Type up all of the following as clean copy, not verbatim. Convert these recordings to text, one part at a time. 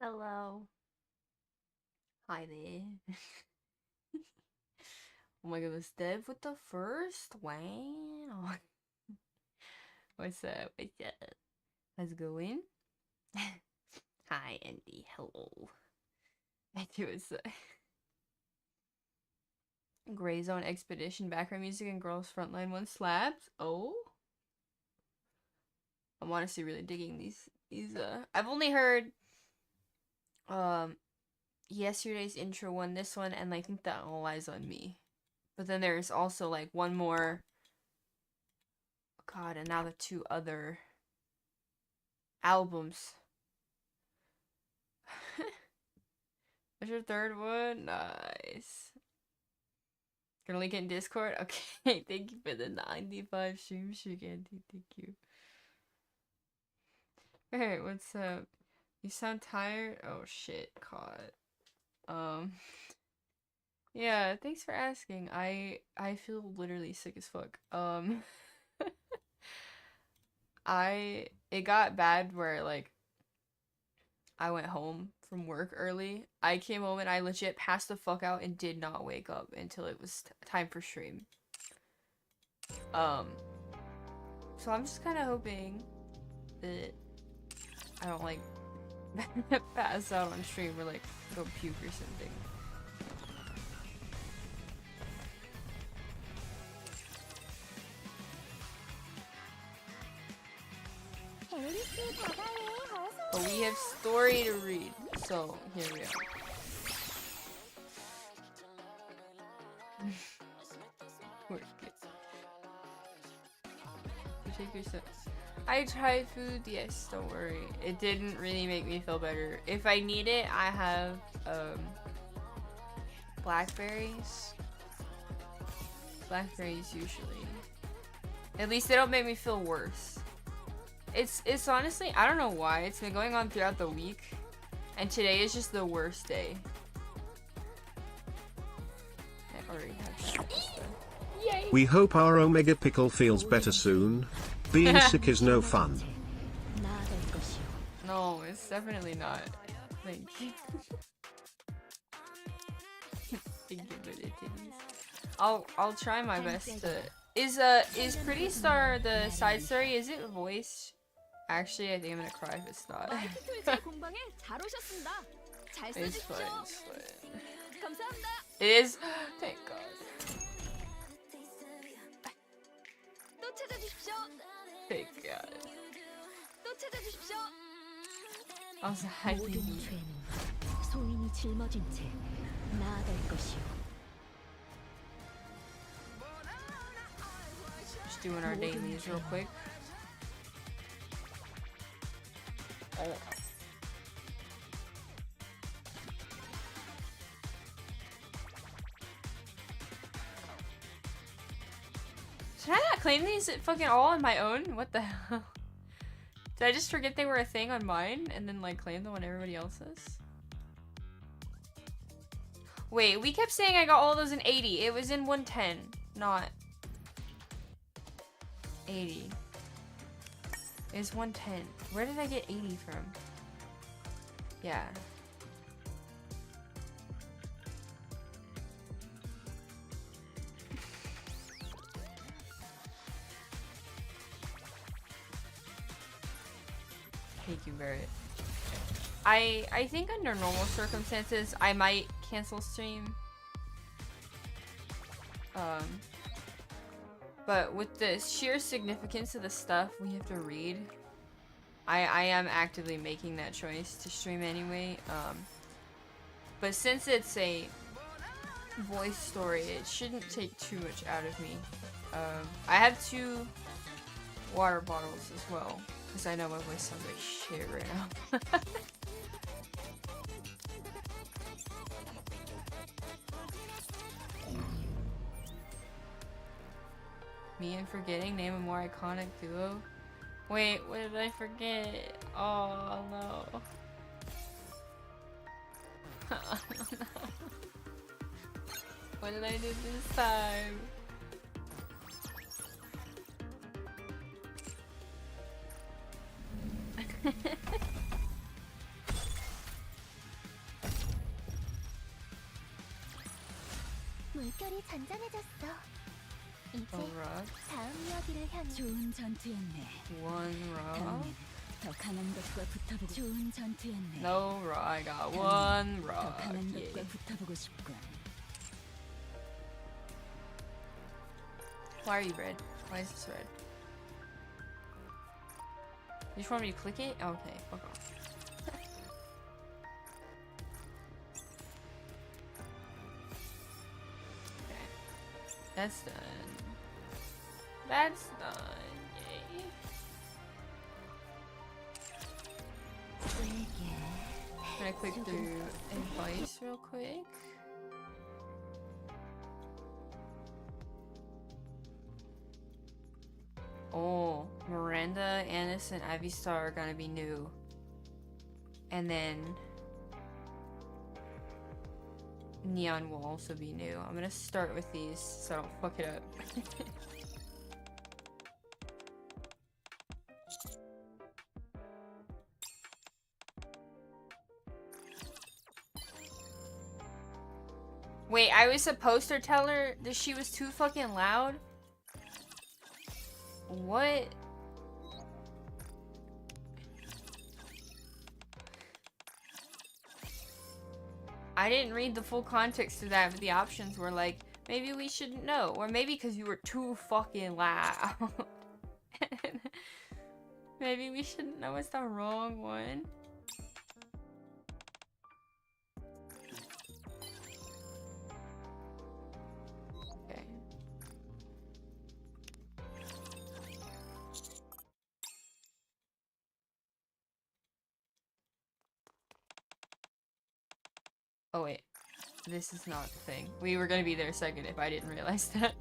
Hello. Hi there. Oh my goodness, Dev with the first? Wow. What's up? What's up? How's it going? Hi, Andy. Hello. I do it's Gray Zone Expedition, background music, and Girls Frontline 1 slabs. Oh. I'm honestly really digging these I've only heard yesterday's intro one, this one, and I think that All Eyes on Me. But then there's also like one more. God, and now the two other albums. What's your third one? Nice. Gonna link it in Discord? Okay, thank you for the 95 streams, Andy. Thank you. Hey, what's up? You sound tired? Oh shit, caught. Yeah, thanks for asking. I feel literally sick as fuck. It got bad where like I went home from work early. I came home and I legit passed the fuck out and did not wake up until it was time for stream. So I'm just kind of hoping that I don't like pass out on stream or like go puke or something. But we have story to read, so here we are. You take your steps. I tried food, yes, don't worry. It didn't really make me feel better. If I need it, I have blackberries. Blackberries usually. At least they don't make me feel worse. It's honestly, I don't know why. It's been going on throughout the week. And today is just the worst day. I already had that. Yay! We hope our Omega Pickle feels better soon. Being sick is no fun. No, it's definitely not. Thank you. Thank you for the titties. I'll try my best to. Is Pretty Star the side story? Is it voiced? Actually, I think I'm gonna cry if it's not. It's fun. It's fun. It is. Thank God. Thank God. I was happy. Just doing our dailies real quick. Oh. Should I not claim these fucking all on my own? What the hell? Did I just forget they were a thing on mine and then like claim them on everybody else's? Wait, we kept saying I got all those in 80. It was in 110, not 80. It's 110. Where did I get 80 from? Yeah. Thank you, Barrett. I think under normal circumstances I might cancel stream. But with the sheer significance of the stuff we have to read, I am actively making that choice to stream anyway. But since it's a voice story, it shouldn't take too much out of me. I have 2 water bottles as well, because I know my voice sounds like shit right now. Me and forgetting, name a more iconic duo. Wait, what did I forget? Oh no. What did I do this time? 물결이 잔잔해졌어. 이제 A rock. 다음 이야기를 향해. 좋은 전투였네. One rock. 다음엔 더 강한 것과 붙어보고. 좋은 전투였네. No rock. I got one 더 rock. 강한 Yeah. 것과 붙어보고 싶군. Why are you red? Why is this red? You just want me to click it? Okay, fuck off. Okay. That's done. That's done. Yay. I'm gonna click through advice real quick. Oh, Miranda, Anis, and Ivy Star are gonna be new. And then Neon will also be new. I'm gonna start with these so I don't fuck it up. Wait, I was supposed to tell her that she was too fucking loud? What? I didn't read the full context of that, but the options were like, maybe we shouldn't know, or maybe because you were too fucking loud. Maybe we shouldn't know it's the wrong one. Okay. Oh wait, this is not the thing. We were gonna be there a second if I didn't realize that.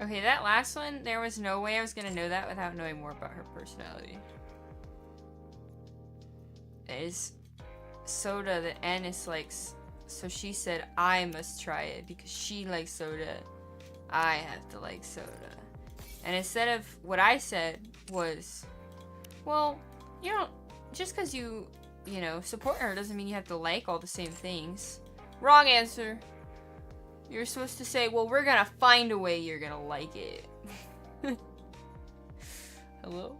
Okay, that last one, there was no way I was gonna know that without knowing more about her personality. It is soda that Anis likes, so she said I must try it because she likes soda. I have to like soda. And instead of what I said was, well, you don't, just because you know, support her doesn't mean you have to like all the same things. Wrong answer. You're supposed to say, well, we're gonna find a way you're gonna like it. Hello?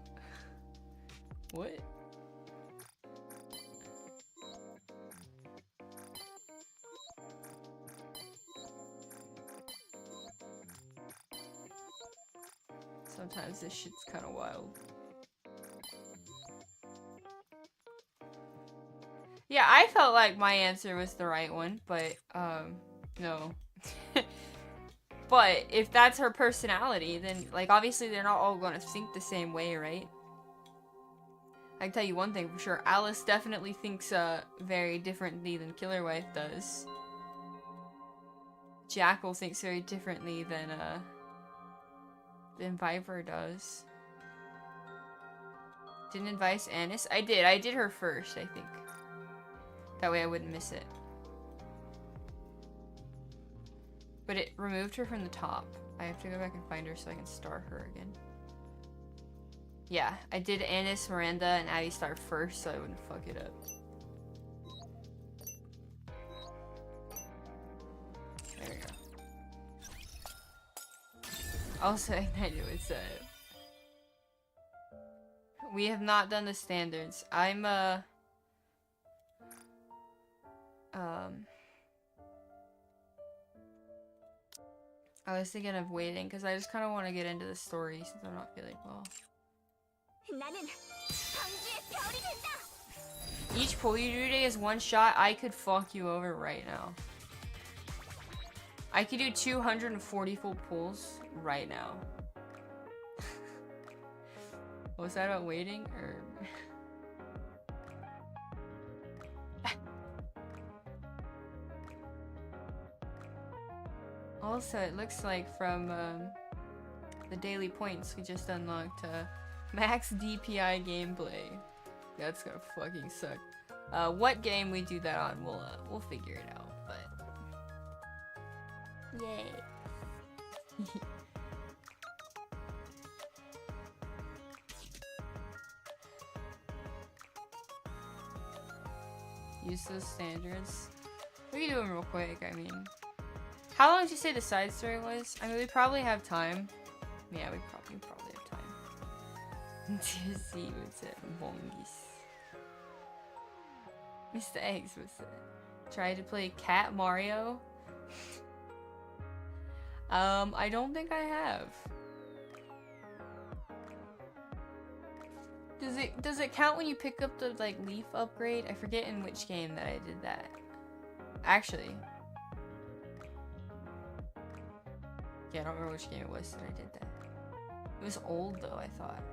What? Sometimes this shit's kind of wild. Yeah, I felt like my answer was the right one, but, no. But if that's her personality, then, like, obviously they're not all gonna think the same way, right? I can tell you one thing for sure. Alice definitely thinks, very differently than Killer Wife does. Jackal thinks very differently than Viper does. Didn't advise Anis? I did. I did her first, I think. That way I wouldn't miss it. But it removed her from the top. I have to go back and find her so I can star her again. Yeah, I did Anis, Miranda, and Abby star first so I wouldn't fuck it up. There we go. Also ignited with we have not done the standards. I'm I was thinking of waiting because I just kind of want to get into the story since I'm not feeling well. Each pull you do today is one shot. I could fuck you over right now. I could do 240 full pulls right now. Was that about waiting or? Also, it looks like from the daily points we just unlocked, Max DPI gameplay. That's gonna fucking suck. What game we do that on, we'll figure it out, but... Yay. Use those standards. We can do them real quick, I mean. How long did you say the side story was? I mean, we probably have time. Yeah, we probably have time. To see what's it. Bongis. Mr. Eggs, what's it? Try to play Cat Mario? I don't think I have. Does it count when you pick up the like leaf upgrade? I forget in which game that I did that. Actually. Yeah, I don't remember which game it was that I did that. It was old though, I thought.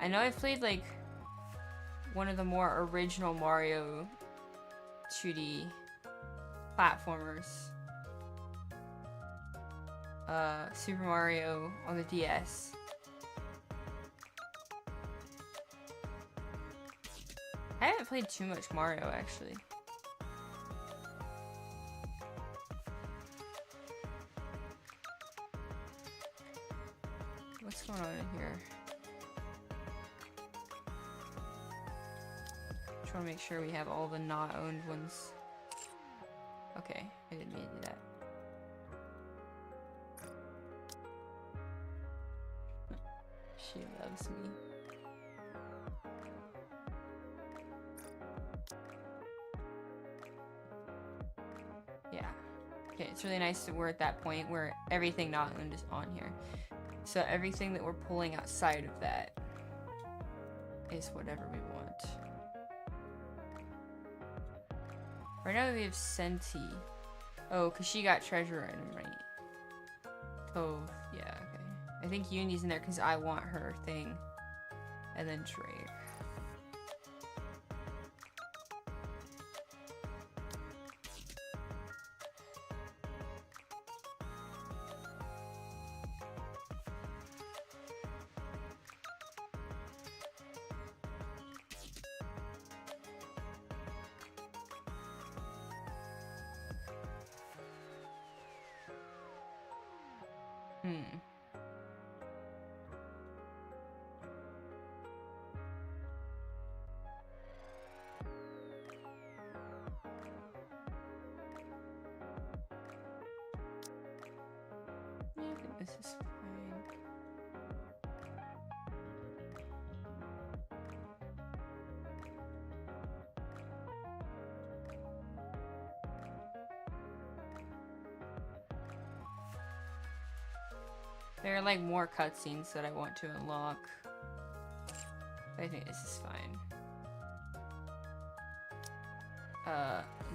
I know I've played like one of the more original Mario 2D platformers. Super Mario on the DS. I haven't played too much Mario actually. What's going on in here? Just want to make sure we have all the not owned ones. Okay, I didn't mean to do that. She loves me. Yeah. Okay, it's really nice that we're at that point where everything not owned is on here. So everything that we're pulling outside of that is whatever we want. Right now we have Senti. Oh, because she got treasure item, right? Oh, yeah, okay. I think Uni's in there because I want her thing. And then Drake. This is fine. There are like more cutscenes that I want to unlock. But I think this is fine.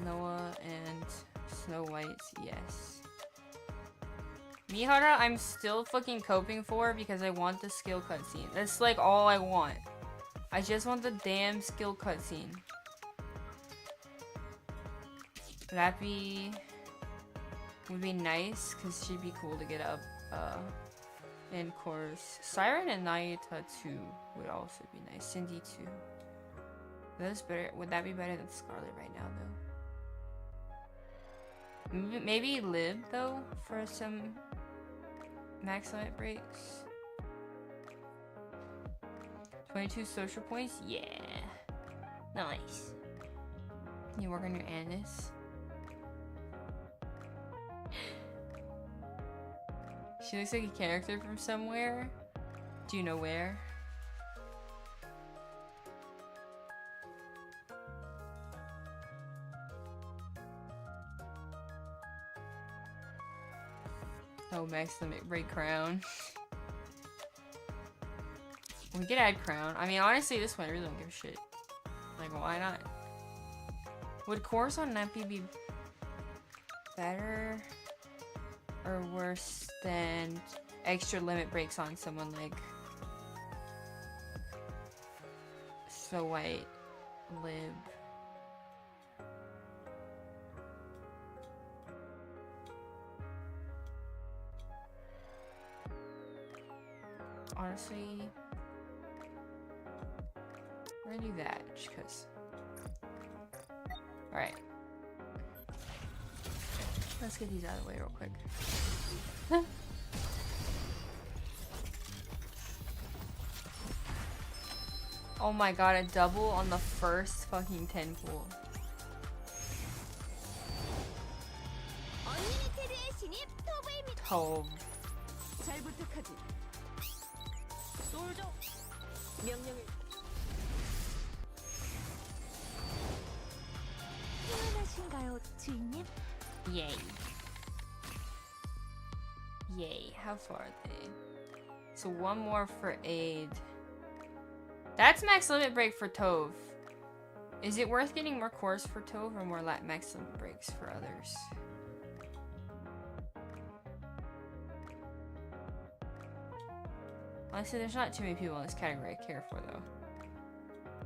Noah and Snow White's, yes. Mihara, I'm still fucking coping for because I want the skill cutscene. That's like all I want. I just want the damn skill cutscene. Rappy would be nice because she'd be cool to get up. And of course, Siren and Nayuta too would also be nice. Cindy too. That's better. Would that be better than Scarlet right now though? Maybe Lib though for some max limit breaks. 22 social points? Yeah. Nice. You work on your Anis? She looks like a character from somewhere. Do you know where? Oh, max limit break crown. We could add crown. I mean, honestly, this one I really don't give a shit. Like, why not? Would course on Nappy be better or worse than extra limit breaks on someone like Snow White, Lib? honestly, we're gonna do that just because. Alright. Let's get these out of the way real quick. Oh my god, a double on the first fucking 10 pool. Oh. 잘 부탁하지. 솔저. 명령을. 태어나신가요, 주인님? Yay. Yay. How far are they? So one more for aid. That's max limit break for Tove. Is it worth getting more cores for Tove or more max limit breaks for others? Honestly, there's not too many people in this category I care for though.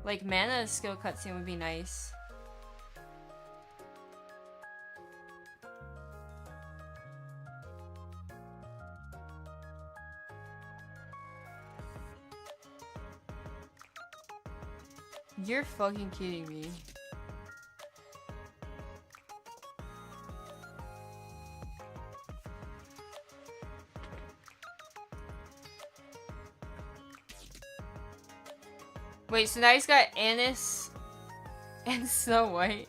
Like mana skill cutscene would be nice. You're fucking kidding me. Wait, so now he's got Anise and Snow White.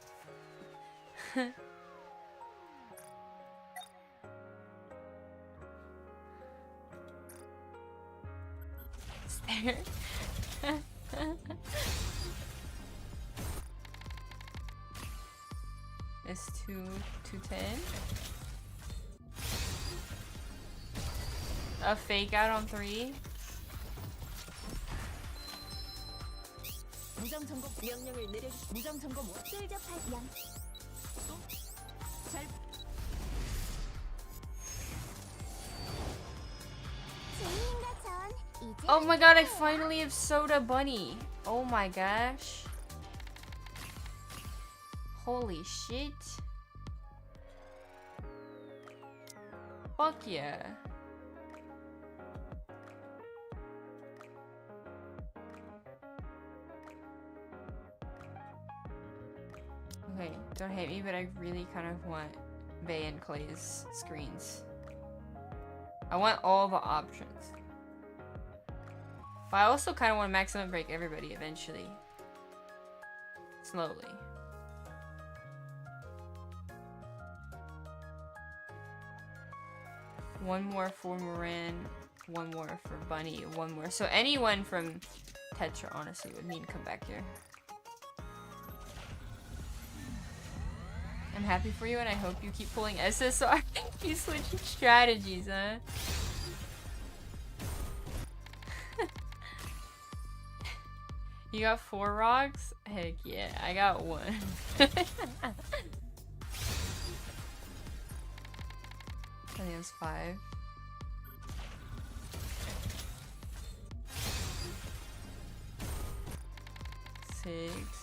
Stare. It's 210. A fake out on 3. 무장 점검 명령을 내려. 무장 점검 원. 솔저 발령. 잘. 주인님과 전 이제 Oh my god, I finally have Soda Bunny. Oh my gosh. Holy shit. Fuck yeah. Okay, don't hate me, but I really kind of want Bay and Clay's screens. I want all the options. But I also kind of want to maximum break everybody eventually. Slowly. One more for Moran, one more for Bunny, one more. So anyone from Tetra honestly would need to come back here. I'm happy for you and I hope you keep pulling SSR. You switching strategies, huh? You got 4 rocks? Heck yeah, I got 1. I think it was 5. Six.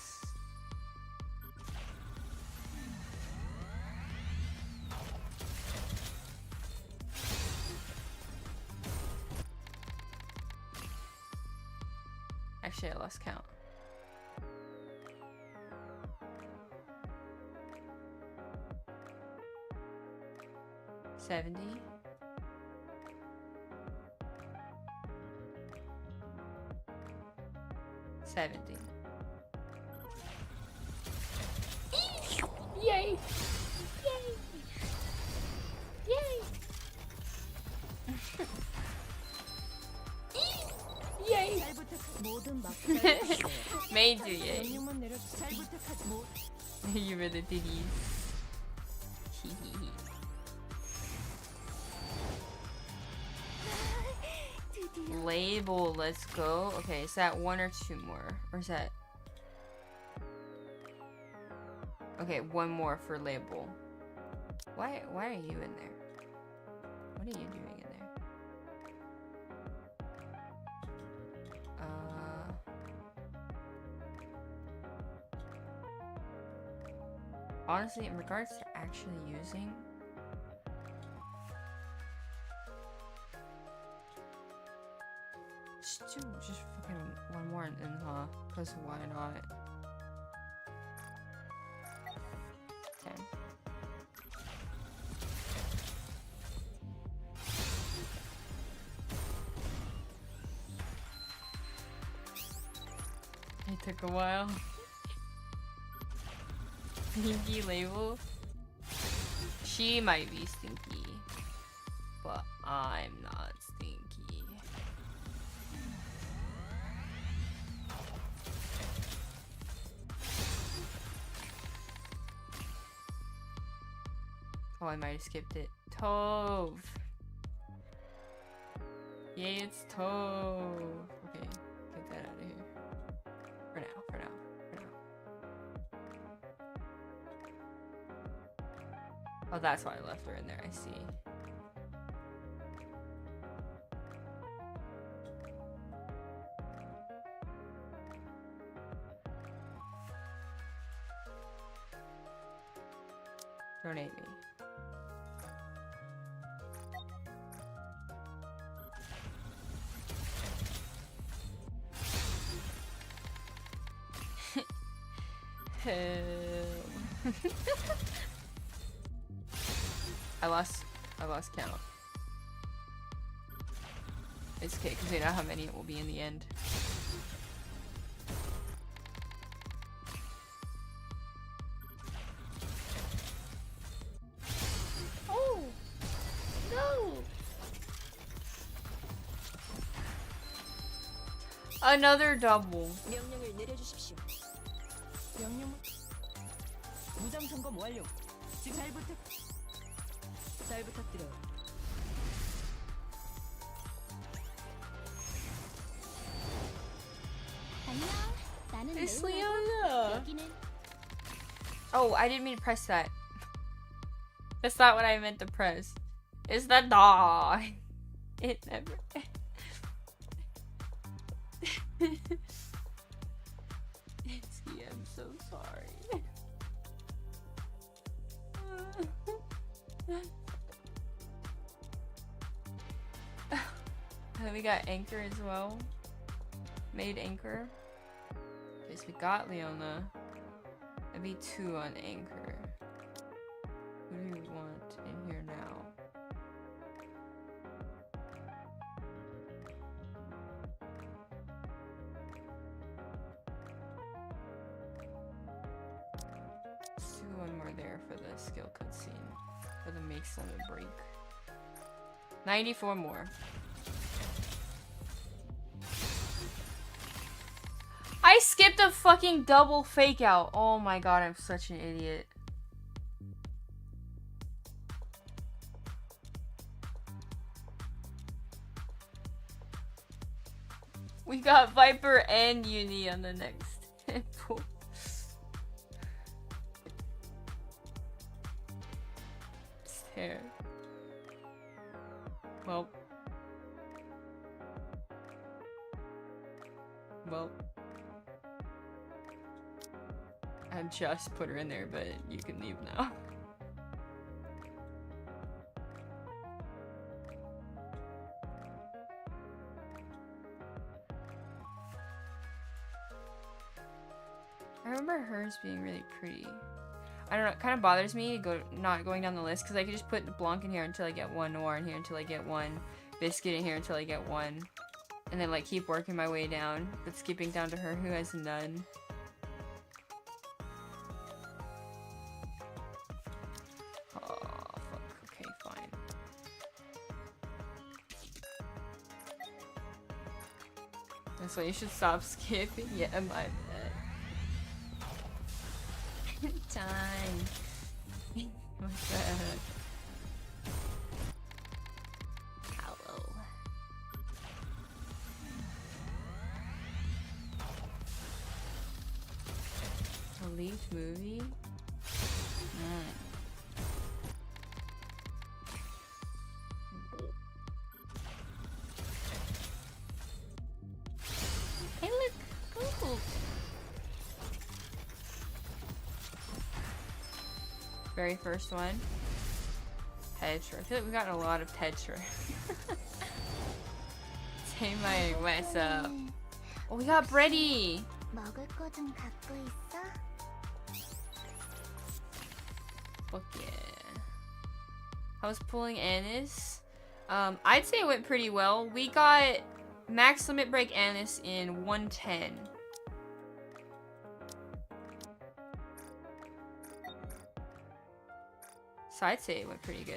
Actually, I lost count. $70. $70. Yay! Yay! Yay! Yay! Made you, yay. You really did these. Label, let's go. Okay, is that 1 or 2 more? Or is that... Okay, 1 more for label. Why are you in there? What are you doing in there? Honestly, in regards to actually using... Just do just fucking one more and then, huh? Cause why not? Okay. It took a while. Stinky label. She might be stinky, but I'm not stinky. Oh, I might have skipped it. Tove. Yeah, it's Tove. Okay, get that out of here. For now. Oh, that's why I left her in there, I see. Donate me. I lost count. It's okay, because we know how many it will be in the end. Oh no! Another double. 명령을 내려주십시오. 명령. 무장 점검 완료. 잘 부탁드려요. 안녕. 나는 It's 레오나고 Leona. 여기는 Oh, I didn't mean to press that. That's not what I meant to press. It's the dog. It never. It's I'm so sorry. And then we got Anchor as well. Made Anchor. Okay, so we got Leona. That'd be 2 on Anchor. Who do we want in here now? Let's do one more there for the skill cutscene. For the make summon break. 94 more. I skipped a fucking double fake out. Oh my god, I'm such an idiot. We got Viper and Uni on the next temple. Stare. Well. I just put her in there, but you can leave now. I remember hers being really pretty. I don't know, it kind of bothers me not going down the list because I could just put Blanc in here until I get 1, Noir in here until I get 1, Biscuit in here until I get 1, and then like keep working my way down, but skipping down to her who has none. Oh, fuck. Okay, fine. That's why you should stop skipping. Yeah, my bad. Time. What's that? Hello. A leaked movie? Hey, look! Google! Very first one. Tetra. I feel like we got a lot of Tetra. Hey Mike, what's up? Oh, we got Brady. 먹을 거 좀 갖고 있어? Fuck yeah. How's pulling Annis? I'd say it went pretty well. We got max limit break Annis in 110. So I'd say it went pretty good.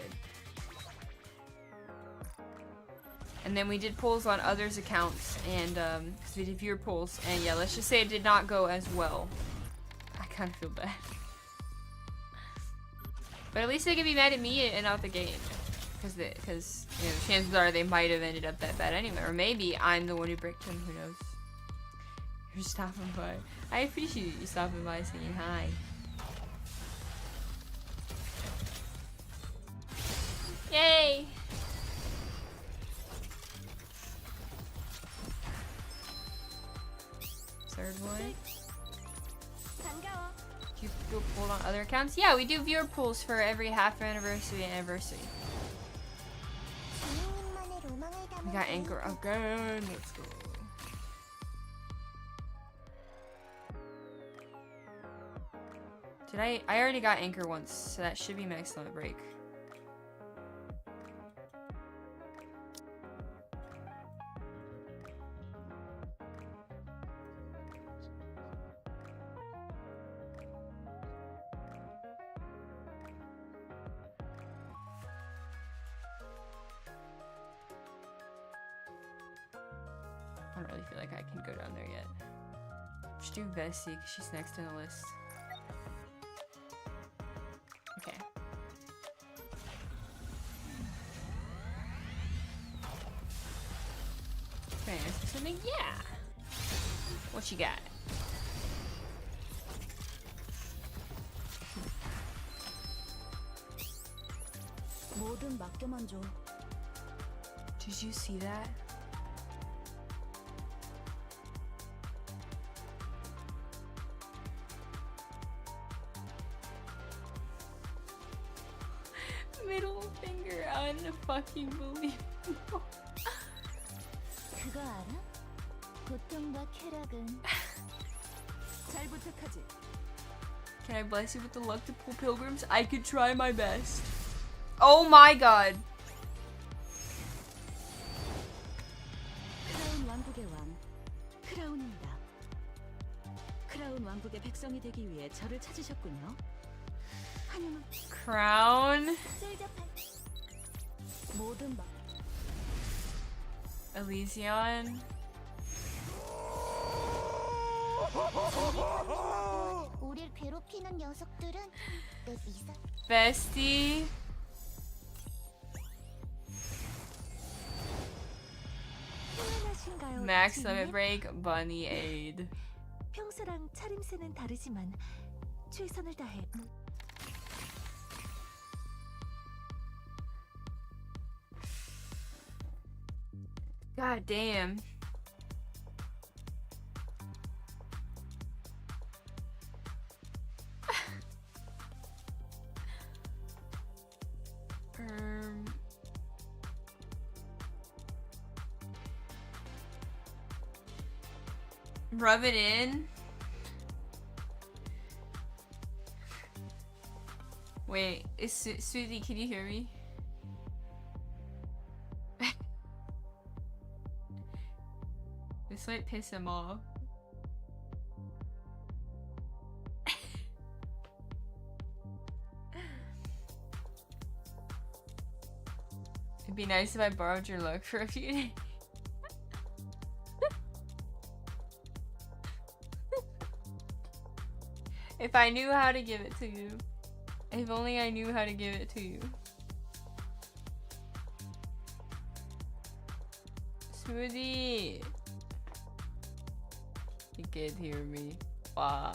And then we did polls on others' accounts, and because we did viewer polls, and yeah, let's just say it did not go as well. I kind of feel bad. But at least they can be mad at me and not the game. Because you know, chances are they might have ended up that bad anyway. Or maybe I'm the one who bricked them, who knows. You're stopping by. I appreciate you stopping by saying hi. Yay! Third one. Do you do a poll on other accounts? Yeah, we do viewer polls for every half anniversary and anniversary. We got Anchor again. Let's go. Did I already got Anchor once, so that should be max limit break. I don't really feel like I can go down there yet. Just do Bessie because she's next in the list. Okay. Okay, something? Yeah! What you got? 뭐든 맡겨만 줘. Did you see that? Middle finger, I don't fucking believe. 그거 알아? 고통과 쾌락은 잘 부탁하지. Can I bless you with the luck to pull pilgrims? I could try my best. Oh my god. 크라운 왕국의 왕, 크라운입니다. 크라운 왕국의 백성이 되기 위해 저를 찾으셨군요. 하지만 Crown. 쓸접한 뭐든 맡. Elysion. 우릴 괴롭히는 녀석들은 내 미사 Bestie. 편안하신가요? Max 주인님? limit break. Bunny aid. 평소랑 차림새는 다르지만 최선을 다해. God damn. Rub it in. Wait, is Suzy, can you hear me? This might piss him off. It'd be nice if I borrowed your look for a few days. If I knew how to give it to you. If only I knew how to give it to you. Smoothie! You can't hear me. Wow.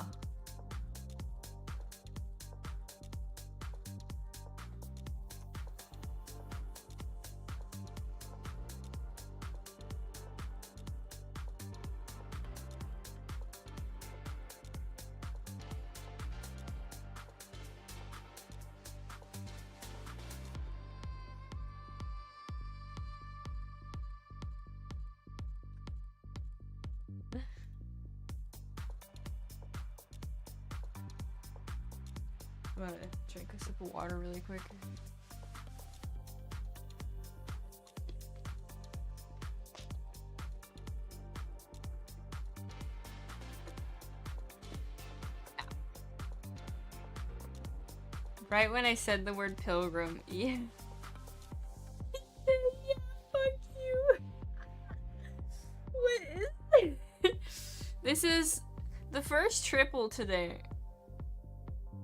I'm gonna drink a sip of water really quick. Right when I said the word pilgrim, yeah. Yeah, fuck you. What is this? This is the first triple today.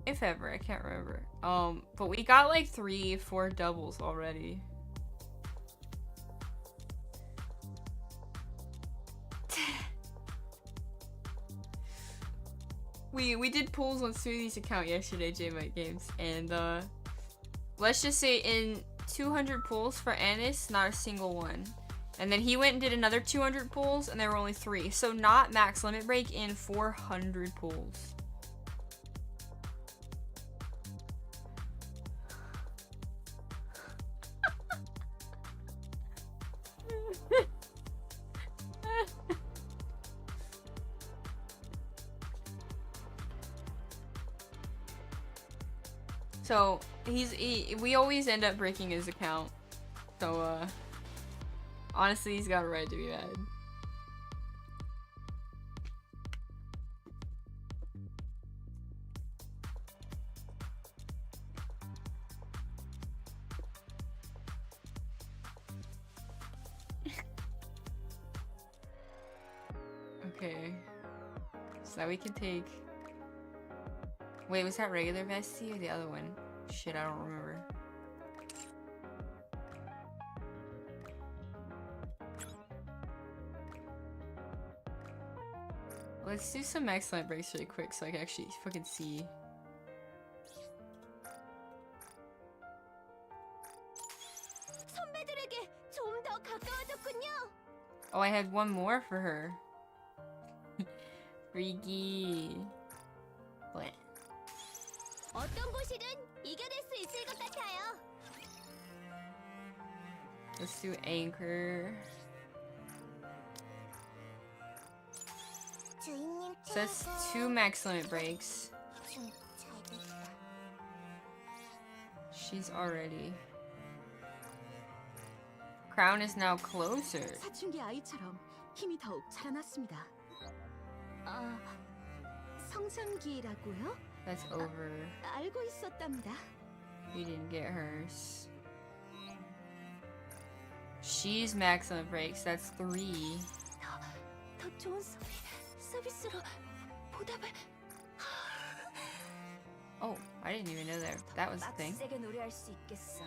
If ever, I can't remember. But we got like 3-4 doubles already. We did pulls on Smoothie's account yesterday, JMite Games, and let's just say in 200 pulls for Anis, not a single one. And then he went and did another 200 pulls, and there were only 3. So not max limit break in 400 pulls. So we always end up breaking his account. So honestly, he's got a right to be mad. Okay. So now we can take... Wait, was that regular Vesty or the other one? Shit, I don't remember. Let's do some excellent breaks really quick so I can actually fucking see. Oh, I had one more for her. Freaky. What? Let's do anchor. So that's 2 max limit breaks. She's already. Crown is now closer. 사춘기 아이처럼 힘이 더욱 자라났습니다. 성장기라고요? That's over. 알고 있었답니다. We didn't get hers. She's max limit breaks. That's 3. 더 좋은 서비스로 보답을. Oh, I didn't even know that was a thing. 빡세게 노래할 수 있겠어.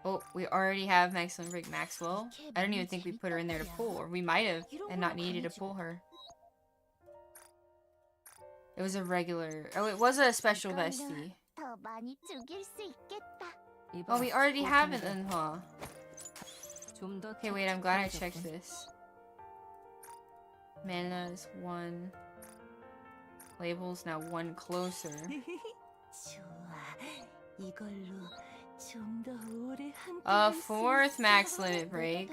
Oh, we already have max limit break Maxwell. I don't even think we put her in there to pull, or we might have and not needed to pull her. It was a regular. Oh, it was a special bestie. Oh, we already have it then, huh? Okay, wait, I'm glad I checked this. Mana is 1. Labels now 1 closer. Fourth max limit break.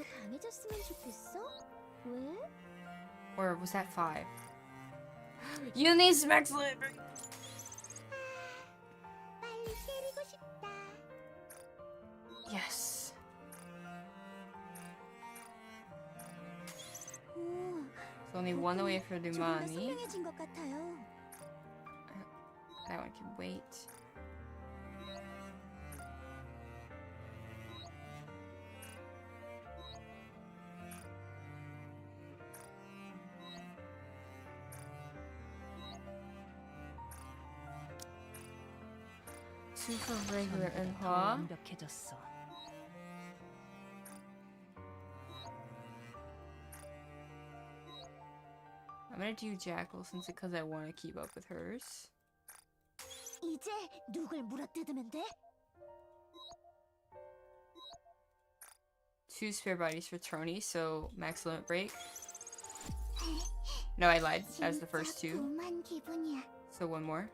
Or was that 5? You need max limit break. Yes. So only 1 away for Dumani. That one can wait. Two for regular and huh? I'm gonna do Jackal since because I want to keep up with hers. 이제 누굴 물어뜯으면 돼? 2 spare bodies for Trony, so max limit break. No, I lied. That was the first 2. So 1 more.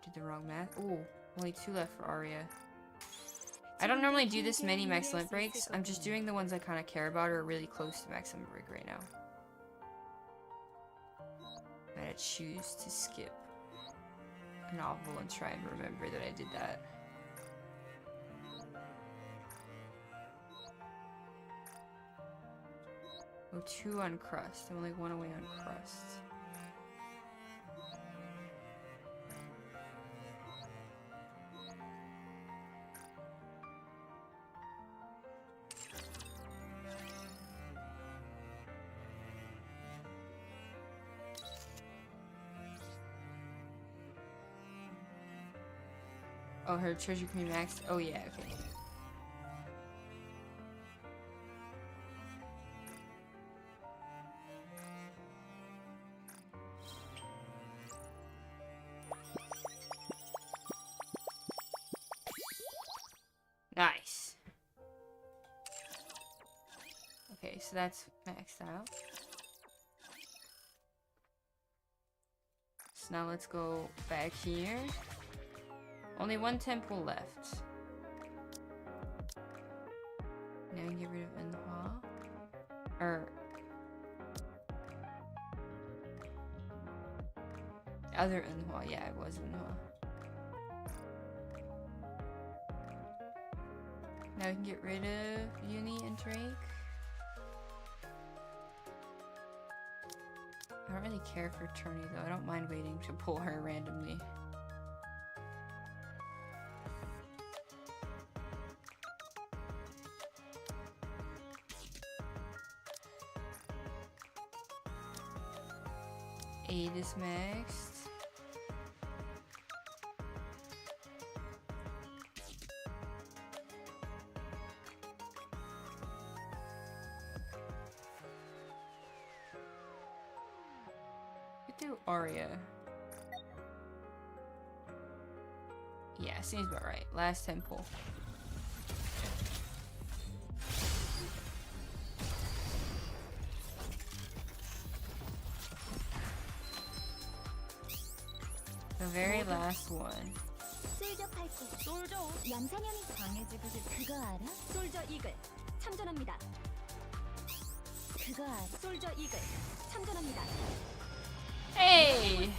Did the wrong math. Ooh, only 2 left for Arya. I don't normally do this many max limit breaks. I'm just doing the ones I kind of care about or are really close to max limit break right now. I'm gonna choose to skip. novel and try and remember that I did that. Oh, 2 on crust. I'm like 1 away on crust. Oh, her treasure can be maxed. Oh yeah, okay. Nice. Okay, so that's maxed out. So now let's go back here. Only 1 temple left. Now we can get rid of Enhua. Or other Enhua, yeah, it was Enhua. Now we can get rid of Uni and Drake. I don't really care for Tourney though. I don't mind waiting to pull her randomly. Aid is maxed. Do Aria. Yeah, seems about right. Last temple. The very last one. 솔저 팔찌. 솔저. 양산형이 강해지고 그거 알아? 솔저 이글. 참전합니다. 그거 알아? 솔저 이글. 참전합니다. Hey!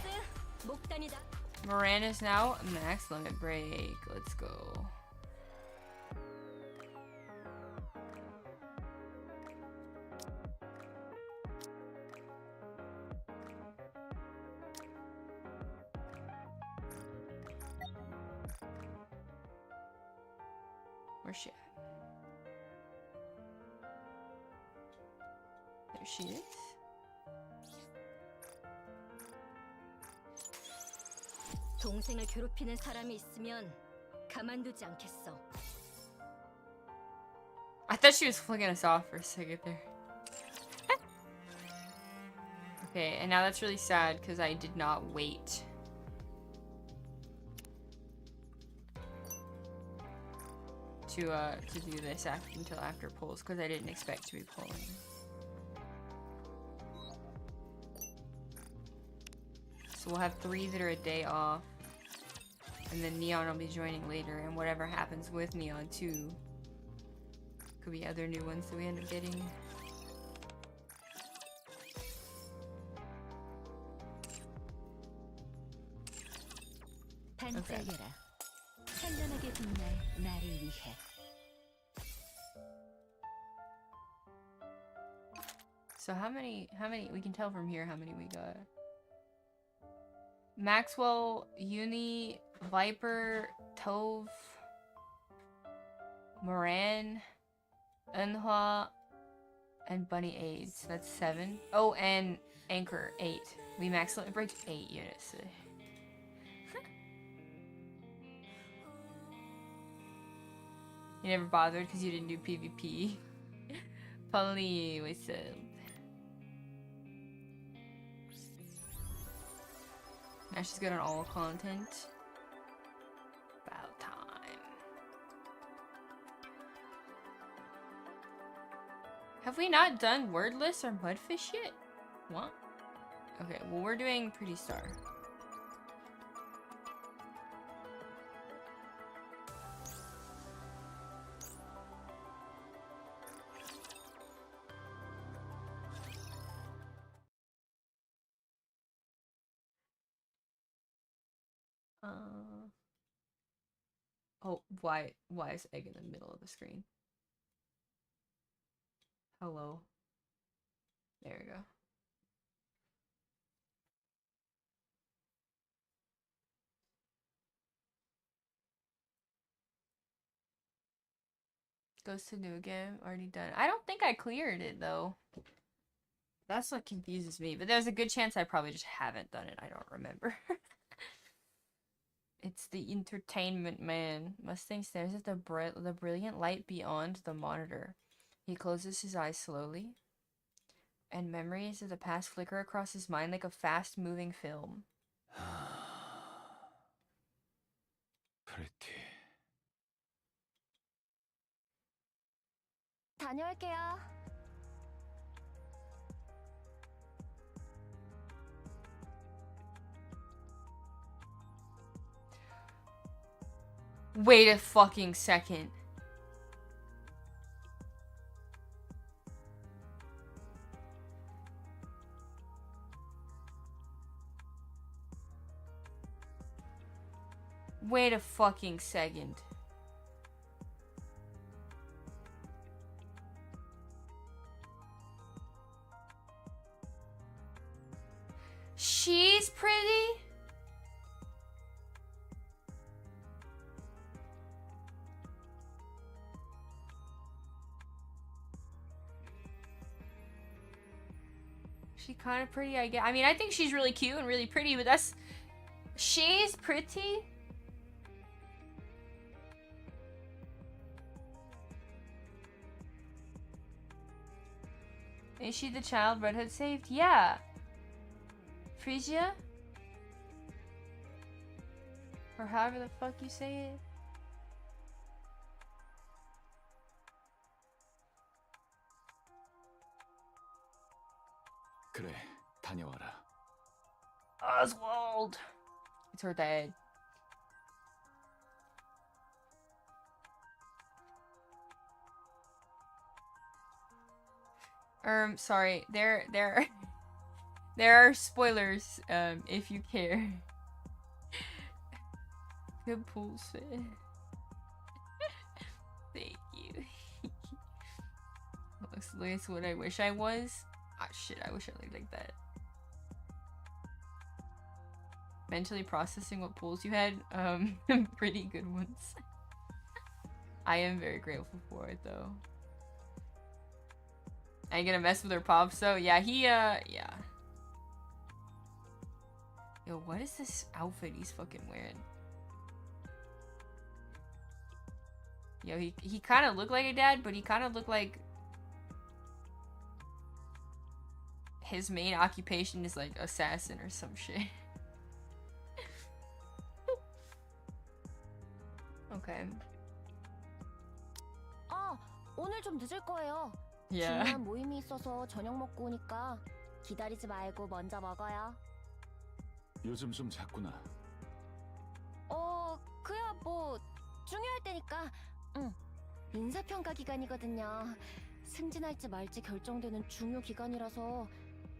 Moran is now max limit break. Let's go. Where's she at? There she is. 동생을 괴롭히는 사람이 있으면 가만두지 않겠어. I thought she was flicking us off for a second there. Okay, and now that's really sad because I did not wait. To do this until after pulls because I didn't expect to be pulling. So we'll have 3 that are a day off. And then Neon will be joining later, and whatever happens with Neon too. Could be other new ones that we end up getting. 반짝여라. 찬란하게 빛날 나를 위해. So how many we can tell from here how many we got. Maxwell, Uni, Viper, Tove, Moran, Enhua, and Bunny AIDS. That's 7. Oh, and Anchor 8. We max limit break 8 units. You never bothered because you didn't do PvP. Polly, what's up? Now she's good on all content. About time. Have we not done Wordless or Mudfish yet? What? Okay, well we're doing Pretty Star. Oh, why is egg in the middle of the screen? Hello. There we go. Goes to new again. Already done. I don't think I cleared it though. That's what confuses me. But there's a good chance I probably just haven't done it. I don't remember. It's the entertainment man. Mustang stares at the brilliant light beyond the monitor. He closes his eyes slowly, and memories of the past flicker across his mind like a fast-moving film. Pretty. 다녀올게요. Wait a fucking second. Wait a fucking second. She's pretty? She kind of pretty, I guess. I mean, I think she's really cute and really pretty, but that's... She's pretty? Is she the child Red Hood saved? Yeah. Frisia? Or however the fuck you say it. 그래, 다녀와라. Oswald! It's her dad. Sorry. There are spoilers, if you care. Good pools fit. Thank you. That's what I wish I was. Ah, shit, I wish I looked like that. Mentally processing what pools you had, pretty good ones. I am very grateful for it, though. I ain't gonna mess with her pops, so yeah, yeah. Yo, what is this outfit he's fucking wearing? Yo, he kind of looked like a dad, but he kind of looked like his main occupation is like assassin or some shit. Okay. 오늘 좀 늦을 거예요. Yeah. 중요한 모임이 있어서 저녁 먹고 오니까 기다리지 말고 먼저 먹어요. 요즘 좀 잤구나. 그야 뭐 중요할 때니까. 인사평가 기간이거든요. 승진할지 말지 결정되는 중요 기간이라서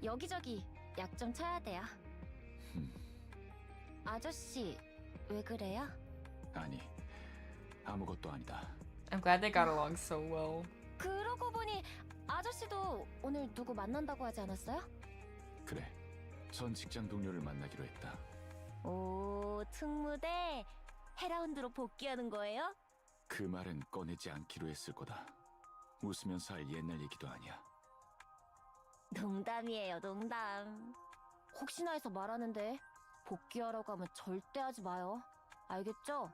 여기저기 약 좀 쳐야 돼요. 아저씨, 왜 그래요? 아니, 아무것도 아니다. I'm glad they got along so well. 그러고 보니 아저씨도 오늘 누구 만난다고 하지 않았어요? 그래, 전 직장 동료를 만나기로 했다. 오, 특무대 헤라운드로 복귀하는 거예요? 그 말은 꺼내지 않기로 했을 거다. 웃으면서 할 옛날 얘기도 아니야. 농담이에요, 농담. 혹시나 해서 말하는데 복귀하라고 하면 절대 하지 마요. 알겠죠?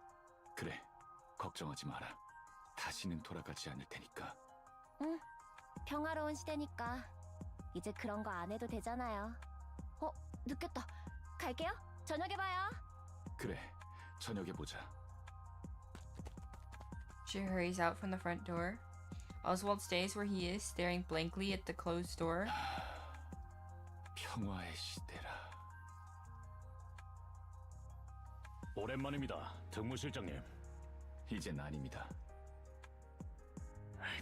그래, 걱정하지 마라. 다시는 돌아가지 않을 테니까. 응, 평화로운 시대니까 이제 그런 거 안 해도 되잖아요. 늦겠다. 갈게요. 저녁에 봐요. 그래, 저녁에 보자. She hurries out from the front door. Oswald stays where he is, staring blankly at the closed door. 평화의 시대라. 오랜만입니다, 특무실장님. 이젠 아닙니다.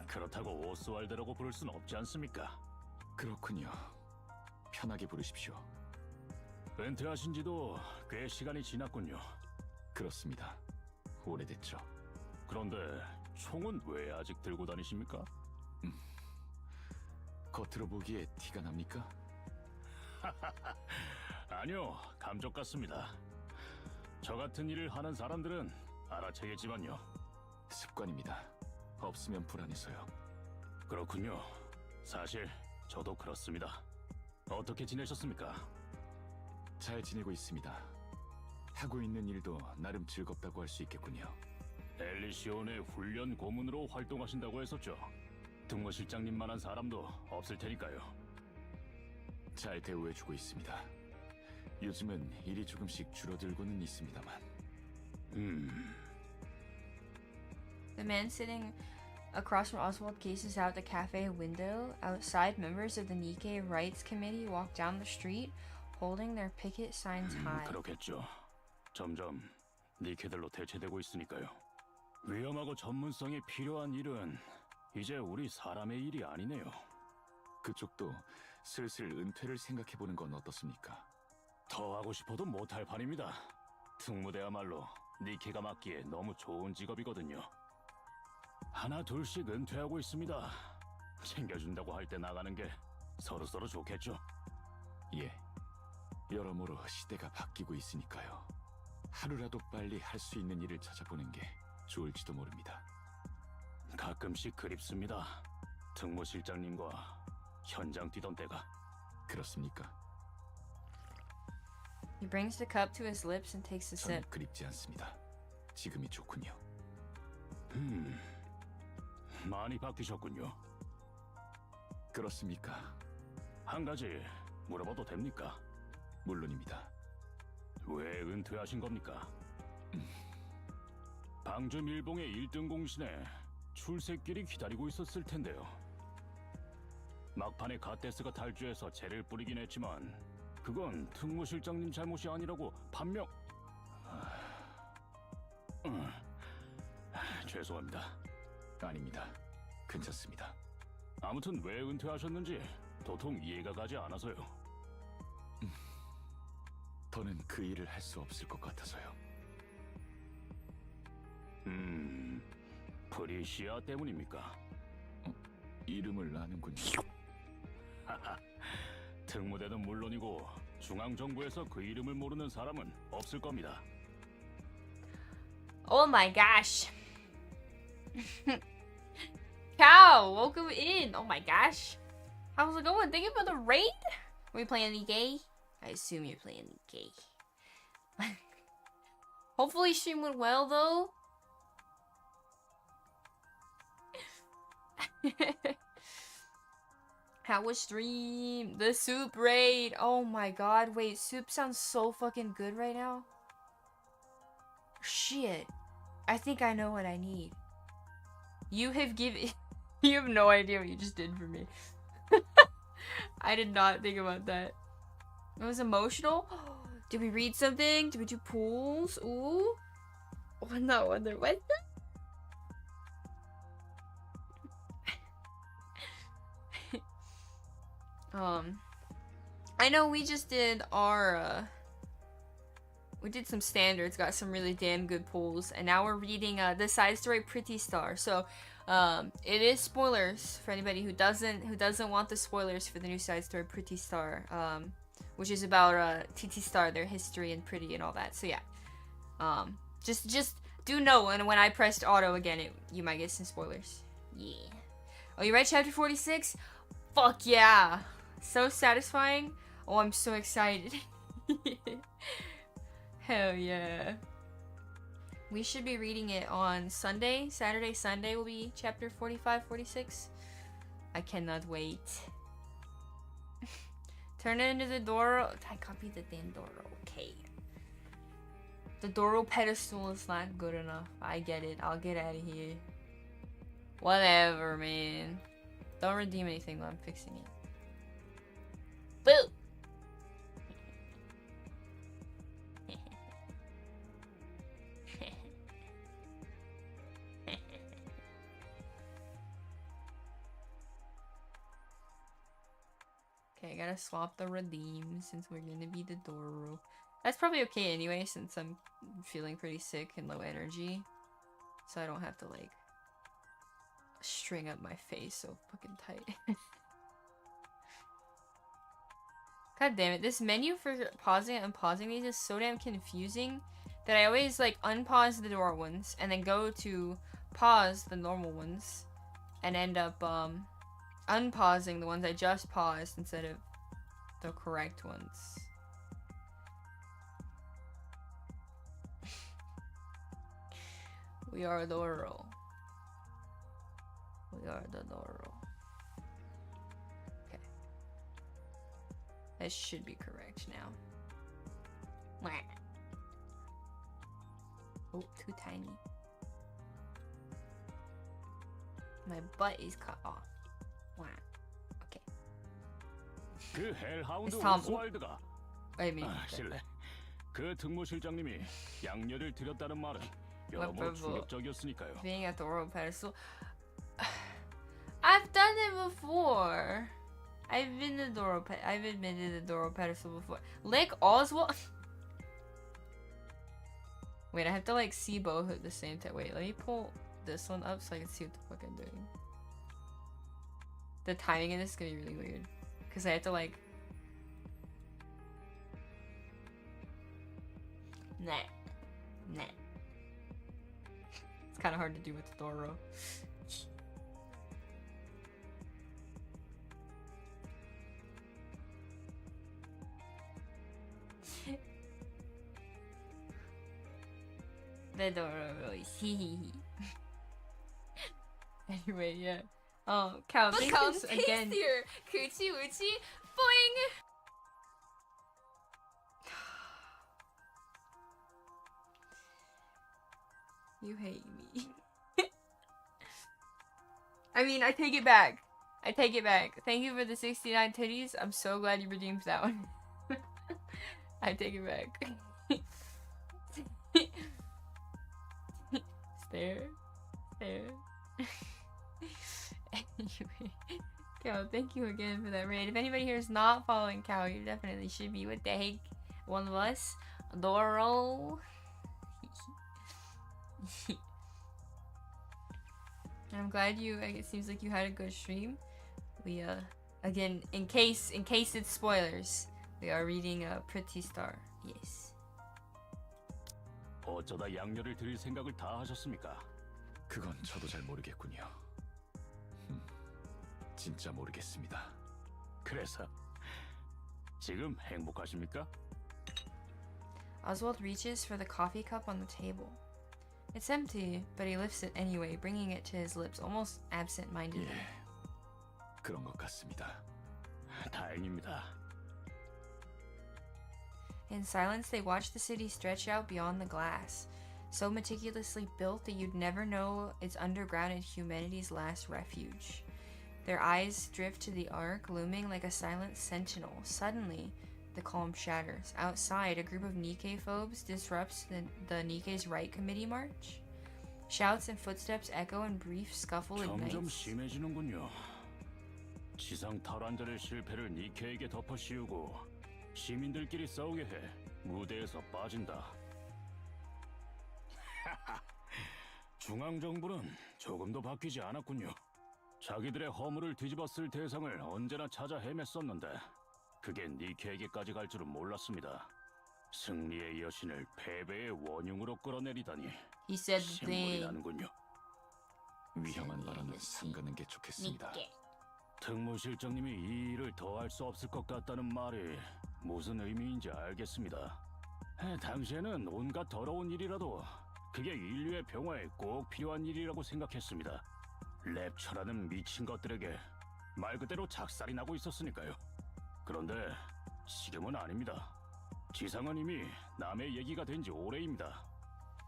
그렇다고 오스왈드라고 부를 순 없지 않습니까? 그렇군요. 편하게 부르십시오. 은퇴하신 지도 꽤 시간이 지났군요. 그렇습니다. 오래됐죠. 그런데 총은 왜 아직 들고 다니십니까? 겉으로 보기에 티가 납니까? 아니요, 감쪽 같습니다. 저 같은 일을 하는 사람들은 알아채겠지만요. 습관입니다. 없으면 불안해서요. 그렇군요. 사실 저도 그렇습니다. 어떻게 지내셨습니까? 잘 지내고 있습니다. 하고 있는 일도 나름 즐겁다고 할 수 있겠군요. 엘리시온의 훈련 고문으로 활동하신다고 했었죠. 특무실장님만한 사람도 없을 테니까요. 잘 대우해주고 있습니다. 요즘은 일이 조금씩 줄어들고는 있습니다만. The man sitting across from Oswald gazes out the cafe window. Outside, members of the Nikke Rights Committee walk down the street, holding their picket signs high. 그렇겠죠. 점점 니케들로 대체되고 있으니까요. 위험하고 전문성이 필요한 일은 이제 우리 사람의 일이 아니네요. 그쪽도 슬슬 은퇴를 생각해보는 건 어떻습니까? 더 하고 싶어도 못할 판입니다. 특무대야말로 니케가 맡기에 너무 좋은 직업이거든요. 하나 둘씩 은퇴하고 있습니다. 챙겨준다고 할 때 나가는 게 서로서로 좋겠죠. 예. 여러모로 시대가 바뀌고 있으니까요. 하루라도 빨리 할 수 있는 일을 찾아보는 게 좋을지도 모릅니다. 가끔씩 그립습니다. 특무실장님과 현장 뛰던 때가. 그렇습니까? He brings the cup to his lips and takes a 저는 sip. 그립지 않습니다. 지금이 좋군요. 많이 바뀌셨군요. 그렇습니까? 한 가지 물어봐도 됩니까? 물론입니다. 왜 은퇴하신 겁니까? 방주 밀봉의 1등 공신에 출세길이 기다리고 있었을 텐데요. 막판에 갓데스가 탈주해서 죄를 뿌리긴 했지만 그건 특무실장님 잘못이 아니라고 판명... 죄송합니다. 아닙니다. 괜찮습니다. 아무튼 왜 은퇴하셨는지 도통 이해가 가지 않아서요. 더는 그 일을 할 수 없을 것 같아서요. 프리시아 때문입니까? 이름을 아는군요. 특무대는 물론이고 중앙정부에서 그 이름을 모르는 사람은 없을 겁니다. Oh my gosh. Cow, welcome in. Oh my gosh. How's it going? Thank you for the raid. Are we playing any gay? I assume you're playing gay. Hopefully stream went well though. How was stream? The soup raid. Oh my god. Wait, soup sounds so fucking good right now. Shit. I think I know what I need. You have given... You have no idea what you just did for me. I did not think about that. It was emotional. Did we read something? Did we do pools? Ooh. Oh, no wonder. What the? I know we just did our, we did some standards, got some really damn good pulls, and now we're reading the side story Pretty Star. So it is spoilers for anybody who doesn't want the spoilers for the new side story Pretty Star, which is about TT Star, their history and Pretty and all that. So yeah, just do know when I pressed auto again, you might get some spoilers. Yeah. Oh, you read chapter 46? Fuck yeah! So satisfying. Oh, I'm so excited. Hell yeah. We should be reading it on Sunday. Saturday, Sunday will be chapter 45, 46. I cannot wait. Turn it into the Doro. I copied the damn Doro. Okay. The Doro pedestal is not good enough. I get it. I'll get out of here. Whatever, man. Don't redeem anything while I'm fixing it. Boo! Okay, I gotta swap the redeem since we're gonna be the Doro. That's probably okay anyway, since I'm feeling pretty sick and low energy. So I don't have to, like, string up my face so fucking tight. God damn it, this menu for pausing and unpausing these is so damn confusing that I always, like, unpause the door ones and then go to pause the normal ones and end up, unpausing the ones I just paused instead of the correct ones. We are Laurel. We are the Laurel. Okay. That should be correct now. Wah. Oh, too tiny. My butt is cut off. Wah. Okay. 그 헬하운드 It's Tom. 오스왈드가 I mean, 실례. 그 특무실장님이 양녀를 드렸다는 말은 여러모로 충격적이었으니까요. being at the royal pedestal. I've done it before. I've been the Doro I've admitted the Doro pedestal before. Lick Oswald. Wait, I have to like see both at the same time. Wait, let me pull this one up so I can see what the fuck I'm doing. The timing in this is gonna be really weird because I have to like. Nah. It's kind of hard to do with the Doro. The Doro voice. Anyway, yeah. Cal, thank you again. Coochie woochie, boing! You hate me. I mean, I take it back. I take it back. Thank you for the 69 titties. I'm so glad you redeemed that one. I take it back. Stare. Anyway, Cal, thank you again for that raid. If anybody here is not following Cal, you definitely should be. What the heck? One of us. Doro. I'm glad it seems like you had a good stream. We again, in case it's spoilers, we are reading Pretty Star. Yes. 어쩌다 양녀를 드릴 생각을 다 하셨습니까? 그건 저도 잘 모르겠군요. 진짜 모르겠습니다. 그래서 지금 행복하십니까? Oswald reaches for the coffee cup on the table. It's empty, but he lifts it anyway, bringing it to his lips almost absent-mindedly. 예, 그런 것 같습니다. 다행입니다. In silence, they watch the city stretch out beyond the glass, so meticulously built that you'd never know it's underground and humanity's last refuge. Their eyes drift to the arc, looming like a silent sentinel. Suddenly, the calm shatters. Outside, a group of Nikke phobes disrupts the Nikke's right committee march. Shouts and footsteps echo and brief scuffle 점점 ignites. 심해지는군요. 지상 탈환자의 실패를 니케에게 덮어씌우고 시민들끼리 싸우게 해 무대에서 빠진다. 중앙정부는 조금도 바뀌지 않았군요. 자기들의 허물을 뒤집었을 대상을 언제나 찾아 헤맸었는데 그게 니케에게까지 갈 줄은 몰랐습니다. 승리의 여신을 패배의 원흉으로 끌어내리다니 He said 신물이 the 나는군요. 위험한 발언은 삼가는 게 좋겠습니다. 특무실장님이 이 일을 더 할 수 없을 것 같다는 말이 무슨 의미인지 알겠습니다. 당시에는 온갖 더러운 일이라도 그게 인류의 평화에 꼭 필요한 일이라고 생각했습니다. 랩처라는 미친 것들에게 말 그대로 작살이 나고 있었으니까요. 그런데 지금은 아닙니다. 지상은 이미 남의 얘기가 된 지 오래입니다.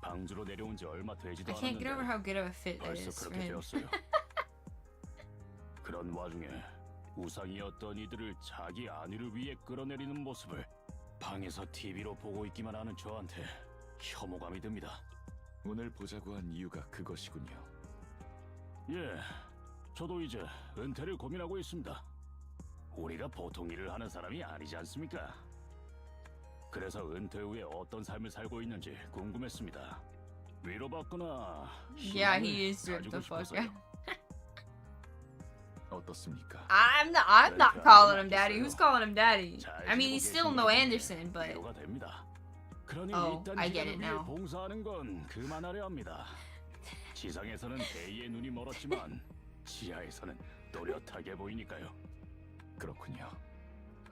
방주로 내려온 지 얼마 되지도 I can't get over 않았는데 how good of a fit that 벌써 is for 그렇게 him. 되었어요. 그런 와중에 우상이었던 이들을 자기 안위를 위해 끌어내리는 모습을 방에서 TV로 보고 있기만 하는 저한테 혐오감이 듭니다. 오늘 보자고 한 이유가 그것이군요. 예, 저도 이제 은퇴를 고민하고 있습니다. 우리가 보통 일을 하는 사람이 아니지 않습니까? 그래서 은퇴 후에 어떤 삶을 살고 있는지 궁금했습니다. 위로받거나 Yeah, he is 희망을 ripped 가지고 the fuck 싶어서요. out. 어떻습니까? I'm not calling him daddy. Who's calling him daddy? I mean, he's still no Anderson, but 위로가 됩니다. 그러니 Oh, 일단 I get 지구를 it 위해 now. 봉사하는 건 그만하려 합니다. 지상에서는 대의의 눈이 멀었지만 지하에서는 또렷하게 보이니까요. 그렇군요.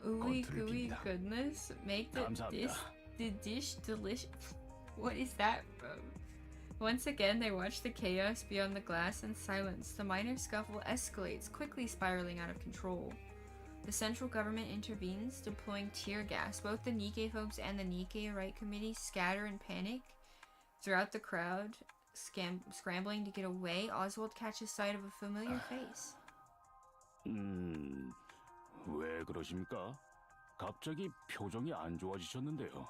ooey 건투를 gooey 빕니다. goodness, make 감사합니다. the dish delicious. What is that from? Once again, they watch the chaos beyond the glass in silence. The minor scuffle escalates, quickly spiraling out of control. The central government intervenes, deploying tear gas. Both the Nikke folks and the Nikke Right Committee scatter in panic. Throughout the crowd, scrambling to get away, Oswald catches sight of a familiar face. 왜 그러십니까? 갑자기 표정이 안 좋아지셨는데요.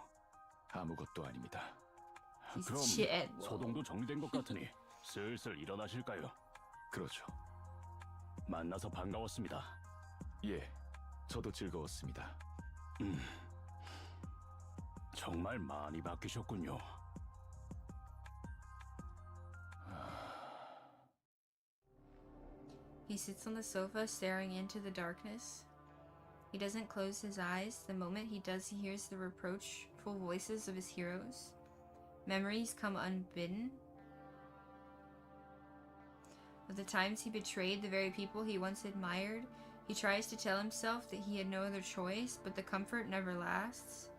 아무것도 아닙니다. He's 그럼 shit. 소동도 정리된 것 같으니 슬슬 일어나실까요? 그렇죠. 만나서 반가웠습니다. 예, 저도 즐거웠습니다. 정말 많이 바뀌셨군요. He sits on the sofa, staring into the darkness. He doesn't close his eyes. The moment he does, he hears the reproachful voices of his heroes. Memories come unbidden of the times he betrayed the very people he once admired. He tries to tell himself that he had no other choice, but the comfort never lasts.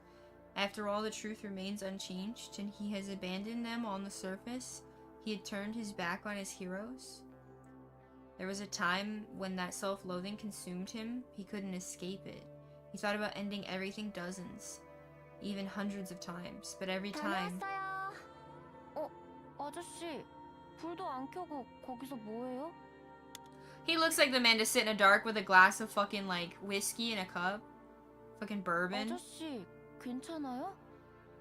After all, the truth remains unchanged, and he has abandoned them on the surface. He had turned his back on his heroes. There was a time when that self-loathing consumed him. He couldn't escape it. He thought about ending everything dozens, even hundreds of times, but every time... 다녀왔어요. 아저씨, 불도 안 켜고 거기서 뭐해요? He looks like the man to sit in a dark with a glass of fucking, like, whiskey in a cup. Fucking bourbon. 아저씨, 괜찮아요?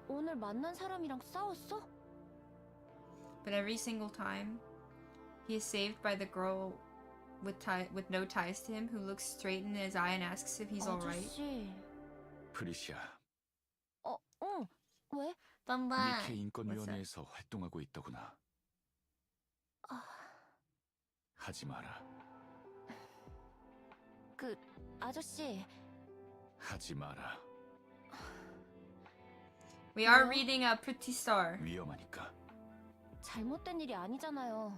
오늘 만난 사람이랑 싸웠어? But every single time, he is saved by the girl with no ties to him who looks straight in his eye and asks if he's alright. 아저씨. 프리시아, 응. 왜? 니케 인권위원회에서 활동하고 있더구나. 하지 마라. 아저씨. 하지 마라. We are reading a Pretty Star. 위험하니까. 잘못된 일이 아니잖아요.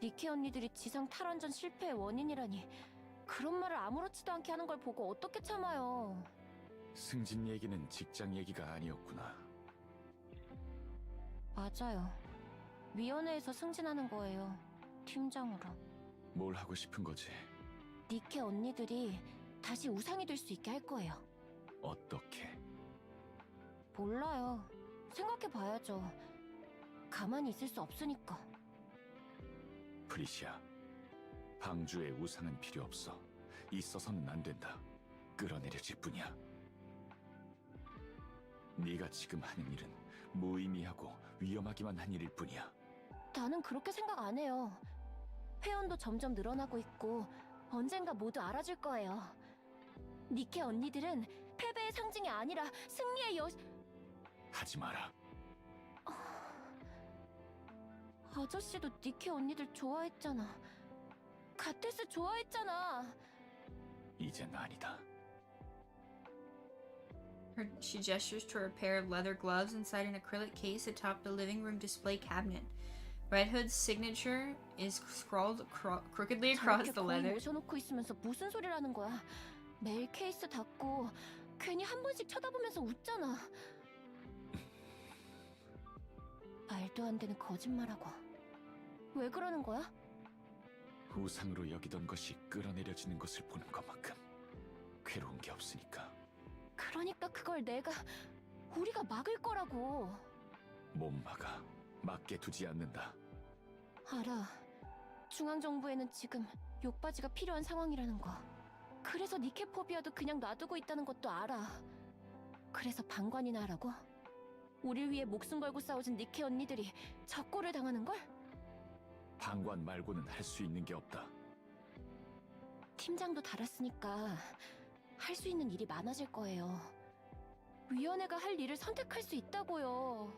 니케 언니들이 지상 탈환전 실패의 원인이라니. 그런 말을 아무렇지도 않게 하는 걸 보고 어떻게 참아요. 승진 얘기는 직장 얘기가 아니었구나. 맞아요. 위원회에서 승진하는 거예요. 팀장으로. 뭘 하고 싶은 거지? 니케 언니들이 다시 우상이 될 수 있게 할 거예요. 어떻게? 몰라요. 생각해봐야죠. 가만히 있을 수 없으니까. 프리시아, 방주에 우상은 필요 없어. 있어서는 안 된다. 끌어내려질 뿐이야. 네가 지금 하는 일은 무의미하고 위험하기만 한 일일 뿐이야. 나는 그렇게 생각 안 해요. 회원도 점점 늘어나고 있고 언젠가 모두 알아줄 거예요. 니케 언니들은 패배의 상징이 아니라 승리의 하지 마라. 아저씨도 니케 언니들 좋아했잖아. 가테스 좋아했잖아. 이젠 아니다. She gestures toward a pair of leather gloves inside an acrylic case atop the living room display cabinet. Red Hood's signature is scrawled crookedly across 저렇게 the 거의 leather. 모셔놓고 있으면서 무슨 소리를 하는 거야. 매일 케이스 닫고 괜히 한 번씩 쳐다보면서 웃잖아. 말도 안 되는 거짓말하고. 왜 그러는 거야? 우상으로 여기던 것이 끌어내려지는 것을 보는 것만큼 괴로운 게 없으니까. 그러니까 그걸 우리가 막을 거라고. 못 막아. 막게 두지 않는다. 알아. 중앙정부에는 지금 욕바지가 필요한 상황이라는 거. 그래서 니케포비아도 그냥 놔두고 있다는 것도 알아. 그래서 방관이나 하라고? 우릴 위해 목숨 걸고 싸워준 니케 언니들이 적고를 당하는걸? 방관 말고는 할 수 있는 게 없다. 팀장도 달았으니까 할 수 있는 일이 많아질 거예요. 위원회가 할 일을 선택할 수 있다고요.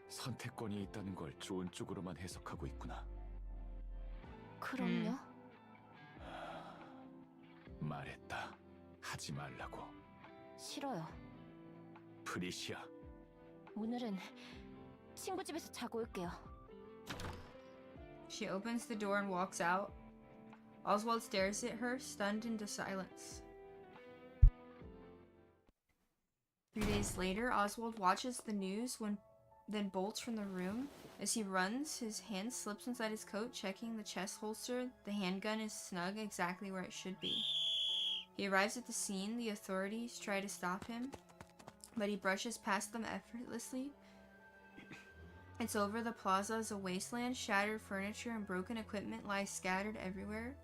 선택권이 있다는 걸 좋은 쪽으로만 해석하고 있구나. 그럼요. 말했다. 하지 말라고. 싫어요. 프리시아. 오늘은 친구 집에서 자고 올게요. She opens the door and walks out. Oswald stares at her, stunned into silence. 3 days later, Oswald watches the news then bolts from the room. As he runs, his hand slips inside his coat, checking the chest holster. The handgun is snug exactly where it should be. He arrives at the scene. The authorities try to stop him, but he brushes past them effortlessly. It's over. The plaza is a wasteland. Shattered furniture and broken equipment lie scattered everywhere,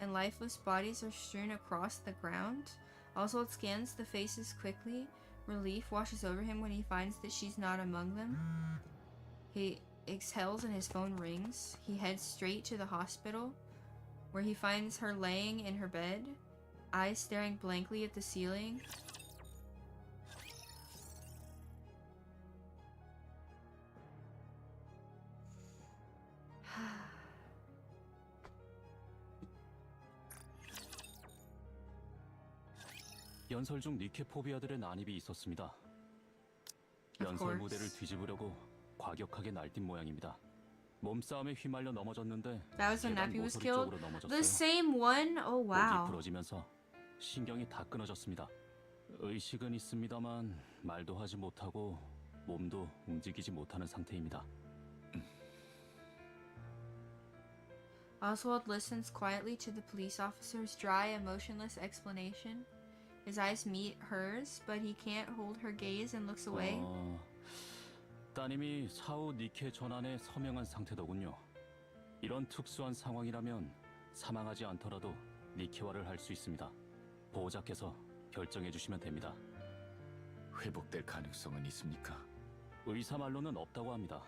and lifeless bodies are strewn across the ground. Oswald scans the faces quickly. Relief washes over him when he finds that she's not among them. He exhales and his phone rings. He heads straight to the hospital, where he finds her laying in her bed, eyes staring blankly at the ceiling. 연설 중 니케 포비아들의 난입이 있었습니다. 연설 무대를 뒤집으려고 과격하게 날뛴 모양입니다. 몸싸움에 휘말려 넘어졌는데 That was when 계단 Nappy was 모서리 killed. 쪽으로 넘어졌어요. The same one? Oh 목이 wow. 부러지면서 신경이 다 끊어졌습니다. 의식은 있습니다만 말도 하지 못하고 몸도 움직이지 못하는 상태입니다. Oswald listens quietly to the police officer's dry, emotionless explanation. His eyes meet hers, but he can't hold her gaze and looks away. 따님이 사후 니케 전환에 서명한 상태더군요. 이런 특수한 상황이라면 사망하지 않더라도 니케화를 할 수 있습니다. 보호자께서 결정해 주시면 됩니다. 회복될 가능성은 있습니까? 의사 말로는 없다고 합니다.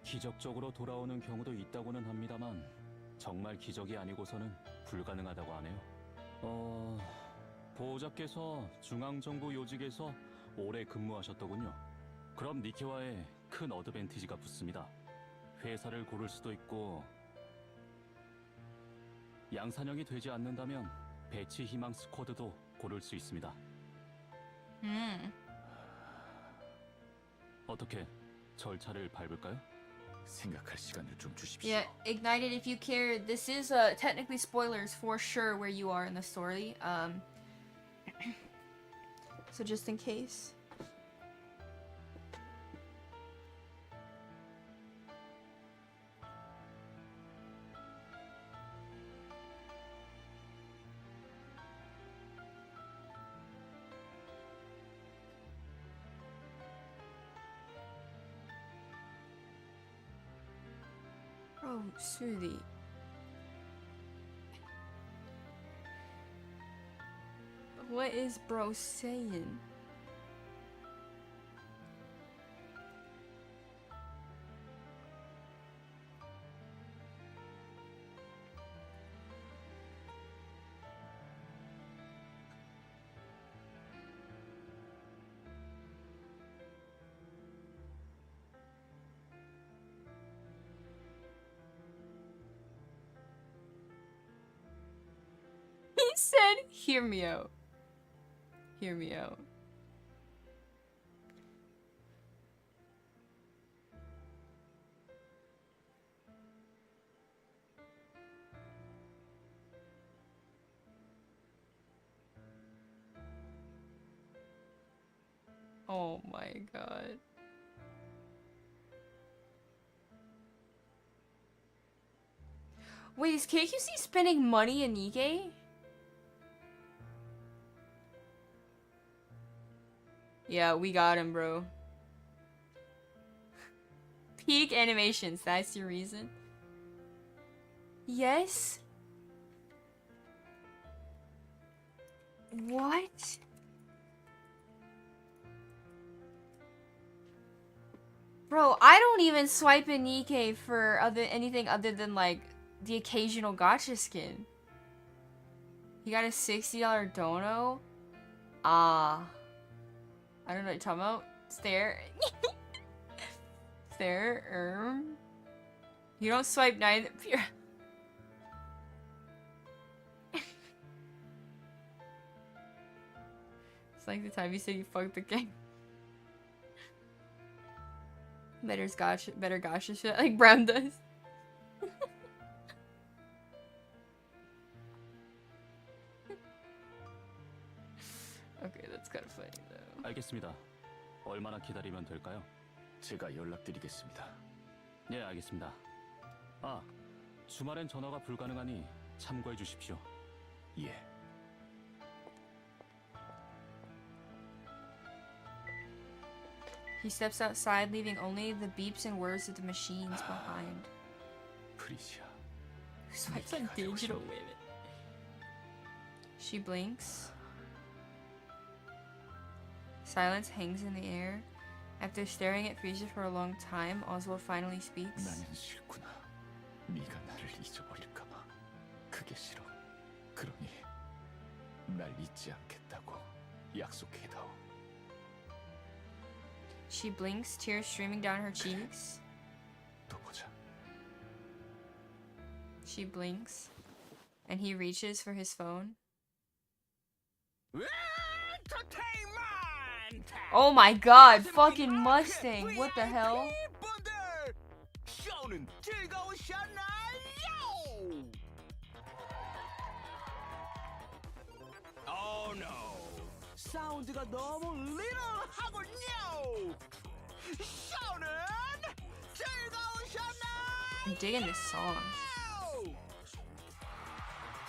기적적으로 돌아오는 경우도 있다고는 합니다만 정말 기적이 아니고서는 불가능하다고 하네요. 보호자께서 중앙정부 요직에서 오래 근무하셨더군요. 그럼 니케와에 큰 어드밴티지가 붙습니다. 회사를 고를 수도 있고 양산형이 되지 않는다면 배치 희망 스쿼드도 고를 수 있습니다. 어떻게 절차를 밟을까요? 생각할 시간을 좀 주십시오. Yeah, Ignited, if you care, this is technically spoilers for sure where you are in the story. So just in case. Oh, Soothie. What is bro saying? He said, hear me out. Hear me out. Oh my god. Wait, is KQC spending money in Nikke? Yeah, we got him, bro. Peak animations, that's your reason? Yes? What? Bro, I don't even swipe in Nikke for anything other than like the occasional gacha skin. He got a $60 dono? I don't know what you're talking about. Stare. Stare. You don't swipe neither. It's like the time you said you fucked the gang. Better gosh shit like Brown does. Okay, that's kind of funny though. 알겠습니다. 얼마나 기다리면 될까요? 제가 연락드리겠습니다. 예, 알겠습니다. 아, 주말엔 전화가 불가능하니 참고해 주십시오. 예. He steps outside, leaving only the beeps and whirs of the machines behind. 프리시아. Who swipes on digital women? She blinks. Silence hangs in the air. After staring at Frisia for a long time, Oswald finally speaks. 나는 싫구나. 네가 나를 잊어버릴까봐. 그게 싫어. 그러니 날 잊지 않겠다고 약속해다오. She blinks, tears streaming down her cheeks. 또 보자. She blinks, and he reaches for his phone. Oh my god, fucking Mustang, what the hell? Oh no, 사운드가 너무 리얼하군요. 쇼는 즐거우셨나요? I'm digging this song.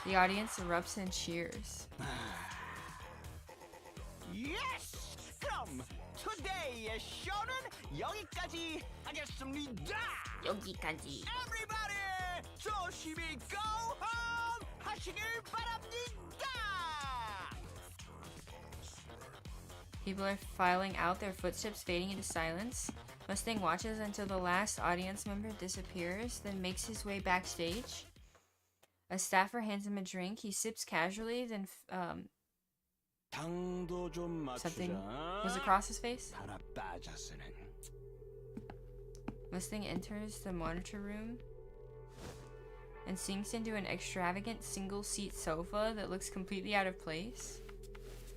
The audience erupts in cheers. Yes! 그럼 today의 쇼는 여기까지 하겠습니다. 여기까지. Everybody 조심히 go home 하시길 바랍니다. People are filing out, their footsteps fading into silence. Mustang watches until the last audience member disappears, then makes his way backstage. A staffer hands him a drink. He sips casually, then 당도 좀 something 맞추자. was across his face. 하나 빠졌으는. Mustang enters the monitor room and sinks into an extravagant single-seat sofa that looks completely out of place.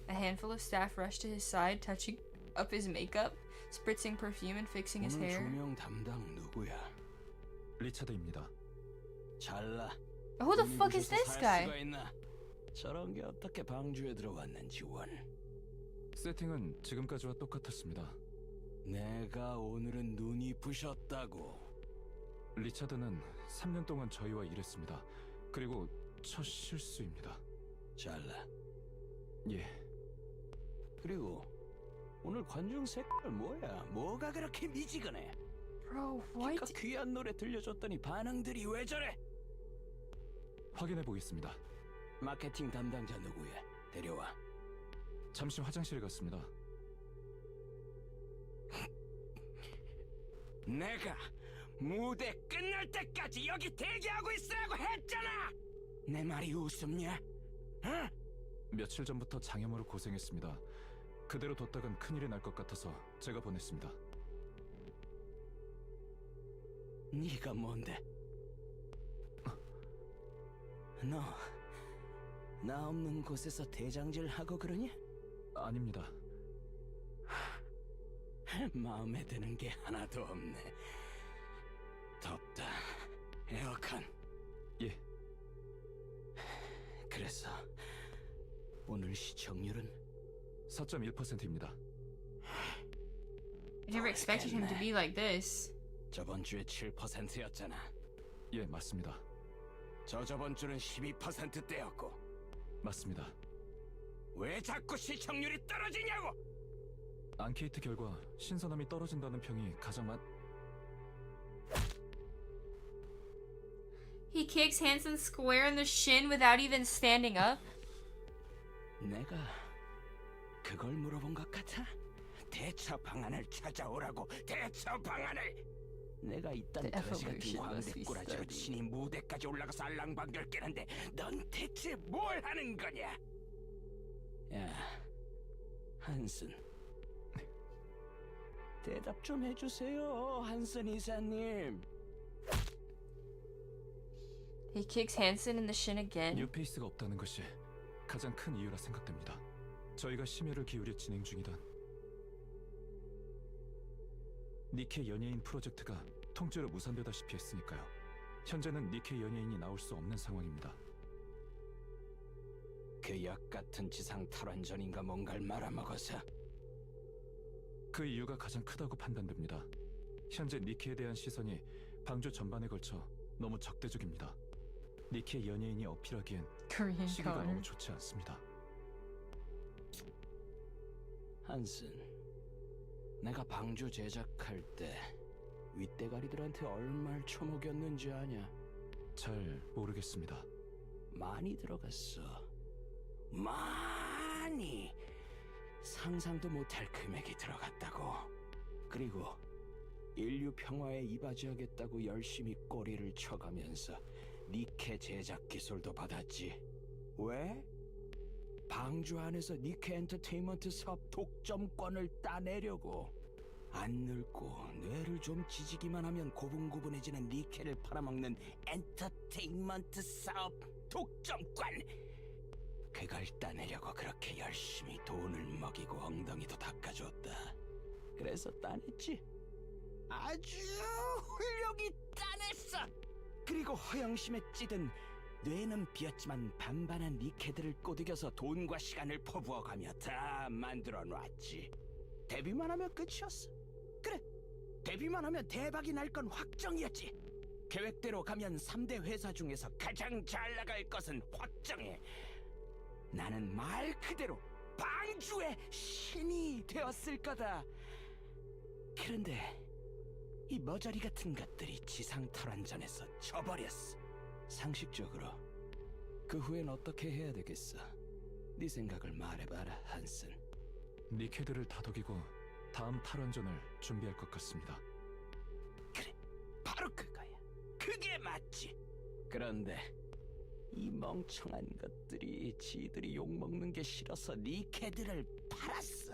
A handful of staff rush to his side, touching up his makeup, spritzing perfume and fixing his 오늘 hair. 조명 담당 누구야? 리차드입니다. 잘라. Who the fuck is this guy? 저런 게 어떻게 방주에 들어왔는지 원. 세팅은 지금까지와 똑같았습니다. 내가 오늘은 눈이 부셨다고. 리차드는 3년 동안 저희와 일했습니다. 그리고 첫 실수입니다. 잘라. 예. 그리고 오늘 관중 색깔 뭐야? 뭐가 그렇게 미지근해? Bro, what? 기껏 귀한 노래 들려줬더니 반응들이 왜 저래? 확인해 보겠습니다. 마케팅 담당자 누구야? 데려와. 잠시 화장실 갔습니다. 내가 무대 끝날 때까지 여기 대기하고 있으라고 했잖아. 내 말이 웃음냐? 응? 며칠 전부터 장염으로 고생했습니다. 그대로 뒀다간 큰일이 날 것 같아서 제가 보냈습니다. 네가 뭔데? 너 나 없는 곳에서 대장질 하고 그러냐? 아닙니다. 마음에 드는 게 하나도 없네. 덥다. 에어컨. 예. 그래서 오늘 시청률은 4.1%입니다. I never expected him to be like this. 저번 주에 7%였잖아. 예, 맞습니다. 저번 주는 12%대였고. 맞습니다. 왜 자꾸 시청률이 떨어지냐고? 앙케이트 결과 신선함이 떨어진다는 평이 가장 많... He kicks Hanson square in the shin without even standing up. 내가 그걸 물어본 것 같아? 대처 방안을 찾아오라고. 대처 방안을. 내가 이딴 The 거지 같은 evolution must 광대 be 꾸라지로 studied. 친히 무대까지 올라가서 알랑방귀를 깨는데 넌 대체 뭘 하는 거냐? 야, 한슨. 대답 좀 해주세요, 한슨 이사님. He kicks Hansen in the shin again. 뉴페이스가 없다는 것이 가장 큰 이유라 생각됩니다. 저희가 심혈을 기울여 진행 중이던 니케 연예인 프로젝트가 통째로 무산되다시피 했으니까요. 현재는 니케 연예인이 나올 수 없는 상황입니다. 그 약 같은 지상 탈환전인가 뭔가를 말아먹어서. 그 이유가 가장 크다고 판단됩니다. 현재 니케에 대한 시선이 방주 전반에 걸쳐 너무 적대적입니다. 니케 연예인이 어필하기엔 Korean 시기가 color. 너무 좋지 않습니다. 한슨, 내가 방주 제작할 때 윗대가리들한테 얼마를 처먹였는지 아냐? 잘 모르겠습니다. 많이 들어갔어. 많이. 상상도 못할 금액이 들어갔다고. 그리고 인류 평화에 이바지하겠다고 열심히 꼬리를 쳐가면서 니케 제작 기술도 받았지. 왜? 방주 안에서 니케 엔터테인먼트 사업 독점권을 따내려고. 안 늙고 뇌를 좀 지지기만 하면 고분고분해지는 니케를 팔아먹는 엔터테인먼트 사업 독점권. 그걸 따내려고 그렇게 열심히 돈을 먹이고 엉덩이도 닦아줬다. 그래서 따냈지. 아주 훌륭히 따냈어. 그리고 허영심에 찌든 뇌는 비었지만 반반한 니케들을 꼬드겨서 돈과 시간을 퍼부어가며 다 만들어 놨지. 데뷔만 하면 끝이었어. 그래, 데뷔만 하면 대박이 날 건 확정이었지. 계획대로 가면 3대 회사 중에서 가장 잘 나갈 것은 확정해. 나는 말 그대로 방주의 신이 되었을 거다. 그런데 이 머저리 같은 것들이 지상 탈환전에서 져버렸어. 상식적으로 그 후엔 어떻게 해야 되겠어? 네 생각을 말해봐라, 한슨. 니케들을 다독이고 다음 탈환전을 준비할 것 같습니다. 그래, 바로 그거야. 그게 맞지. 그런데 이 멍청한 것들이 지들이 욕먹는 게 싫어서 니케들을 팔았어.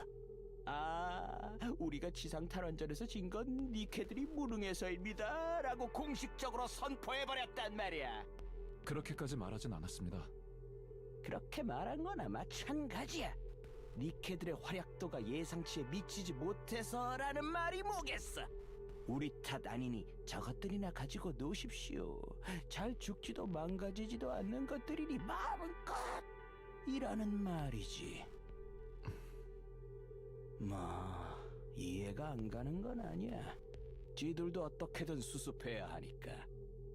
아, 우리가 지상 탈환전에서 진 건 니케들이 무능해서입니다 라고 공식적으로 선포해버렸단 말이야. 그렇게까지 말하진 않았습니다. 그렇게 말한 거나 마찬가지야. 니케들의 활약도가 예상치에 미치지 못해서라는 말이 뭐겠어. 우리 탓 아니니 저것들이나 가지고 노십시오. 잘 죽지도 망가지지도 않는 것들이니 마음껏 이라는 말이지. 뭐 이해가 안 가는 건 아니야. 지들도 어떻게든 수습해야 하니까.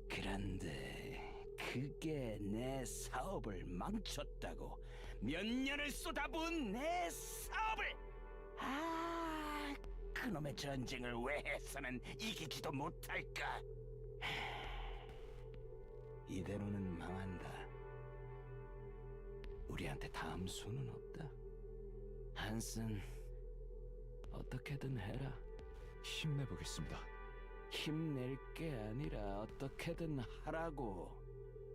그런데 그게 내 사업을 망쳤다고. 몇 년을 쏟아부은 내 사업을. 아, 그놈의 전쟁을 왜 해서는 이기지도 못할까. 이대로는 망한다. 우리한테 다음 수는 없다. 한슨, 어떻게든 해라. 힘내보겠습니다. 힘낼 게 아니라 어떻게든 하라고.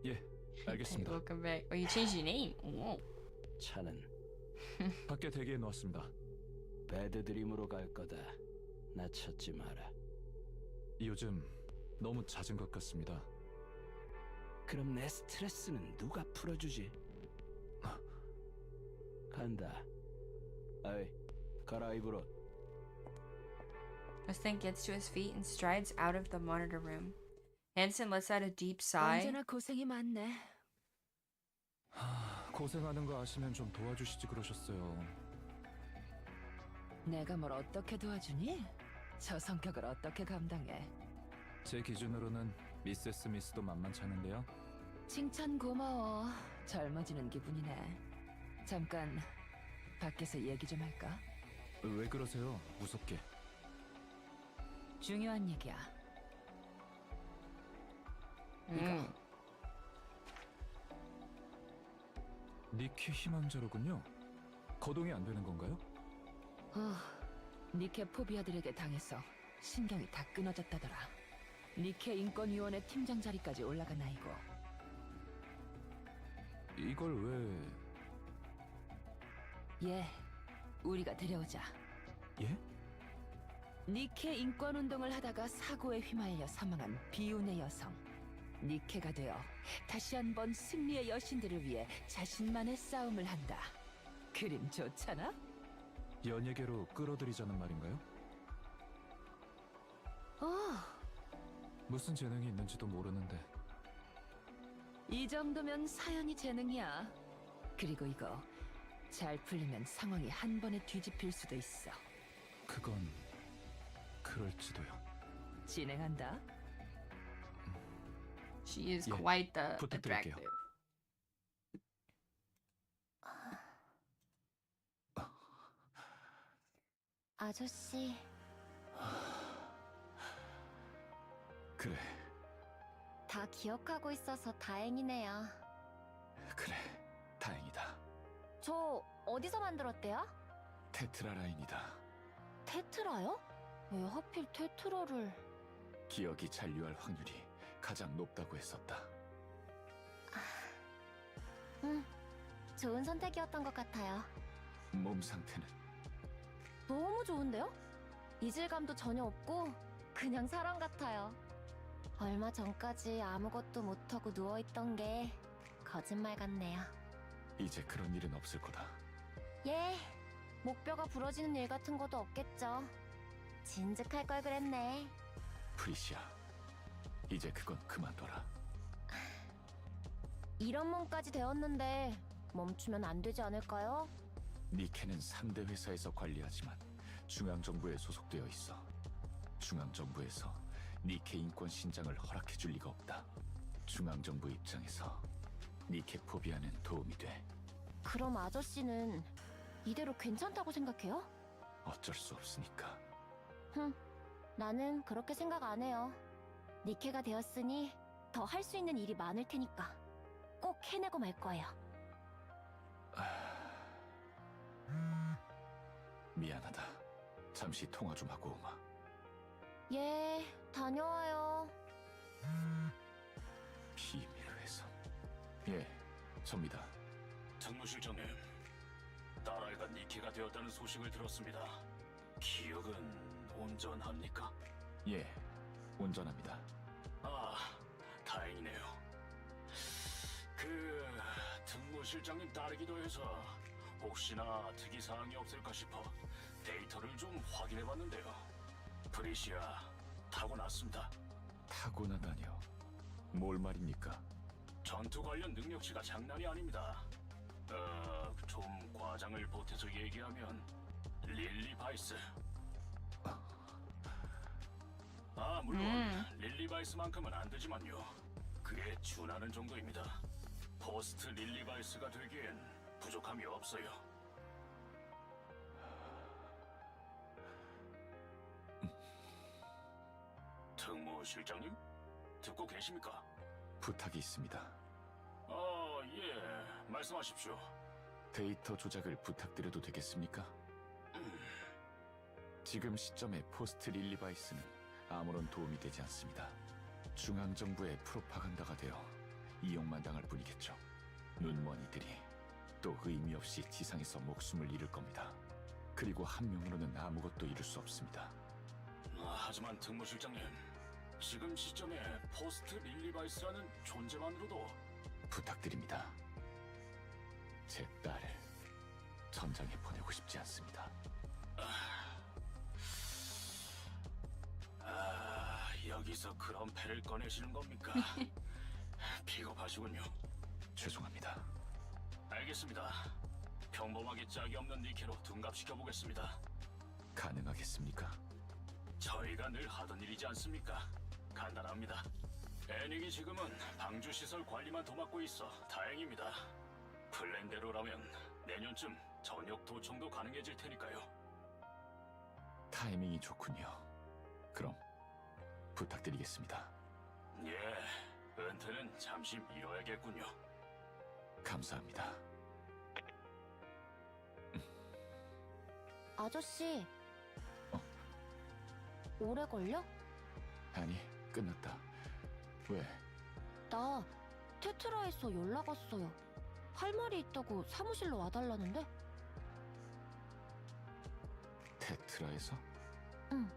예, 알겠습니다. Welcome back. Oh, you changed your name. Oh. 차는 밖에 대기해 놓았습니다. 배드드림으로 갈 거다. 나 찾지 마라. 요즘 너무 잦은 것 같습니다. 그럼 내 스트레스는 누가 풀어주지? 간다. 어이, 갈아입으러. Mustang gets to his feet and strides out of the monitor room. Hansen lets out a deep sigh. 언제나 고생이 많네. 고생하는 거 아시면 좀 도와주시지 그러셨어요. 내가 뭘 어떻게 도와주니? 저 성격을 어떻게 감당해? 제 기준으로는 미세스 미스도 만만치 않은데요. 칭찬 고마워. 젊어지는 기분이네. 잠깐 밖에서 얘기 좀 할까? 왜 그러세요? 무섭게. 중요한 얘기야. Mm. 니케 희망자로군요. 거동이 안 되는 건가요? 니케 포비아들에게 당해서 신경이 다 끊어졌다더라. 니케 인권위원회 팀장 자리까지 올라간 나이고. 이걸 왜... 얘 우리가 데려오자. 예? 니케 인권운동을 하다가 사고에 휘말려 사망한 비운의 여성. 니케가 되어 다시 한번 승리의 여신들을 위해 자신만의 싸움을 한다. 그림 좋잖아? 연예계로 끌어들이자는 말인가요? 무슨 재능이 있는지도 모르는데 이 정도면 사연이 재능이야. 그리고 이거 잘 풀리면 상황이 한 번에 뒤집힐 수도 있어. 그건 그럴지도요. 진행한다. She is 예, quite the 부탁드릴게요. attractive. 아저씨, 그래, 다 기억하고 있어서 다행이네요. 그래, 다행이다. 저 어디서 만들었대요? 테트라라인이다. 테트라요? 왜 하필 테트라를... 기억이 잔류할 확률이 가장 높다고 했었다. 좋은 선택이었던 것 같아요. 몸 상태는 너무 좋은데요? 이질감도 전혀 없고 그냥 사람 같아요. 얼마 전까지 아무것도 못하고 누워있던 게 거짓말 같네요. 이제 그런 일은 없을 거다. 예, 목뼈가 부러지는 일 같은 것도 없겠죠. 진즉할 걸 그랬네. 프리시아, 이제 그건 그만둬라. 이런 몸까지 되었는데 멈추면 안 되지 않을까요? 니케는 3대 회사에서 관리하지만 중앙정부에 소속되어 있어. 중앙정부에서 니케 인권 신장을 허락해줄 리가 없다. 중앙정부 입장에서 니케 포비아는 도움이 돼. 그럼 아저씨는 이대로 괜찮다고 생각해요? 어쩔 수 없으니까. 나는 그렇게 생각 안 해요. 니케가 되었으니 더 할 수 있는 일이 많을 테니까 꼭 해내고 말 거예요. 미안하다. 잠시 통화 좀 하고 오마. 예, 다녀와요. 비밀 회선. 예, 접니다. 특무실장님, 딸아이가 니케가 되었다는 소식을 들었습니다. 기억은 온전합니까? 예, 온전합니다. 아, 다행이네요. 특무실장님 딸이기도 해서 혹시나 특이사항이 없을까 싶어 데이터를 좀 확인해봤는데요. 프리시아, 타고났습니다. 타고나다니요. 뭘 말입니까? 전투 관련 능력치가 장난이 아닙니다. 좀 과장을 보태서 얘기하면 릴리 바이스. 물론 릴리 바이스만큼은 안 되지만요. 그에 준하는 정도입니다. 포스트 릴리 바이스가 되기엔 부족함이 없어요. 특무실장님? 듣고 계십니까? 부탁이 있습니다. 예. 말씀하십시오. 데이터 조작을 부탁드려도 되겠습니까? 지금 시점에 포스트 릴리바이스는 아무런 도움이 되지 않습니다. 중앙정부의 프로파간다가 되어 이용만 당할 뿐이겠죠. 눈먼 이들이 또 의미 없이 지상에서 목숨을 잃을 겁니다. 그리고 한 명으로는 아무것도 이룰 수 없습니다. 하지만 특무실장님, 지금 시점에 포스트 릴리바이스라는 존재만으로도 부탁드립니다. 제 딸을 전장에 보내고 싶지 않습니다. 여기서 그런 패를 꺼내시는 겁니까? 비겁하시군요. 죄송합니다. 알겠습니다. 평범하게 짝이 없는 니케로 둔갑시켜보겠습니다. 가능하겠습니까? 저희가 늘 하던 일이지 않습니까? 간단합니다. 애닉이 지금은 방주시설 관리만 도맡고 있어 다행입니다. 플랜대로라면 내년쯤 전역 도청도 가능해질 테니까요. 타이밍이 좋군요. 그럼 부탁드리겠습니다. 예, 은퇴는 잠시 미뤄야겠군요. 감사합니다. 아저씨, 오래 걸려? 아니, 끝났다. 왜? 나 테트라에서 연락 왔어요. 할 말이 있다고 사무실로 와달라는데? 테트라에서? 응.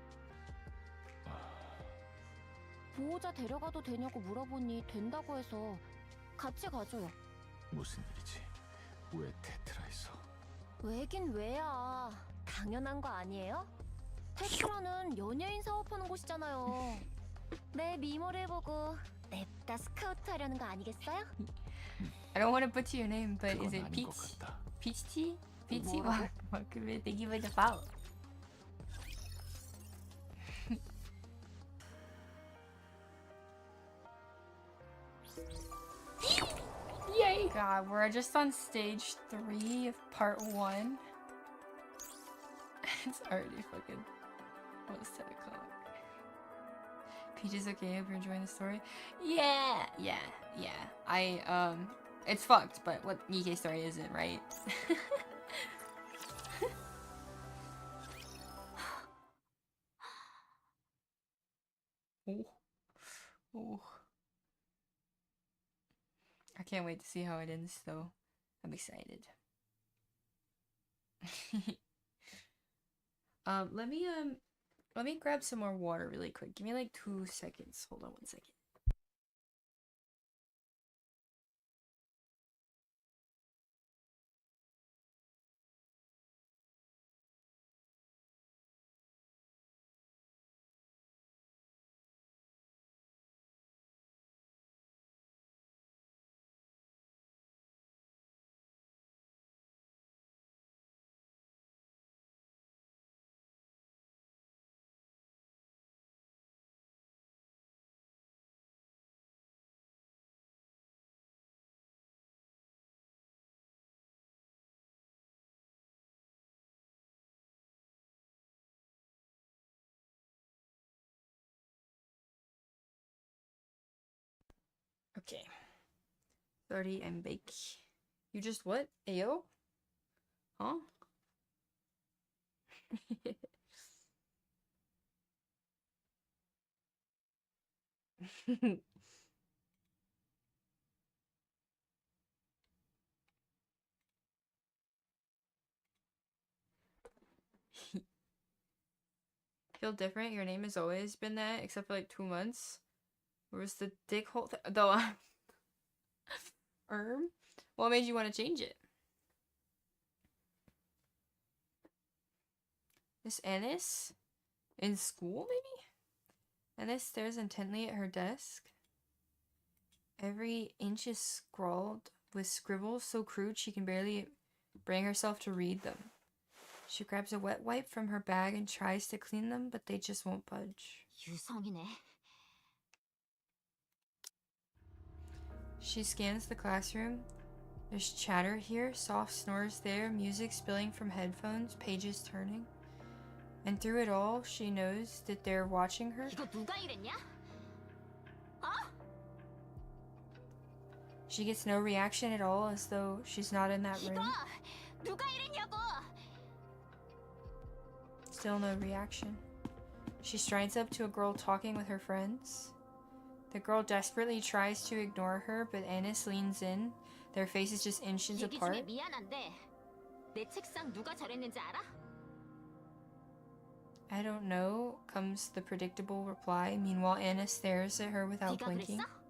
보호자 데려가도 되냐고 물어보니 된다고 해서 같이 가줘요. 무슨 일이지? 왜 테트라에서? 왜긴 왜야. 당연한 거 아니에요? 테트라는 연예인 사업하는 곳이잖아요. 내 미모를 보고 냅다 스카우트 하려는 거 아니겠어요? I don't want to butcher your name, but is 그건 it 아닌 것 Peach? 같다. Peach tea? Peach tea? 뭐라고? What could we think of it about? Yay! God, we're just on stage 3 of part 1. It's already fucking almost 10 o'clock. Peach is okay if you're enjoying the story. Yeah. It's fucked, but what Nikke's story isn't, right? Oh. Oh. I can't wait to see how it ends, though. I'm excited. Let me grab some more water really quick. Give me like 2 seconds. Hold on 1 second. Okay. 30 and bake. You just what? Ayo? Huh? Feel different? Your name has always been that, except for like 2 months. Where's the dick hole? Though, what made you want to change it? Miss Ennis? In school, maybe? Ennis stares intently at her desk. Every inch is scrawled with scribbles so crude she can barely bring herself to read them. She grabs a wet wipe from her bag and tries to clean them, but they just won't budge. 유성이네. She scans the classroom. There's chatter here, soft snores there, music spilling from headphones, pages turning. And through it all, she knows that they're watching her. 이거 누가 이랬냐? She gets no reaction at all, as though she's not in that room. 누가 이랬냐고? Still no reaction. She strides up to a girl talking with her friends. The girl desperately tries to ignore her, but Ennis leans in. Their faces just inches 얘기 apart. 중에 미안한데 내 책상 누가 저랬는지 알아? I don't know, comes the predictable reply. Meanwhile, Anna stares at her without 네가 blinking. 그랬어?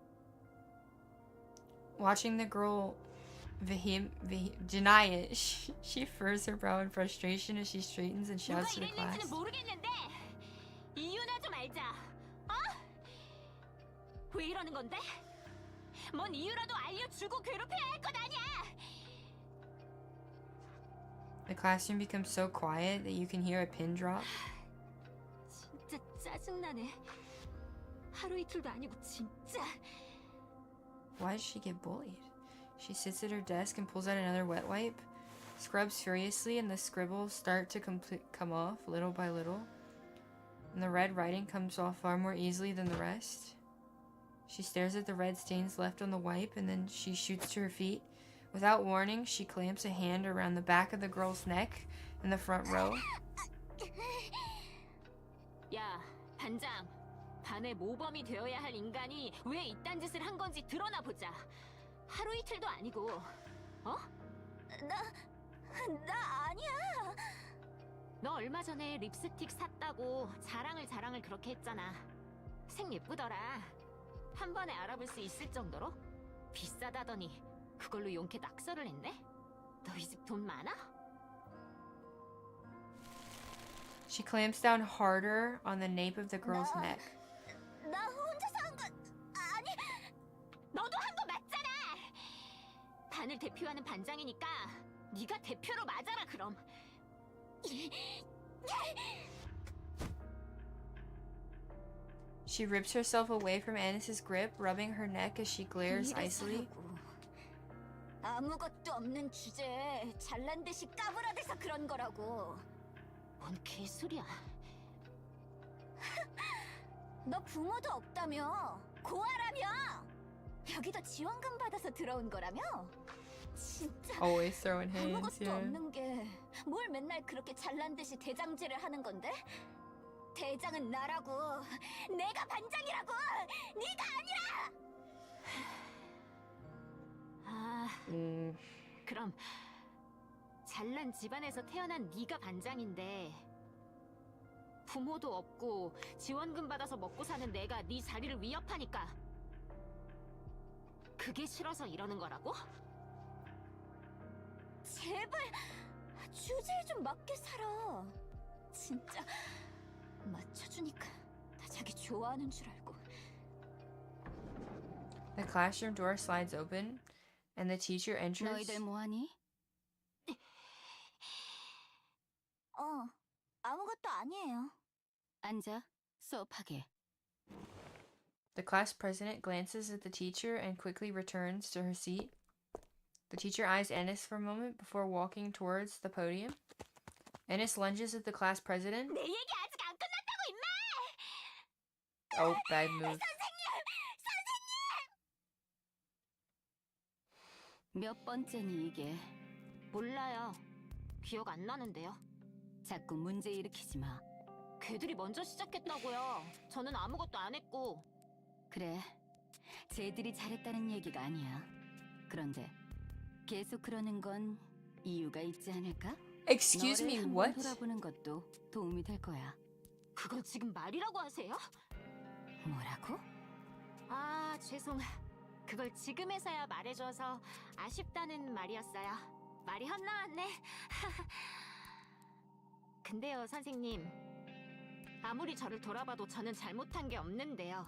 Watching the girl deny it, she furrows her brow in frustration as she straightens and 누가 shouts to the class. 이랬는지는 모르겠는데 이유나 좀 알자. 어? 왜 이러는 건데? 뭔 이유라도 알려주고 괴롭혀야 할 것 아니야. The classroom becomes so quiet that you can hear a pin drop. 진짜 짜증나네. 하루 이틀도 아니고 진짜. Why did she get bullied? She sits at her desk and pulls out another wet wipe, scrubs furiously, and the scribbles start to come off little by little. And the red writing comes off far more easily than the rest. She stares at the red stains left on the wipe, and then she shoots to her feet. Without warning, she clamps a hand around the back of the girl's neck in the front row. 야, 반장. 반의 모범이 되어야 할 인간이 왜 이딴 짓을 한 건지 드러나 보자. 하루 이틀도 아니고. 어? 나 아니야. 너 얼마 전에 립스틱 샀다고 자랑을 그렇게 했잖아. 색 예쁘더라. 한 번에 알아볼 수 있을 정도로? 비싸다더니 그걸로 용케 낙서를 했네? 너희 집 돈 많아? She clamps down harder on the nape of the girl's neck. 나 혼자서 한 건 아니. 너도 한 거 맞잖아. 반을 대표하는 반장이니까 네가 대표로 맞아라 그럼. She rips herself away from Anis's grip, rubbing her neck as she glares icily. 아무것도 없는 주제에 잘난 듯이 까불어대서 그런 거라고. 뭔 개소리야. 너 부모도 없다며? 고아라며? 여기도 지원금 받아서 들어온 거라며? 진짜 Always throwing hands, 아무것도 yeah. 없는 게 뭘 맨날 그렇게 잘난 듯이 대장질을 하는 건데? 대장은 나라고. 내가 반장이라고. 네가 아니라. 그럼 잘난 집안에서 태어난 네가 반장인데 부모도 없고 지원금 받아서 먹고 사는 내가 네 자리를 위협하니까 그게 싫어서 이러는 거라고? 제발 주제에 좀 맞게 살아. 진짜 맞춰주니까 다 자기 좋아하는 줄 알고. The classroom door slides open, and the teacher enters. 너희들 뭐하니? 아무것도 아니에요. 앉아, 수업하게. The class president glances at the teacher and quickly returns to her seat. The teacher eyes Anis for a moment before walking towards the podium. Anis lunges at the class president. 내 얘기 아직 안 끝났다고 임마! Oh, bad move. 몇 번째니 이게? 몰라요. 기억 안 나는데요. 자꾸 문제 일으키지 마. 걔들이 먼저 시작했다고요. 저는 아무것도 안 했고. 그래. 쟤들이 잘했다는 얘기가 아니야. 그런데 계속 그러는 건 이유가 있지 않을까? Excuse me, 너를 한번 what? 돌아보는 것도 도움이 될 거야. 그걸 지금 말이라고 하세요? 뭐라고? 아, 죄송. 그걸 지금에서야 말해줘서 아쉽다는 말이었어요. 말이 헛나왔네. 근데요, 선생님. 아무리 저를 돌아봐도 저는 잘못한 게 없는데요.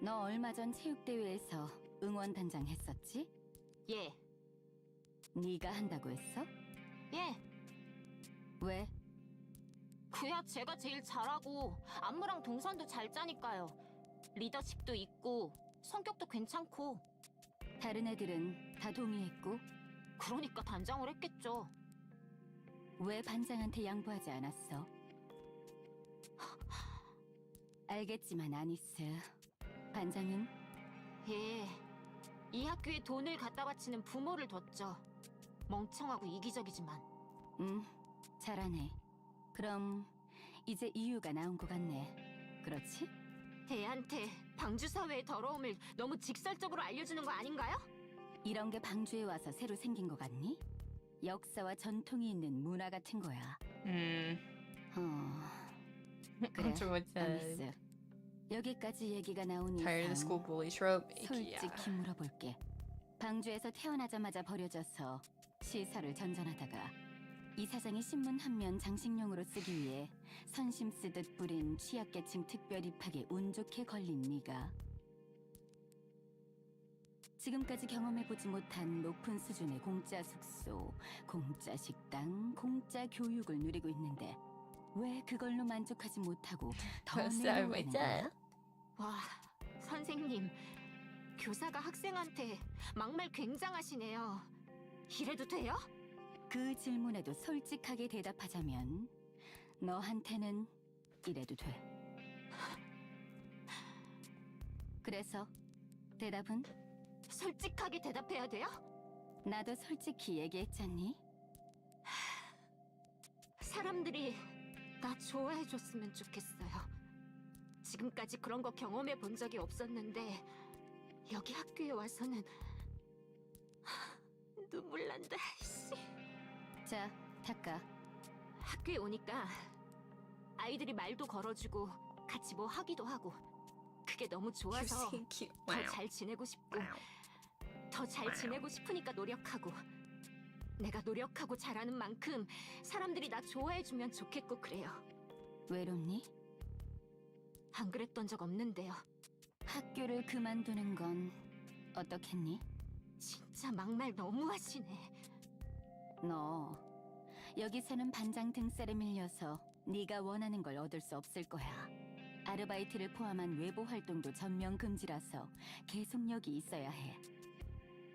너 얼마 전 체육대회에서 응원단장 했었지? 예. 네가 한다고 했어? 예. 왜? 그야 제가 제일 잘하고 안무랑 동선도 잘 짜니까요. 리더십도 있고 성격도 괜찮고. 다른 애들은 다 동의했고? 그러니까 단장을 했겠죠. 왜 반장한테 양보하지 않았어? 알겠지만 아니스, 반장은? 예, 이 학교에 돈을 갖다 바치는 부모를 뒀죠. 멍청하고 이기적이지만. 잘하네. 그럼 이제 이유가 나온 것 같네. 그렇지? 애한테 방주 사회의 더러움을 너무 직설적으로 알려주는 거 아닌가요? 이런 게 방주에 와서 새로 생긴 것 같니? 역사와 전통이 있는 문화 같은 거야. 그래, 아미스. 여기까지 얘기가 나온 Tired of the school 이상 bully trope? 솔직히 Yeah. 물어볼게. 방주에서 태어나자마자 버려져서 시설을 전전하다가 이사장이 신문 한 면 장식용으로 쓰기 위해 선심 쓰듯 뿌린 취약계층 특별 입학에 운 좋게 걸린 네가 지금까지 경험해보지 못한 높은 수준의 공짜 숙소, 공짜 식당, 공짜 교육을 누리고 있는데 왜 그걸로 만족하지 못하고 더 내려오는 거야? 와, 선생님, 교사가 학생한테 막말 굉장하시네요. 이래도 돼요? 그 질문에도 솔직하게 대답하자면 너한테는 이래도 돼. 그래서 대답은? 솔직하게 대답해야 돼요? 나도 솔직히 얘기했잖니? 사람들이 나 좋아해줬으면 좋겠어요. 지금까지 그런 거 경험해 본 적이 없었는데 여기 학교에 와서는 눈물 난다. 자, 타까. 학교에 오니까 아이들이 말도 걸어주고 같이 뭐 하기도 하고 그게 너무 You're 좋아서 so cute. 더 Wow. 잘 지내고 싶고 Wow. 더 잘 지내고 싶으니까 노력하고 내가 노력하고 잘하는 만큼 사람들이 나 좋아해주면 좋겠고 그래요. 외롭니? 안 그랬던 적 없는데요. 학교를 그만두는 건 어떻겠니? 진짜 막말 너무하시네. 너 여기서는 반장 등살에 밀려서 네가 원하는 걸 얻을 수 없을 거야. 아르바이트를 포함한 외부 활동도 전면 금지라서 계속 여기 있어야 해.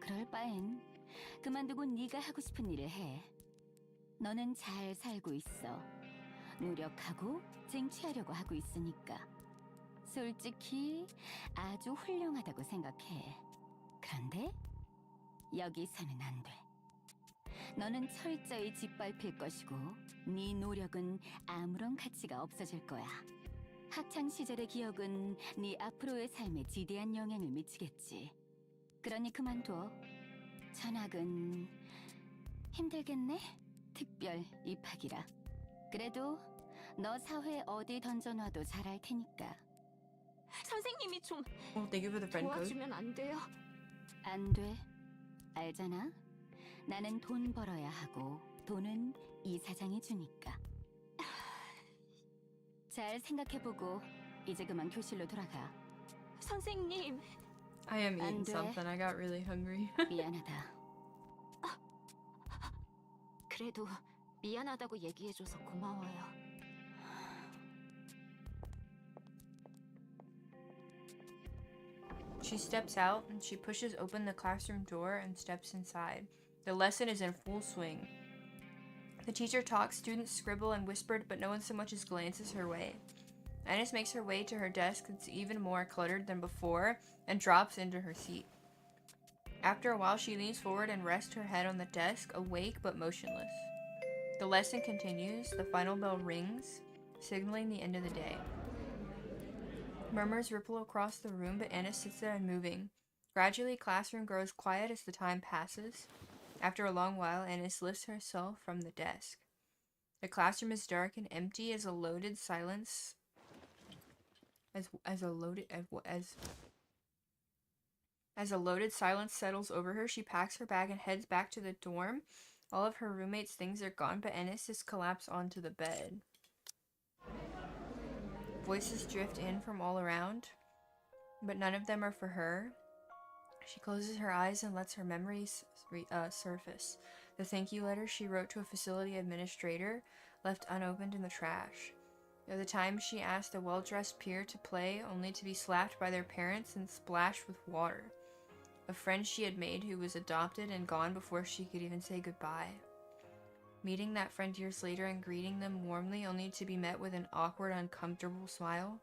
그럴 바엔 그만두고 네가 하고 싶은 일을 해. 너는 잘 살고 있어. 노력하고 쟁취하려고 하고 있으니까. 솔직히 아주 훌륭하다고 생각해. 그런데 여기서는 안 돼. 너는 철저히 짓밟힐 것이고 네 노력은 아무런 가치가 없어질 거야. 학창 시절의 기억은 네 앞으로의 삶에 지대한 영향을 미치겠지. 그러니 그만둬. 전학은 힘들겠네? 특별 입학이라. 그래도 너 사회 어디 던져놔도 잘할 테니까. 선생님이 좀 Well, thank you for the friend code. 도와주면 안 돼요? 안 돼. 알잖아? 나는 돈 벌어야 하고 돈은 이 사장이 주니까. 잘 생각해보고 이제 그만 교실로 돌아가. 선생님, I am eating 안 돼. something. I got really hungry. 미안하다. 그래도 미안하다고 얘기해줘서 고마워요. She steps out and she pushes open the classroom door and steps inside. The lesson is in full swing. The teacher talks, students scribble and whispered, but no one so much as glances her way. Annis makes her way to her desk that's even more cluttered than before and drops into her seat. After a while, she leans forward and rests her head on the desk, awake but motionless. The lesson continues. The final bell rings, signaling the end of the day. Murmurs ripple across the room, but Annis sits there unmoving. Gradually, classroom grows quiet as the time passes. After a long while, Annis lifts herself from the desk. The classroom is dark and empty as a loaded silence as a loaded silence settles over her. She packs her bag and heads back to the dorm. All of her roommates' things are gone, but Annis is collapsed onto the bed. Voices drift in from all around, but none of them are for her. She closes her eyes and lets her memories surface. The thank you letter she wrote to a facility administrator, left unopened in the trash. The time she asked a well-dressed peer to play, only to be slapped by their parents and splashed with water. A friend she had made who was adopted and gone before she could even say goodbye. Meeting that friend years later and greeting them warmly, only to be met with an awkward, uncomfortable smile.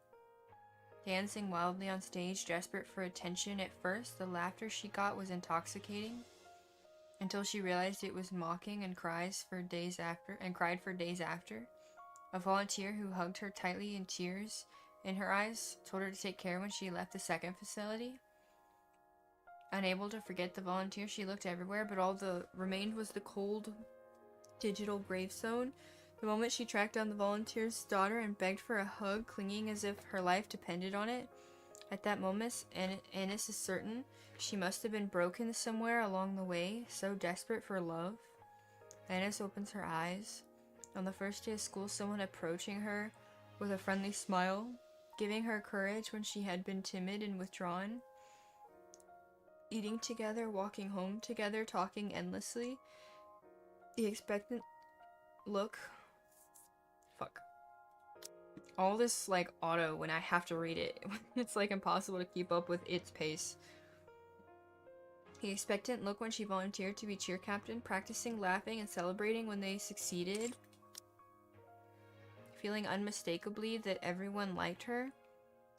Dancing wildly on stage, desperate for attention. At first, the laughter she got was intoxicating, until she realized it was mocking and cried for days after. A volunteer who hugged her tightly in tears in her eyes told her to take care when she left the second facility. Unable to forget the volunteer, she looked everywhere, but all that remained was the cold, digital gravestone. The moment she tracked down the volunteer's daughter and begged for a hug, clinging as if her life depended on it. At that moment, Annis is certain she must have been broken somewhere along the way, so desperate for love. Annis opens her eyes. On the first day of school, someone approaching her with a friendly smile, giving her courage when she had been timid and withdrawn. Eating together, walking home together, talking endlessly. The expectant look. Fuck. All this, like, auto when I have to read it. It's, like, impossible to keep up with its pace. The expectant look when she volunteered to be cheer captain, practicing laughing and celebrating when they succeeded. Feeling unmistakably that everyone liked her.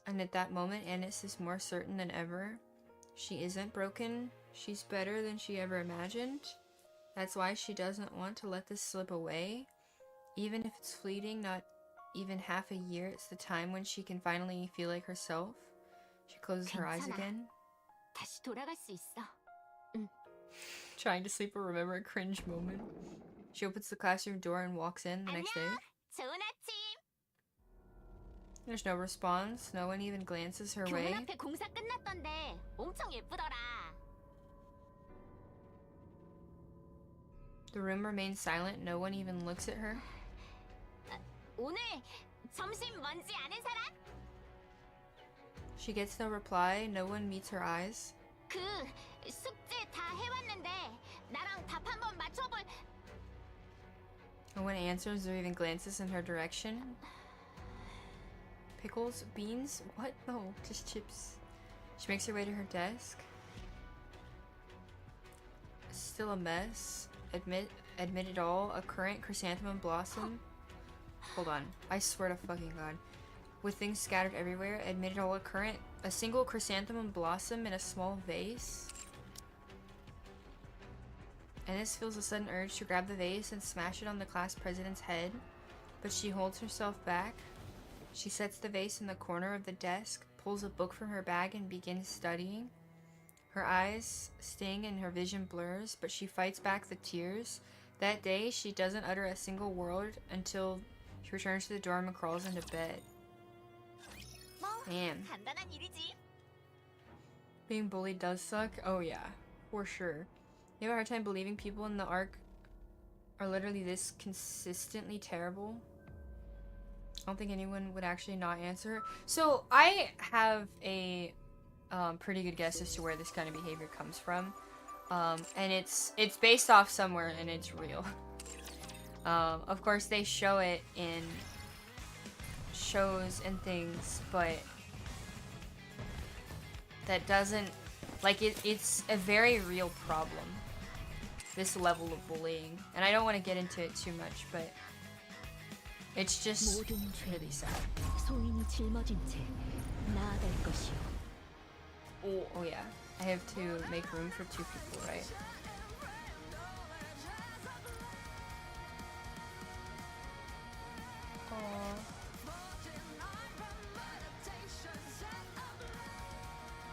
And at that moment, Annis is more certain than ever. She isn't broken. She's better than she ever imagined. That's why she doesn't want to let this slip away. Even if it's fleeting, not even half a year, it's the time when she can finally feel like herself. She closes her eyes again. 다시 돌아갈 수 있어. Trying to sleep or remember a cringe moment. She opens the classroom door and walks in the next day. 좋은 아침. There's no response. No one even glances her way. 교문 앞에 공사 끝났던데 엄청 예쁘더라. The room remains silent. No one even looks at her. 오늘 점심 뭔지 아는 사람? She gets no reply. No one meets her eyes. 그 숙제 다 해왔는데 나랑 답 한번 맞춰볼. No one answers or even glances in her direction. Pickles? Beans? What? No, just chips. She makes her way to her desk. Still a mess. Admit it all. A current chrysanthemum blossom. Hold on. I swear to fucking God. With things scattered everywhere. Admit it all. A single chrysanthemum blossom in a small vase. Ennis feels a sudden urge to grab the vase and smash it on the class president's head, but she holds herself back. She sets the vase in the corner of the desk, pulls a book from her bag, and begins studying. Her eyes sting and her vision blurs, but she fights back the tears. That day, she doesn't utter a single word until she returns to the dorm and crawls into bed. Damn. 간단한 일이지. Being bullied does suck? Oh yeah, for sure. You have a hard time believing people in the arc are literally this consistently terrible? I don't think anyone would actually not answer. So I have a pretty good guess as to where this kind of behavior comes from. And it's based off somewhere and it's real. Of course they show it in shows and things, but that doesn't, like, it's a very real problem, this level of bullying. And I don't want to get into it too much, but it's just really sad. 소인이 짊어진 채 나아갈 것이오. Oh yeah, I have to make room for 2 people, right? Aww.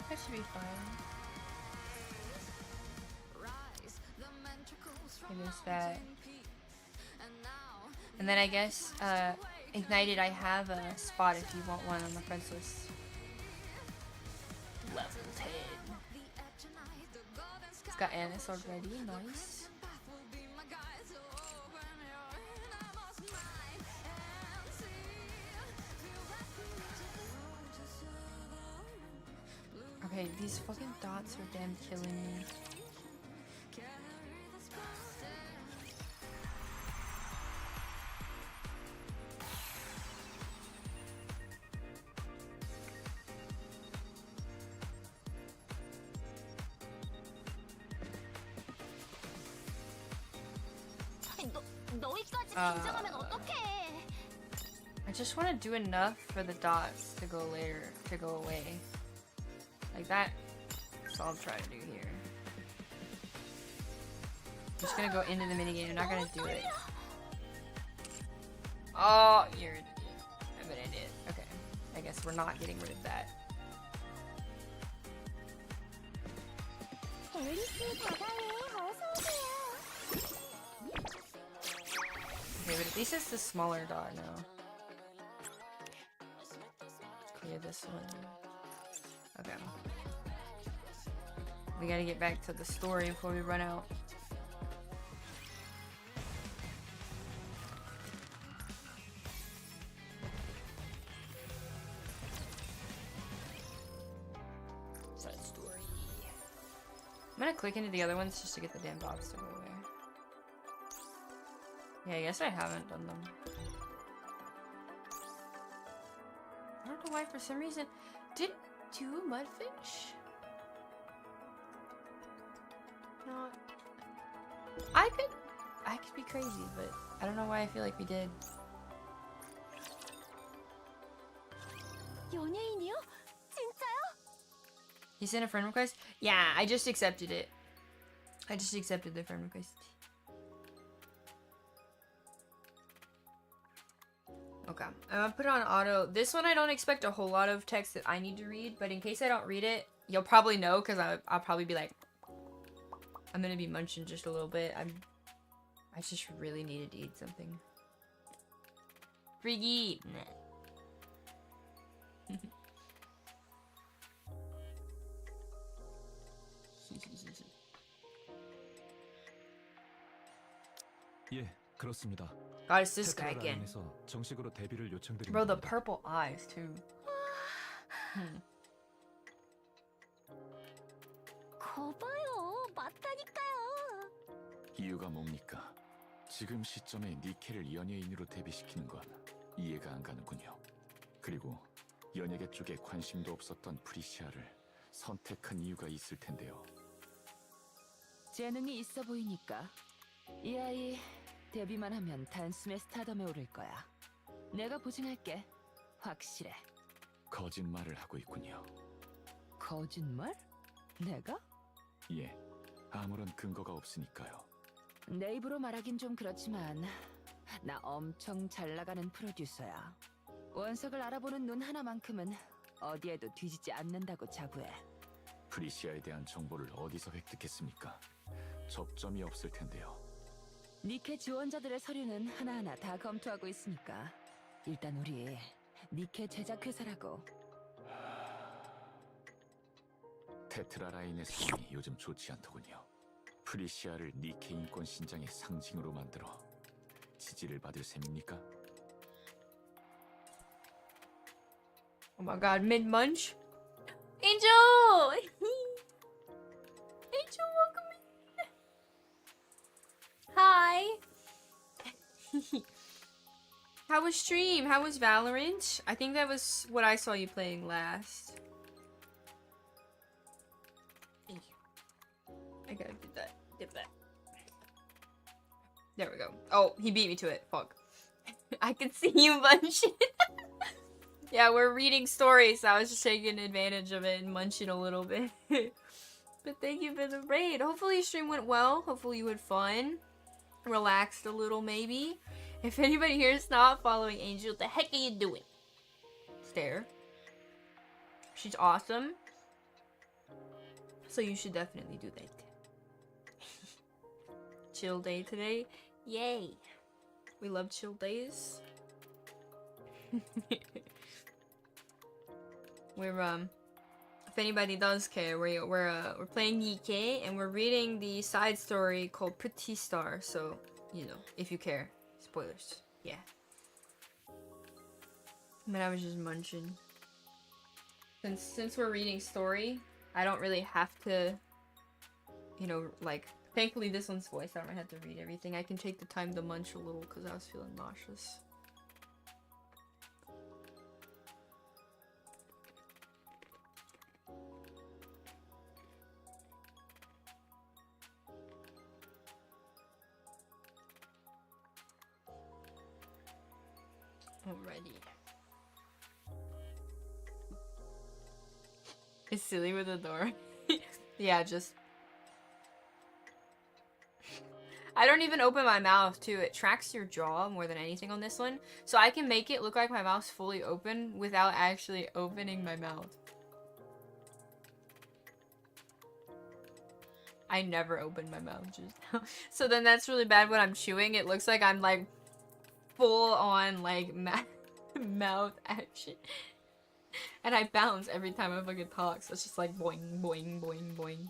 That should be fine. It is that. And then I guess, Ignited, I have a spot if you want one on the friends list. Level 10. It's got Annis already, nice. Okay, these fucking dots are damn killing me. 너희까지 긴장하면 어떡해? I just want to do enough for the dots to go away. Like that. That's all I'm trying to do here. I'm just gonna go into the minigame. I'm not gonna do it. Oh, you're an idiot. I'm an idiot. Okay. I guess we're not getting rid of that. Okay, but at least it's the smaller dot now. Clear this one. Okay. We gotta get back to the story before we run out. Side story. I'm gonna click into the other ones just to get the damn dots to go away. Yeah, I guess I haven't done them. I don't know why, for some reason, did do Mudfish? No. I could be crazy, but I don't know why I feel like we did. 연예인이요? 진짜요? He sent a friend request? Yeah, I just accepted it. I just accepted the friend request. Okay, I'm gonna put it on auto. This one I don't expect a whole lot of text that I need to read, but in case I don't read it, you'll probably know because I'll probably be like, I'm gonna be munching just a little bit. I just really needed to eat something. Friggy! 예, 그렇습니다. God, it's this guy again. 테트라라인에서 정식으로 데뷔를 요청드린 Bro, the 겁니다. purple eyes too. 거봐요. 맞다니까요. 이유가 뭡니까? 지금 시점에 니케를 연예인으로 데뷔시키는 건 이해가 안 가는군요. 그리고 연예계 쪽에 관심도 없었던 프리시아를 선택한 이유가 있을 텐데요. 재능이 있어 보이니까. 이 아이 데뷔만 하면 단숨에 스타덤에 오를 거야. 내가 보증할게. 확실해. 거짓말을 하고 있군요. 거짓말? 내가? 예, 아무런 근거가 없으니까요. 내 입으로 말하긴 좀 그렇지만 나 엄청 잘 나가는 프로듀서야. 원석을 알아보는 눈 하나만큼은 어디에도 뒤지지 않는다고 자부해. 프리시아에 대한 정보를 어디서 획득했습니까? 접점이 없을 텐데요. 니케 지원자들의 서류는 하나하나 다 검토하고 있으니까 일단 우리 니케 제작회사라고. 테트라라인의 상황이 요즘 좋지 않더군요. 프리시아를 니케 인권 신장의 상징으로 만들어 지지를 받을 셈입니까? Oh my god, mid munch. Angel! Angel, welcome in. Hi. How was stream? How was Valorant? I think that was what I saw you playing last. I gotta do that. Dip that. There we go. Oh, he beat me to it. Fuck. I can see you munching. Yeah, we're reading stories, so I was just taking advantage of it and munching a little bit. But thank you for the raid. Hopefully your stream went well. Hopefully you had fun. Relaxed a little, maybe. If anybody here is not following Angel, what the heck are you doing? Stare. She's awesome. So you should definitely do that. Chill day today. Yay. We love chill days. We're if anybody does care, we're playing Nikke and we're reading the side story called Pretty Star. So you know, if you care, spoilers. Yeah. But I was just munching. Since we're reading story, I don't really have to, you know, like. Thankfully, this one's voiced. I don't have to read everything. I can take the time to munch a little because I was feeling nauseous. Alrighty. It's silly with the door. Yeah, just... I don't even open my mouth, too. It tracks your jaw more than anything on this one. So I can make it look like my mouth's fully open without actually opening my mouth. I never open my mouth just now. So then that's really bad when I'm chewing. It looks like I'm like full on like mouth action. And I bounce every time I fucking talk. So it's just like boing, boing, boing, boing.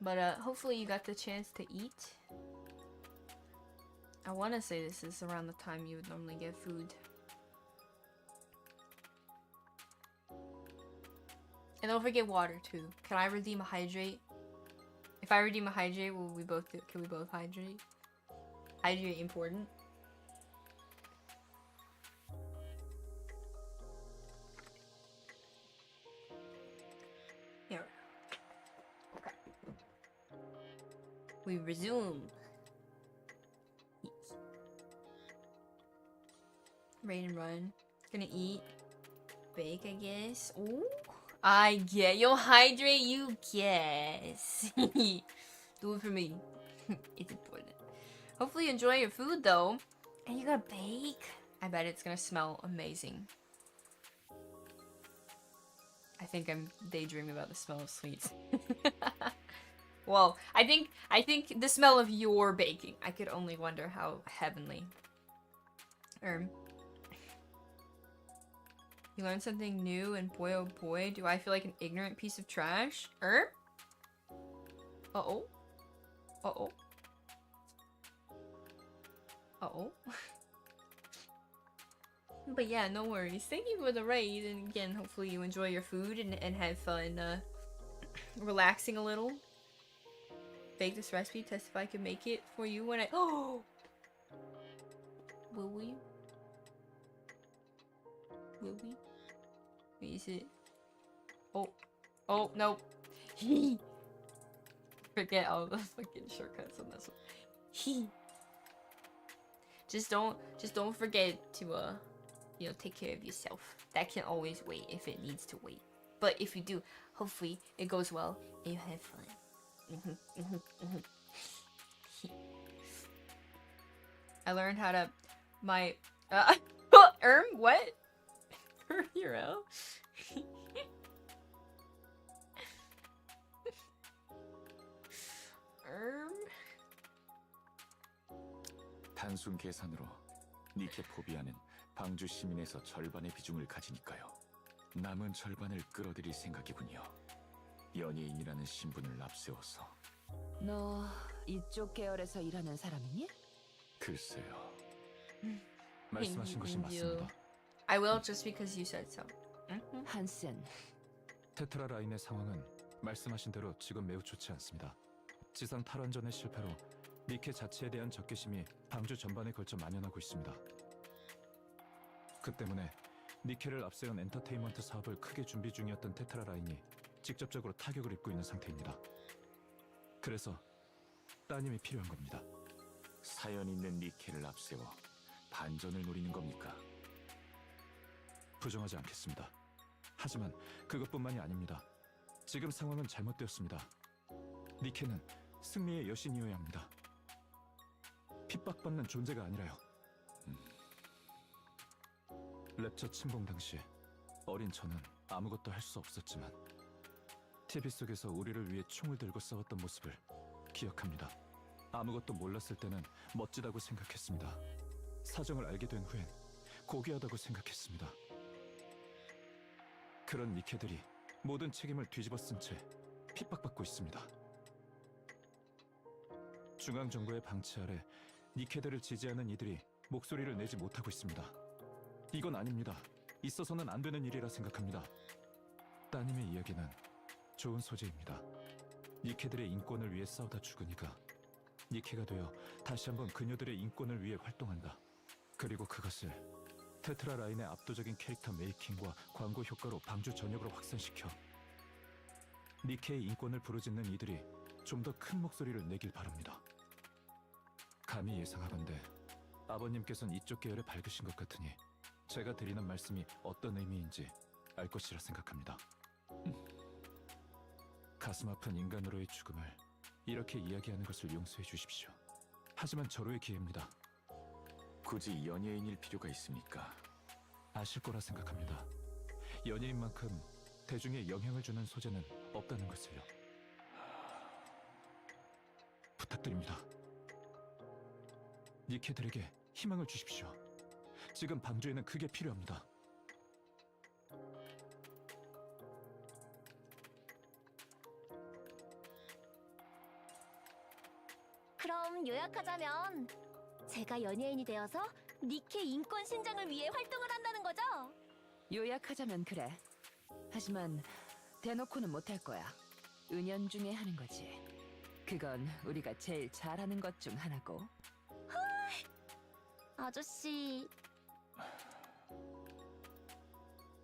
But hopefully you got the chance to eat. I want to say this is around the time you would normally get food. And don't forget water too. Can I redeem a hydrate? If I redeem a hydrate, will we both can we both hydrate? Hydrate important. Here. Okay. We resume. Raid and run. Gonna eat. Bake, I guess. Ooh. I get. You'll hydrate, you guess. Do it for me. It's important. Hopefully you enjoy your food though. And you gotta bake. I bet it's gonna smell amazing. I think I'm daydreaming about the smell of sweets. Well, I think the smell of your baking. I could only wonder how heavenly. You learn something new, and boy oh boy, do I feel like an ignorant piece of trash. Uh-oh. Uh-oh. Uh-oh. But yeah, no worries. Thank you for the raid, and again, hopefully you enjoy your food and have fun relaxing a little. Bake this recipe, test if I can make it for you when I— Oh! Will we? Will we? Wait, is it? Oh. Oh, no. Forget all the fucking shortcuts on this one. Just don't forget to, you know, take care of yourself. That can always wait if it needs to wait. But if you do, hopefully it goes well and you have fun. I learned how to what? Hero? 단순 계산으로 니케 포비아는 방주 시민에서 절반의 비중을 가지니까요. 남은 절반을 끌어들일 생각이군요. 연예인이라는 신분을 앞세워서. 너 이쪽 계열에서 일하는 사람이니? 글쎄요. 말씀하신 것이 맞습니다. I will just because you said so. 한센, 테트라 라인의 상황은 말씀하신 대로 지금 매우 좋지 않습니다. 지상 탈환전의 실패로 니케 자체에 대한 적개심이 방주 전반에 걸쳐 만연하고 있습니다. 그 때문에 니케를 앞세운 엔터테인먼트 사업을 크게 준비 중이었던 테트라 라인이 직접적으로 타격을 입고 있는 상태입니다. 그래서 따님이 필요한 겁니다. 사연 있는 니케를 앞세워 반전을 노리는 겁니까? 부정하지 않겠습니다. 하지만 그것뿐만이 아닙니다. 지금 상황은 잘못되었습니다. 니케는 승리의 여신이어야 합니다. 핍박받는 존재가 아니라요. 랩처 침공 당시 어린 저는 아무것도 할 수 없었지만 TV 속에서 우리를 위해 총을 들고 싸웠던 모습을 기억합니다. 아무것도 몰랐을 때는 멋지다고 생각했습니다. 사정을 알게 된 후엔 고귀하다고 생각했습니다. 그런 니케들이 모든 책임을 뒤집어 쓴 채 핍박받고 있습니다. 중앙정부의 방치 아래 니케들을 지지하는 이들이 목소리를 내지 못하고 있습니다. 이건 아닙니다. 있어서는 안 되는 일이라 생각합니다. 따님의 이야기는 좋은 소재입니다. 니케들의 인권을 위해 싸우다 죽은 이가 니케가 되어 다시 한번 그녀들의 인권을 위해 활동한다. 그리고 그것을 테트라 라인의 압도적인 캐릭터 메이킹과 광고 효과로 방주 전역으로 확산시켜 니케의 인권을 부르짖는 이들이 좀 더 큰 목소리를 내길 바랍니다. 감히 예상하건대 아버님께서는 이쪽 계열에 밝으신 것 같으니 제가 드리는 말씀이 어떤 의미인지 알 것이라 생각합니다. 가슴 아픈 인간으로의 죽음을 이렇게 이야기하는 것을 용서해 주십시오. 하지만 절호의 기회입니다. 굳이 연예인일 필요가 있습니까? 아실 거라 생각합니다. 연예인만큼 대중에 영향을 주는 소재는 없다는 것을요. 부탁드립니다. 니케들에게 희망을 주십시오. 지금 방주에는 그게 필요합니다. 그럼 요약하자면 제가 연예인이 되어서 니케 인권 신장을 위해 활동을 한다는 거죠? 요약하자면 그래. 하지만 대놓고는 못할 거야. 은연중에 하는 거지. 그건 우리가 제일 잘하는 것 중 하나고. 아저씨,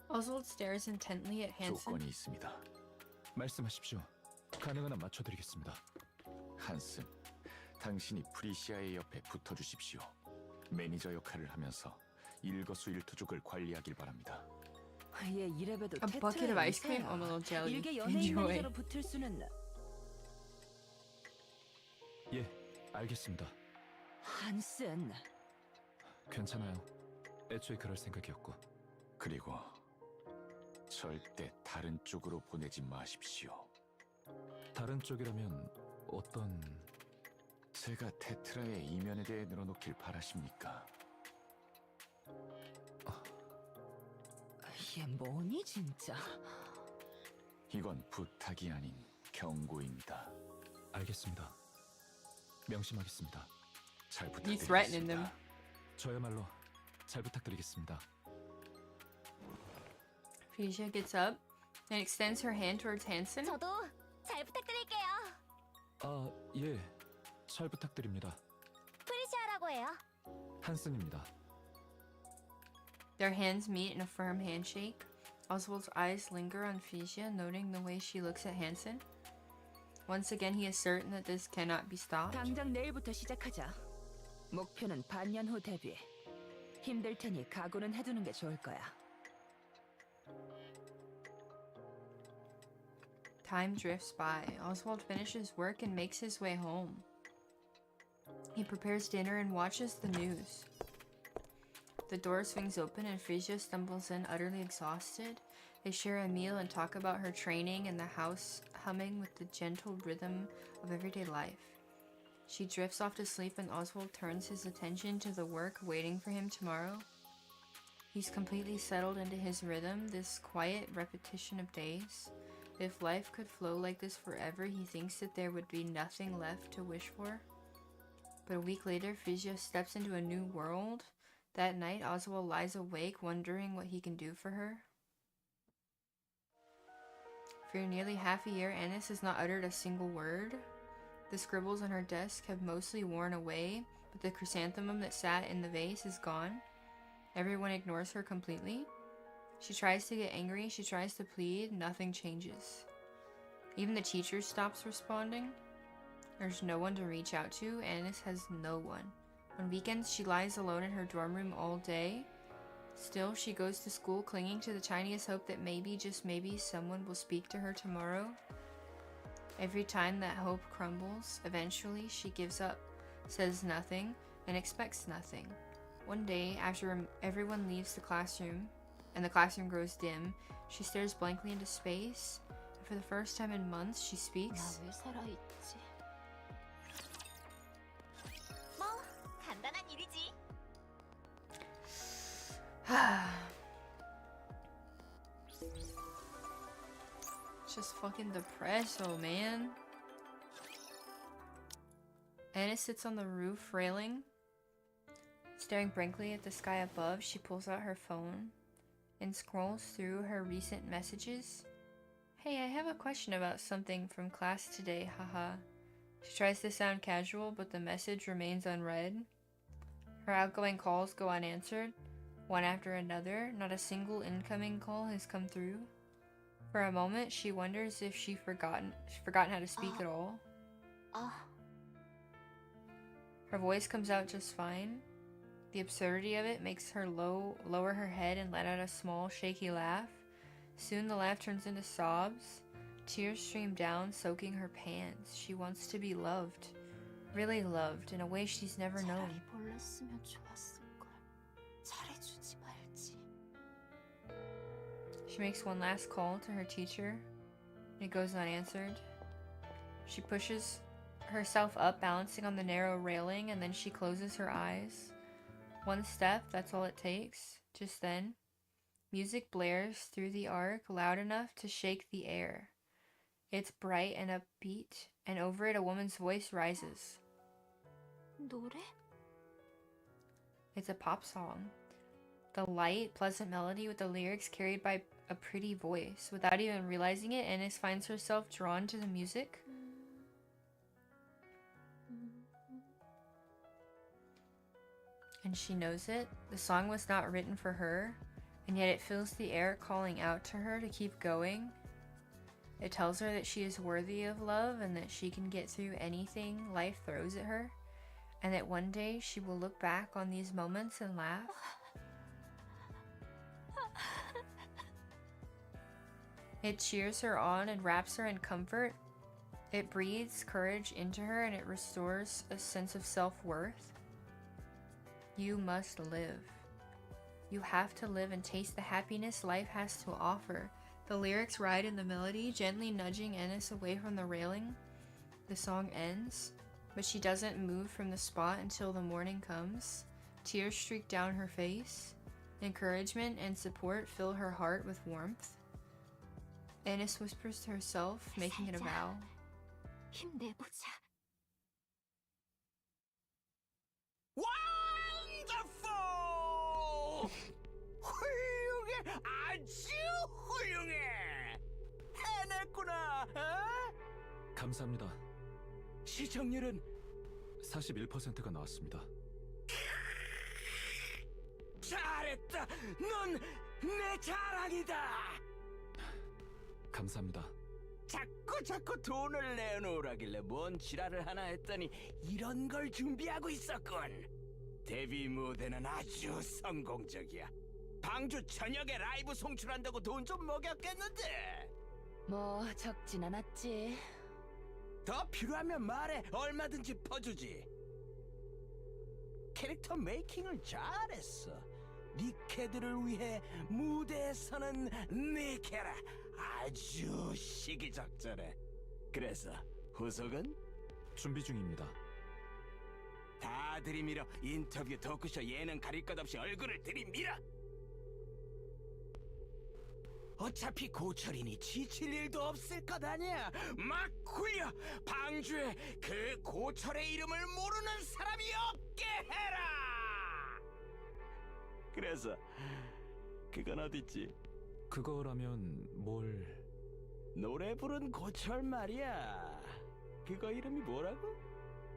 Oswald stares intently at Hansen. 조건이 있습니다. 말씀하십시오. 가능한 한 맞춰드리겠습니다. 한슨, 당신이 프리시아의 옆에 붙어주십시오. 매니저 역할을 하면서 일거수일투족을 관리하길 바랍니다. 얘 이래봬도 A bucket of ice cream? Oh, no, jelly. 일개 연예인 Enjoy. 매니저로 붙을 수는. 예, 알겠습니다. 한슨, 괜찮아요. 애초에 그럴 생각이었고. 그리고 절대 다른 쪽으로 보내지 마십시오. 다른 쪽이라면 어떤... 제가 테트라의 이면에 대해 늘어놓길 바라십니까? 얘 뭐니 진짜? 이건 부탁이 아닌 경고입니다. 알겠습니다. 명심하겠습니다. 잘 He threatened them. 부탁드리겠습니다. 저야말로 잘 부탁드리겠습니다. Frisia gets up and extends her hand towards Hansen. 저도 잘 부탁드릴게요. 아, 예. 잘 부탁드립니다. 프리시아라고 해요. 한슨입니다. Their hands meet in a firm handshake. Oswald's eyes linger on Frisia, noting the way she looks at Hansen. Once again, he is certain that this cannot be stopped. 당장 내일부터 시작하자. 목표는 반년 후 데뷔. 힘들 테니 각오는 해두는 게 좋을 거야. Time drifts by. Oswald finishes work and makes his way home. He prepares dinner and watches the news. The door swings open and Frisia stumbles in utterly exhausted. They share a meal and talk about her training and the house humming with the gentle rhythm of everyday life. She drifts off to sleep and Oswald turns his attention to the work waiting for him tomorrow. He's completely settled into his rhythm, this quiet repetition of days. If life could flow like this forever, he thinks that there would be nothing left to wish for. But a week later, Frisia steps into a new world. That night, Oswald lies awake, wondering what he can do for her. For nearly half a year, Annis has not uttered a single word. The scribbles on her desk have mostly worn away, but the chrysanthemum that sat in the vase is gone. Everyone ignores her completely. She tries to get angry, she tries to plead, nothing changes. Even the teacher stops responding. There's no one to reach out to. Annis has no one. On weekends, she lies alone in her dorm room all day. Still, she goes to school clinging to the tiniest hope that maybe, just maybe, someone will speak to her tomorrow. Every time that hope crumbles, eventually she gives up, says nothing, and expects nothing. One day, after everyone leaves the classroom, and the classroom grows dim, she stares blankly into space, and for the first time in months, she speaks. 나 왜 살아있지? 뭐 간단한 일이지. Just fucking depresso, man. Anna sits on the roof railing. Staring blankly at the sky above, she pulls out her phone and scrolls through her recent messages. Hey, I have a question about something from class today, haha. She tries to sound casual, but the message remains unread. Her outgoing calls go unanswered, one after another. Not a single incoming call has come through. For a moment, she wonders if she's forgotten how to speak at all. Her voice comes out just fine. The absurdity of it makes her lower her head and let out a small, shaky laugh. Soon the laugh turns into sobs. Tears stream down, soaking her pants. She wants to be loved. Really loved, in a way she's never known. 차라리 몰랐으면 좋았을걸. 잘해주지 말지. She makes one last call to her teacher. It goes unanswered. She pushes herself up, balancing on the narrow railing, and then she closes her eyes. One step, that's all it takes. Just then, music blares through the arc, loud enough to shake the air. It's bright and upbeat, and over it a woman's voice rises. 노래? It's a pop song. The light, pleasant melody with the lyrics carried by a pretty voice. Without even realizing it, Annis finds herself drawn to the music. And she knows it. The song was not written for her, and yet it fills the air, calling out to her to keep going. It tells her that she is worthy of love and that she can get through anything life throws at her, and that one day she will look back on these moments and laugh. It cheers her on and wraps her in comfort. It breathes courage into her and it restores a sense of self-worth. You must live. You have to live and taste the happiness life has to offer. The lyrics ride in the melody, gently nudging Ennis away from the railing. The song ends, but she doesn't move from the spot until the morning comes. Tears streak down her face. Encouragement and support fill her heart with warmth. Ennis whispers to herself, making it a vow. 힘내보자. Wonderful! 훌륭해, 아주 훌륭해. 해냈구나. 어? 감사합니다. 시청률은 41%가 나왔습니다. 잘했다. 넌 내 자랑이다. 감사합니다. 자꾸 돈을 내놓으라길래 뭔 지랄을 하나 했더니 이런 걸 준비하고 있었군. 데뷔 무대는 아주 성공적이야. 방주 저녁에 라이브 송출한다고 돈 좀 먹였겠는데. 뭐 적진 않았지. 더 필요하면 말해. 얼마든지 퍼주지. 캐릭터 메이킹을 잘했어. 니케들을 위해 무대에 서는 니케라. 아주 시기적절해. 그래서 후속은? 준비 중입니다. 다 들이밀어. 인터뷰, 토크쇼, 예능 가릴 것 없이 얼굴을 들이밀어. 어차피 고철이니 지칠 일도 없을 것 아니야. 막 굴려. 방주에 그 고철의 이름을 모르는 사람이 없게 해라. 그래서 그건 어딨지? 그거라면 뭘... 노래 부른 고철 말이야. 그거 이름이 뭐라고?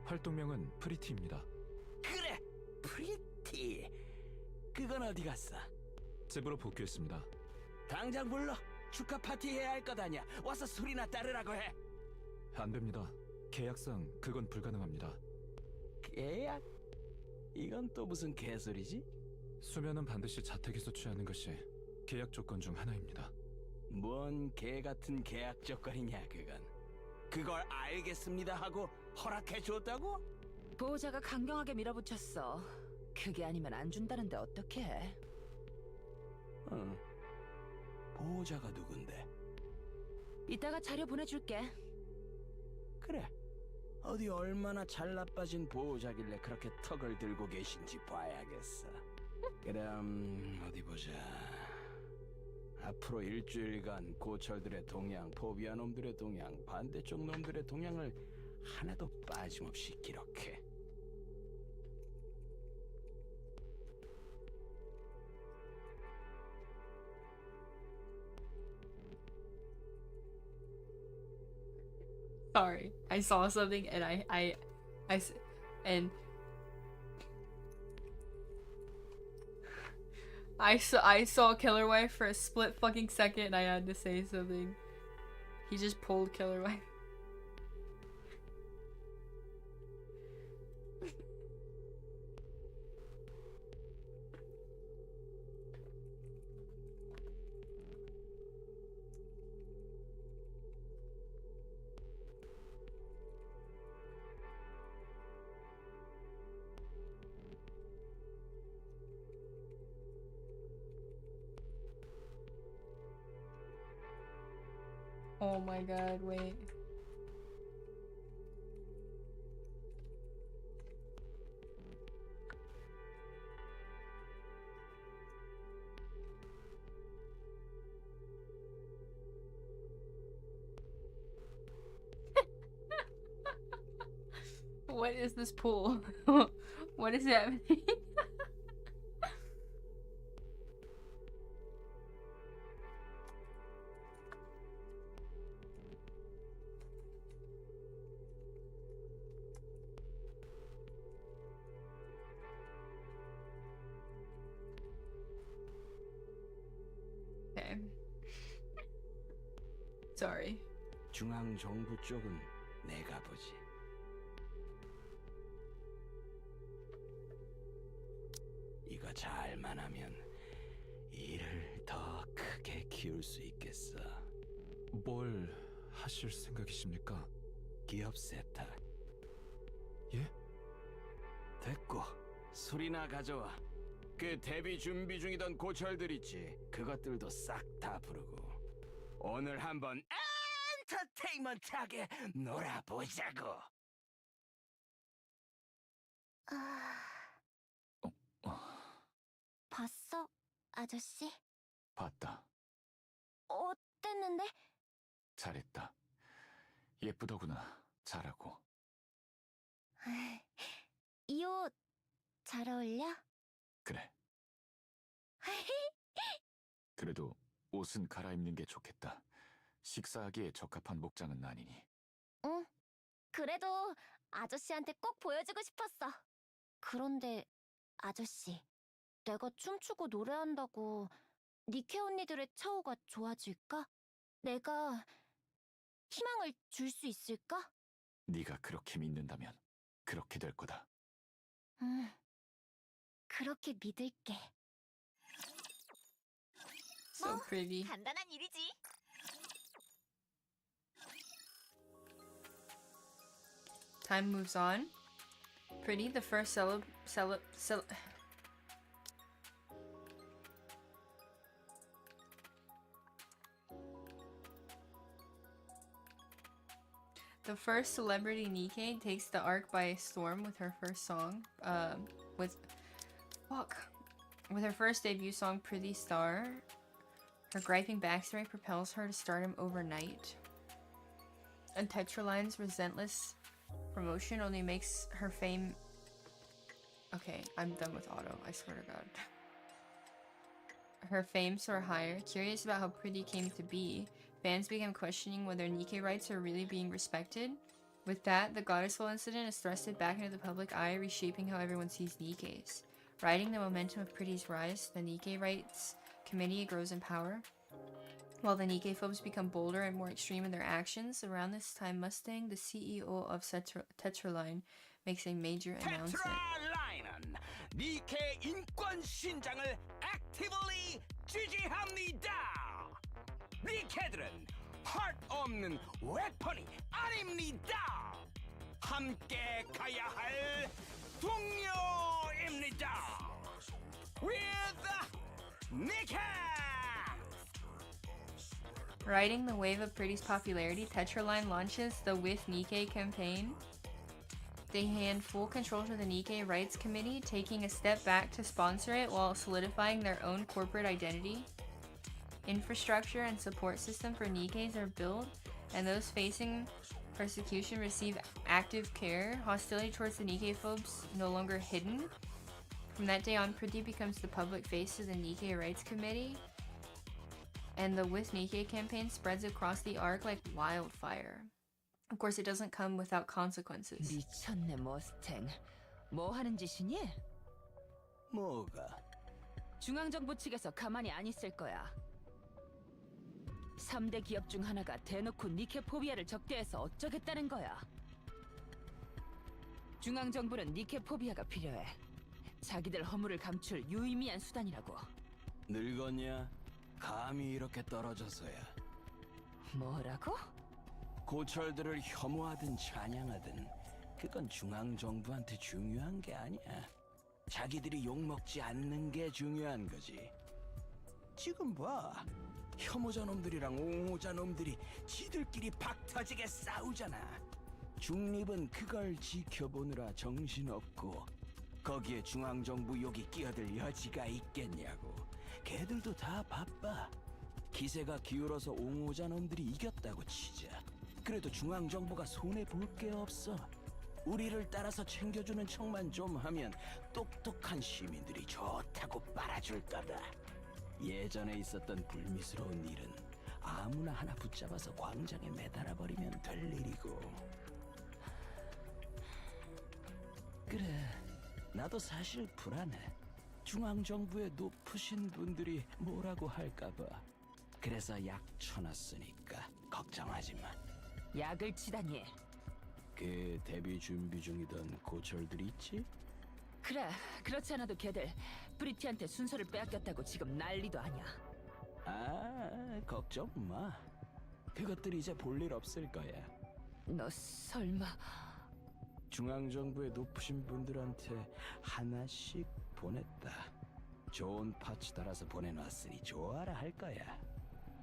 활동명은 프리티입니다. 그래, 프리티. 그건 어디 갔어? 제부로 복귀했습니다. 당장 불러. 축하 파티 해야 할 것 아니야. 와서 술이나 따르라고 해. 안 됩니다. 계약상 그건 불가능합니다. 계약? 이건 또 무슨 개소리지? 수면은 반드시 자택에서 취하는 것이 계약 조건 중 하나입니다. 뭔 개같은 계약 조건이냐 그건. 그걸 알겠습니다 하고 허락해줬다고? 보호자가 강경하게 밀어붙였어. 그게 아니면 안 준다는데 어떡해. 보호자가 누군데? 이따가 자료 보내줄게. 그래. 어디 얼마나 잘 나빠진 보호자길래 그렇게 턱을 들고 계신지 봐야겠어. 그럼 어디 보자. 앞으로 일주일간 고철들의 동향, 포비아 놈들의 동향, 반대쪽 놈들의 동향을 하나도 빠짐없이 기록해. Sorry, I saw something and I saw Killer Wife for a split fucking second and I had to say something. He just pulled Killer Wife. Oh my god, wait. What is this pool? What is happening? Okay. Sorry. 중앙 정부 쪽은 내가 보지. 이거 잘만 하면 일을 더 크게 키울 수 있겠어. 뭘 하실 생각이십니까? 기업 세탁. 예? 됐고 술이나 가져와. 그 데뷔 준비 중이던 고철들 있지. 그것들도 싹 다 부르고. 오늘 한번 엔터테인먼트하게 놀아보자고. 봤어, 아저씨? 봤다. 어땠는데? 잘했다. 예쁘더구나. 잘하고. 이 옷 잘 어울려? 그래. 그래도 옷은 갈아입는 게 좋겠다. 식사하기에 적합한 목장은 아니니. 응. 그래도 아저씨한테 꼭 보여주고 싶었어. 그런데 아저씨, 내가 춤추고 노래한다고 니케 언니들의 처우가 좋아질까? 내가 희망을 줄 수 있을까? 네가 그렇게 믿는다면 그렇게 될 거다. 그렇게 믿을게. So pretty. 간단한 일이지. Time moves on. Pretty, the first The first celebrity Nikke takes the arc by storm with her first song, with her first debut song, Pretty Star. Her griping backstory propels her to stardom overnight. And Tetraline's relentless promotion only makes her fame... Okay, I'm done with auto, I swear to god. Her fame soar higher. Curious about how Pretty came to be, fans began questioning whether Nikke rights are really being respected. With that, the Goddessful incident is thrusted back into the public eye, reshaping how everyone sees Nikkes. Riding the momentum of Pretty's rise, the Nikke Rights Committee grows in power. While the Nikke phobes become bolder and more extreme in their actions, around this time Mustang, the CEO of Tetraline, makes a major announcement. 테트라라인은 니케 인권 신장을 액티브리 지지합니다. 니케들은 할 없는 웨폰이 아닙니다. 함께 가야 할 동료입니다. With Nikke! Riding the wave of Pretty's popularity, Tetraline launches the With Nikke campaign. They hand full control to the Nikke Rights Committee, taking a step back to sponsor it while solidifying their own corporate identity. Infrastructure and support system for Nikkes are built, and those facing persecution receive active care. Hostility towards the Nikke phobes no longer hidden. From that day on, Pretty becomes the public face of the Nikke Rights Committee, and the With Nikke campaign spreads across the arc like wildfire. Of course, it doesn't come without consequences. 미쳤네, 머스탱. 뭐 하는 짓이니? 뭐가? 중앙정부 측에서 가만히 안 있을 거야. 3대 기업 중 하나가 대놓고 니케 포비아를 적대해서 어쩌겠다는 거야. 중앙정부는 니케 포비아가 필요해. 자기들 허물을 감출 유의미한 수단이라고. 늙었냐? 감히 이렇게 떨어져서야. 뭐라고? 고철들을 혐오하든 찬양하든 그건 중앙정부한테 중요한 게 아니야. 자기들이 욕먹지 않는 게 중요한 거지. 지금 봐. 혐오자 놈들이랑 옹호자 놈들이 지들끼리 박터지게 싸우잖아. 중립은 그걸 지켜보느라 정신없고 거기에 중앙정부 욕이 끼어들 여지가 있겠냐고. 걔들도 다 바빠. 기세가 기울어서 옹호자 놈들이 이겼다고 치자. 그래도 중앙정부가 손해볼 게 없어. 우리를 따라서 챙겨주는 척만 좀 하면 똑똑한 시민들이 좋다고 빨아줄 거다. 예전에 있었던 불미스러운 일은 아무나 하나 붙잡아서 광장에 매달아버리면 될 일이고. 그래, 나도 사실 불안해. 중앙정부의 높으신 분들이 뭐라고 할까봐. 그래서 약 쳐놨으니까 걱정하지 마. 약을 치다니. 그 데뷔 준비 중이던 고철들이 있지? 그래, 그렇지 않아도 걔들 프리티한테 순서를 빼앗겼다고 지금 난리도 아니야. 아, 걱정 마. 그것들이 이제 볼 일 없을 거야. 너 설마... 중앙정부의 높으신 분들한테 하나씩 보냈다. 좋은 파츠 달아서 보내놨으니 좋아라 할 거야.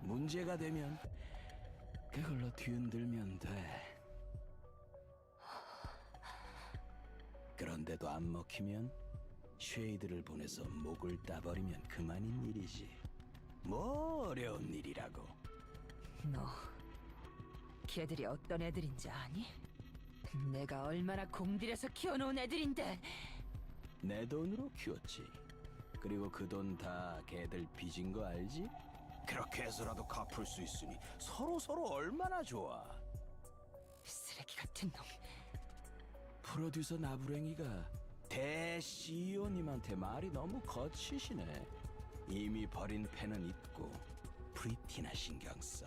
문제가 되면 그걸로 뒤흔들면 돼. 그런데도 안 먹히면 쉐이드를 보내서 목을 따버리면 그만인 일이지. 뭐 어려운 일이라고. 너 걔들이 어떤 애들인지 아니? 내가 얼마나 공들여서 키워놓은 애들인데. 내 돈으로 키웠지. 그리고 그 돈 다 걔들 빚인 거 알지? 그렇게 해서라도 갚을 수 있으니 서로 얼마나 좋아. 쓰레기 같은 놈. 프로듀서 나부랭이가 대 CEO님한테 말이 너무 거치시네. 이미 버린 펜은 있고 프리티나 신경 써.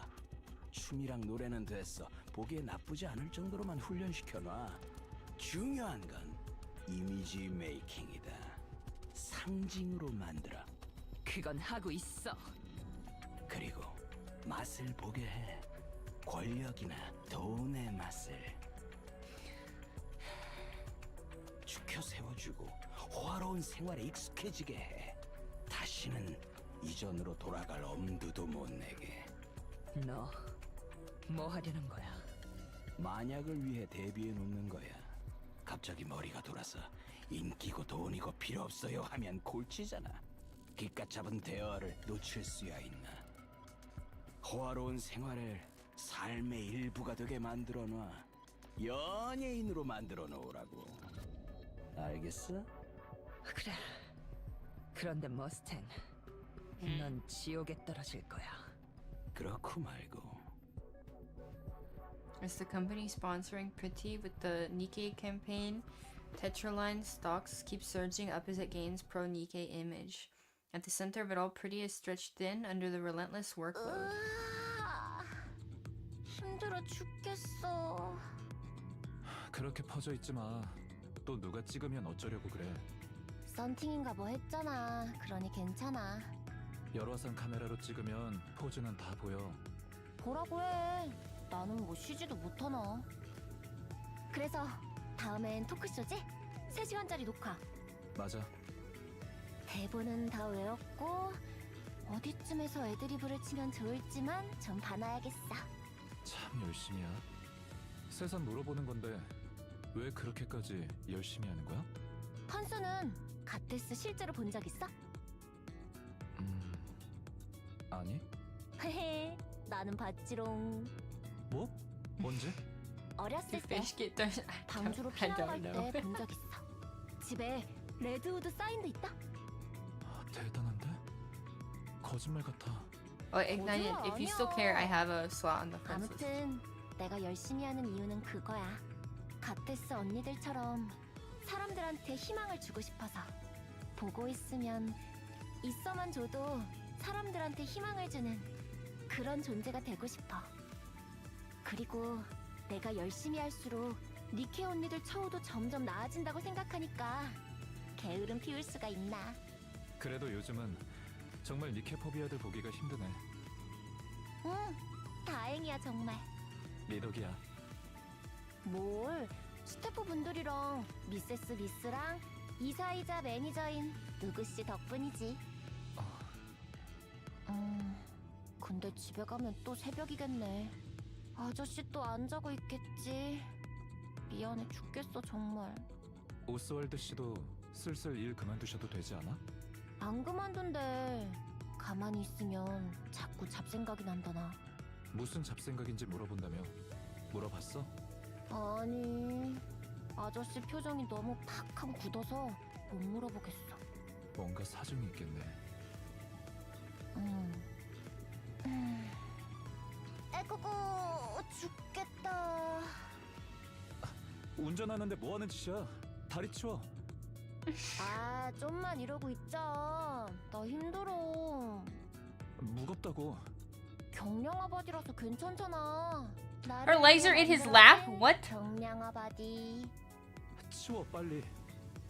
춤이랑 노래는 됐어. 보기에 나쁘지 않을 정도로만 훈련시켜놔. 중요한 건 이미지 메이킹이다. 상징으로 만들어. 그건 하고 있어. 그리고 맛을 보게 해. 권력이나 돈의 맛을. 죽여 세워주고 호화로운 생활에 익숙해지게 해. 다시는 이전으로 돌아갈 엄두도 못 내게. 너 뭐 하려는 거야? 만약을 위해 대비해 놓는 거야. 갑자기 머리가 돌아서 인기고 돈이고 필요 없어요 하면 골치잖아. 기껏 잡은 대화를 놓칠 수야 있나. 호화로운 생활을 삶의 일부가 되게 만들어 놔. 연예인으로 만들어 놓으라고. 알겠어? 그래. 그런데 머스탱, 넌 지옥에 떨어질 거야. 그렇고 말고. Is the company sponsoring Pretty with the Nikke campaign? Tetraline stocks keep surging up as it gains pro-Nikke image. At the center of it all, Pretty is stretched thin under the relentless workload. 힘들어 죽겠어. 그렇게 퍼져 있지 마. 또 누가 찍으면 어쩌려고 그래. 썬팅인가 뭐 했잖아. 그러니 괜찮아. 열화상 카메라로 찍으면 포즈는 다 보여. 보라고 해. 나는 뭐 쉬지도 못하나. 그래서 다음엔 토크쇼지? 3시간짜리 녹화. 맞아. 대본은 다 외웠고 어디쯤에서 애드리브를 치면 좋을지만 좀 봐놔야겠어. 참 열심히야. 세상 물어보는 건데 왜 그렇게까지 열심히 하는 거야? 헌수는 갓데스 실제로 본 적 있어? 아니? 헤헤, 나는 봤지롱. 뭐? 언제? 어렸을 Do 때 fish get those? 방주로 I 피난 don't know. 갈때 본 적 있어. 집에 레드우드 사인도 있다. 대단한데? 거짓말 같아. Well, Ignited, if you still care, I have a slot on the friends list. 아무튼 내가 열심히 하는 이유는 그거야. 갓데스 언니들처럼 사람들한테 희망을 주고 싶어서. 보고 있으면 있어만 줘도 사람들한테 희망을 주는 그런 존재가 되고 싶어. 그리고 내가 열심히 할수록 니케 언니들 처우도 점점 나아진다고 생각하니까 게으름 피울 수가 있나. 그래도 요즘은 정말 니케 포비아들 보기가 힘드네. 응, 다행이야 정말. 네 덕이야. 뭘, 스태프분들이랑 미세스 미스랑 이사이자 매니저인 누구씨 덕분이지. 근데 집에 가면 또 새벽이겠네. 아저씨 또 안 자고 있겠지. 미안해 죽겠어 정말. 오스월드 씨도 슬슬 일 그만두셔도 되지 않아? 안 그만둔대. 가만히 있으면 자꾸 잡생각이 난다나. 무슨 잡생각인지 물어본다며. 물어봤어? 아니, 아저씨 표정이 너무 팍하고 굳어서 못 물어보겠어. 뭔가 사정이 있겠네. 에구구 죽겠다. 운전하는데 뭐 하는 짓이야? 다리 치워. 아, 좀만 이러고 있자. 나 힘들어. 무겁다고. 경량화 바디라서 괜찮잖아. Her legs are in his lap? What? 경량화 바디. 치워 빨리.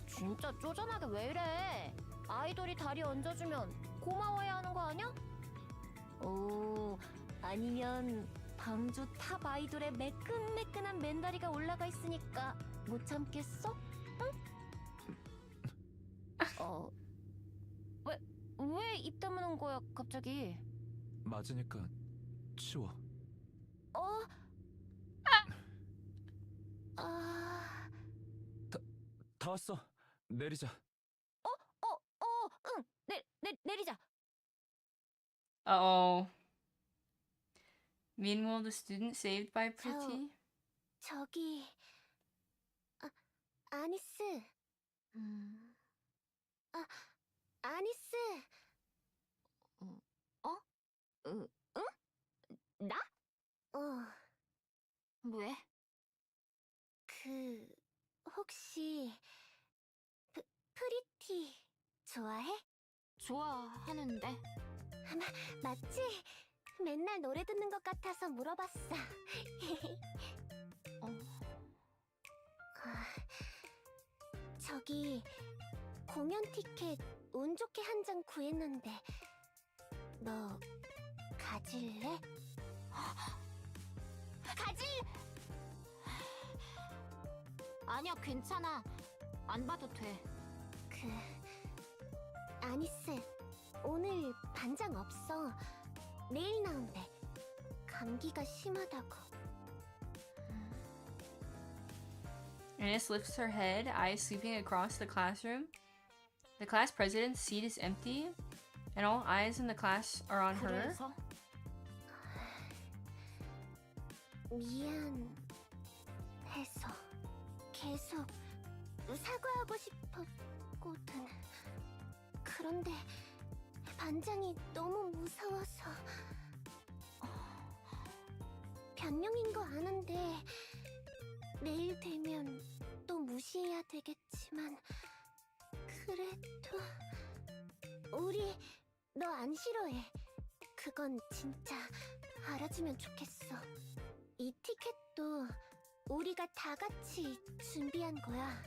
진짜 쪼잔하게 왜 이래? 아이돌이 다리 얹어주면 고마워해야 하는 거 아니야? 오, 아니면 방주 탑 아이돌의 매끈매끈한 맨다리가 올라가 있으니까 못 참겠어? 응? 왜 입 다무는 거야 갑자기? 맞으니까 치워. 어? 다 왔어. 내리자. 응. 내리자. Uh-oh. Meanwhile, the student saved by Pretty. 저기 아니스. 아니스. 응? 나? 왜? 혹시 프리티 좋아해? 좋아하는데. 맞지? 맨날 노래 듣는 것 같아서 물어봤어. 저기 공연 티켓 운 좋게 한 장 구했는데 너 가질래? 아니야, 괜찮아. 안 봐도 돼. 아니스, 오늘 반장 없어. 내일 나온대. 감기가 심하다고. Ines lifts her head, eyes sweeping across the classroom. The class president's seat is empty, and all eyes in the class are on her. 그래서? 미안해서 계속 사과하고 싶었거든. 그런데 반장이 너무 무서워서. 변명인 거 아는데 내일 되면 또 무시해야 되겠지만 그래도 우리 너 안 싫어해. 그건 진짜 알아주면 좋겠어. 이 티켓도 우리가 다 같이 준비한 거야.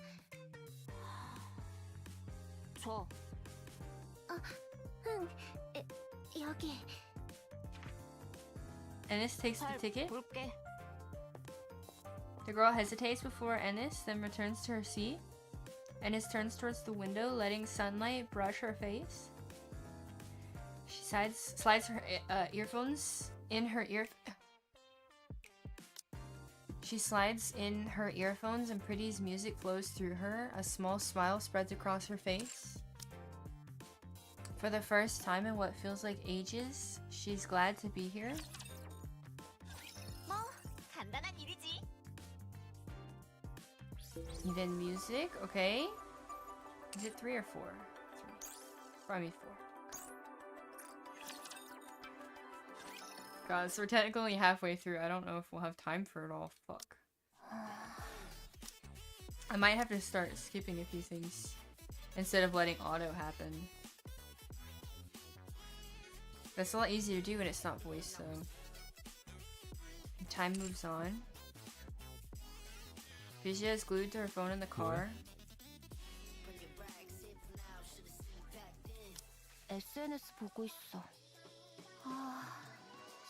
줘. 응. 여기. Ennis takes the ticket. 볼게. The girl hesitates before Ennis, then returns to her seat. Ennis turns towards the window, letting sunlight brush her face. She slides her earphones in her ear. She slides in her earphones, and Pretty's music flows through her. A small smile spreads across her face. For the first time in what feels like ages, she's glad to be here. 뭐 간단한 일이지. Even music, okay. Is it 3 or 4? 3. Probably 4. God, so we're technically halfway through. I don't know if we'll have time for it all. Fuck. I might have to start skipping a few things instead of letting auto happen. That's a lot easier to do when it's not voice, though. Time moves on. Vijaya is glued to her phone in the car. SNS 보고 있어.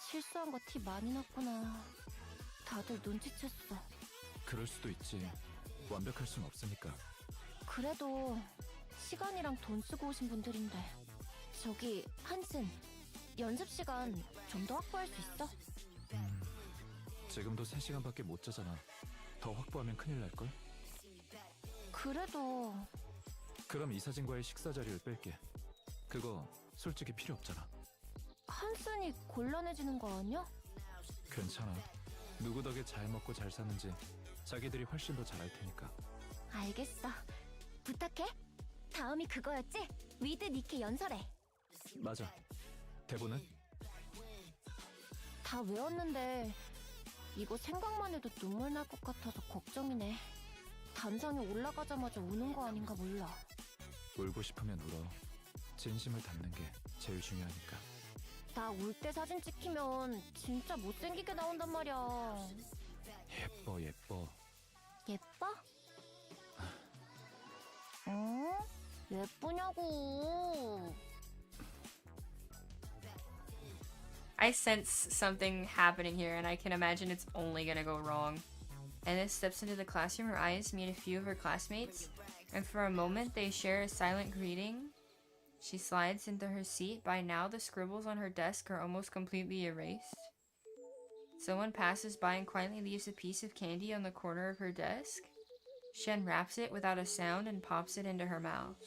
실수한 거 티 많이 났구나. 다들 눈치챘어. 그럴 수도 있지. 완벽할 순 없으니까. 그래도 시간이랑 돈 쓰고 오신 분들인데. 저기 한슨, 연습 시간 좀 더 확보할 수 있어? 지금도 3시간밖에 못 자잖아. 더 확보하면 큰일 날걸? 그래도 그럼 이사진과의 식사 자리를 뺄게. 그거 솔직히 필요 없잖아. 한슨이 곤란해지는 거 아니야? 괜찮아. 누구 덕에 잘 먹고 잘 사는지 자기들이 훨씬 더 잘 알 테니까. 알겠어. 부탁해. 다음이 그거였지? 위드 니케 연설회. 맞아. 대본은? 다 외웠는데 이거 생각만 해도 눈물 날 것 같아서 걱정이네. 단상에 올라가자마자 우는 거 아닌가 몰라. 울고 싶으면 울어. 진심을 담는 게 제일 중요하니까. 나 울 때 사진 찍히면 진짜 못생기게 나온단 말이야. 예뻐 예뻐. 예뻐? 응? 예쁘냐고. I sense something happening here, and I can imagine it's only gonna go wrong. Ennis steps into the classroom, her eyes meet a few of her classmates, and for a moment they share a silent greeting. She slides into her seat. By now, the scribbles on her desk are almost completely erased. Someone passes by and quietly leaves a piece of candy on the corner of her desk. She unwraps it without a sound and pops it into her mouth.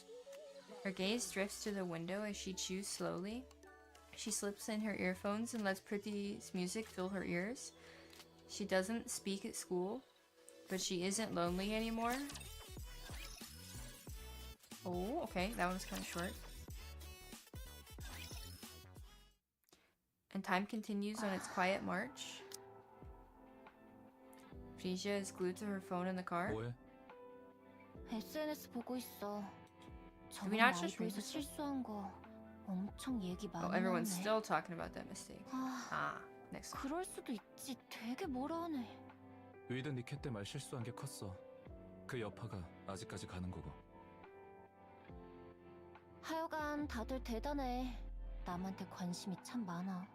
Her gaze drifts to the window as she chews slowly. She slips in her earphones and lets Pretty's music fill her ears. She doesn't speak at school, but she isn't lonely anymore. Oh, okay, that one was kind of short. And time continues on its quiet march. Frisia is glued to her phone in the car. 뭐해? SNS 보고 있어. 저번 not just read 라이브에서 this? 실수한 거 엄청 얘기 많이 Oh, everyone's 하네. still talking about that mistake. Ah, next one. 그럴 수도 있지. 되게 뭐라 하네. 위드 니케 때 말 실수한 게 컸어. 그 여파가 아직까지 가는 거고. 하여간 다들 대단해. 남한테 관심이 참 많아.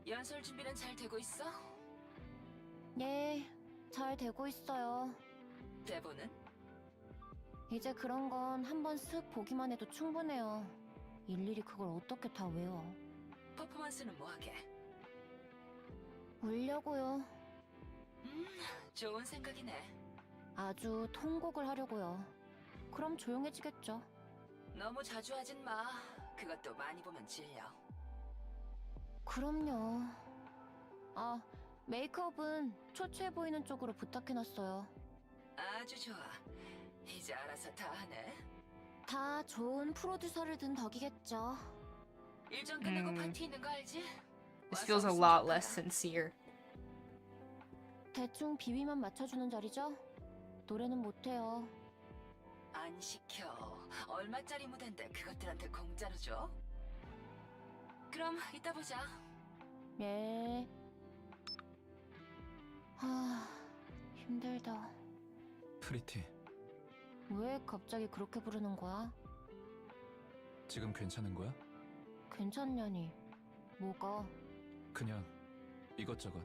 연설 준비는 잘 되고 있어? 예, 잘 되고 있어요. 대본은? 이제 그런 건 한번 쓱 보기만 해도 충분해요. 일일이 그걸 어떻게 다 외워. 퍼포먼스는 뭐하게? 울려고요. 좋은 생각이네. 아주 통곡을 하려고요. 그럼 조용해지겠죠. 너무 자주 하진 마. 그것도 많이 보면 질려. 그럼요. 아, 메이크업은 초췌해 보이는 쪽으로 부탁해놨어요. 아주 좋아. 이제 알아서 다 하네. 다 좋은 프로듀서를 둔 덕이겠죠. 일정 끝나고 파티 있는 거 알지? This feels a lot less sincere. 대충 비위만 맞춰주는 자리죠? 노래는 못해요. 안 시켜. 얼마짜리 무대인데 그것들한테 공짜로 줘? 그럼 이따 보자. 예. 힘들다. 프리티, 왜 갑자기 그렇게 부르는 거야? 지금 괜찮은 거야? 괜찮냐니? 뭐가? 그냥 이것저것.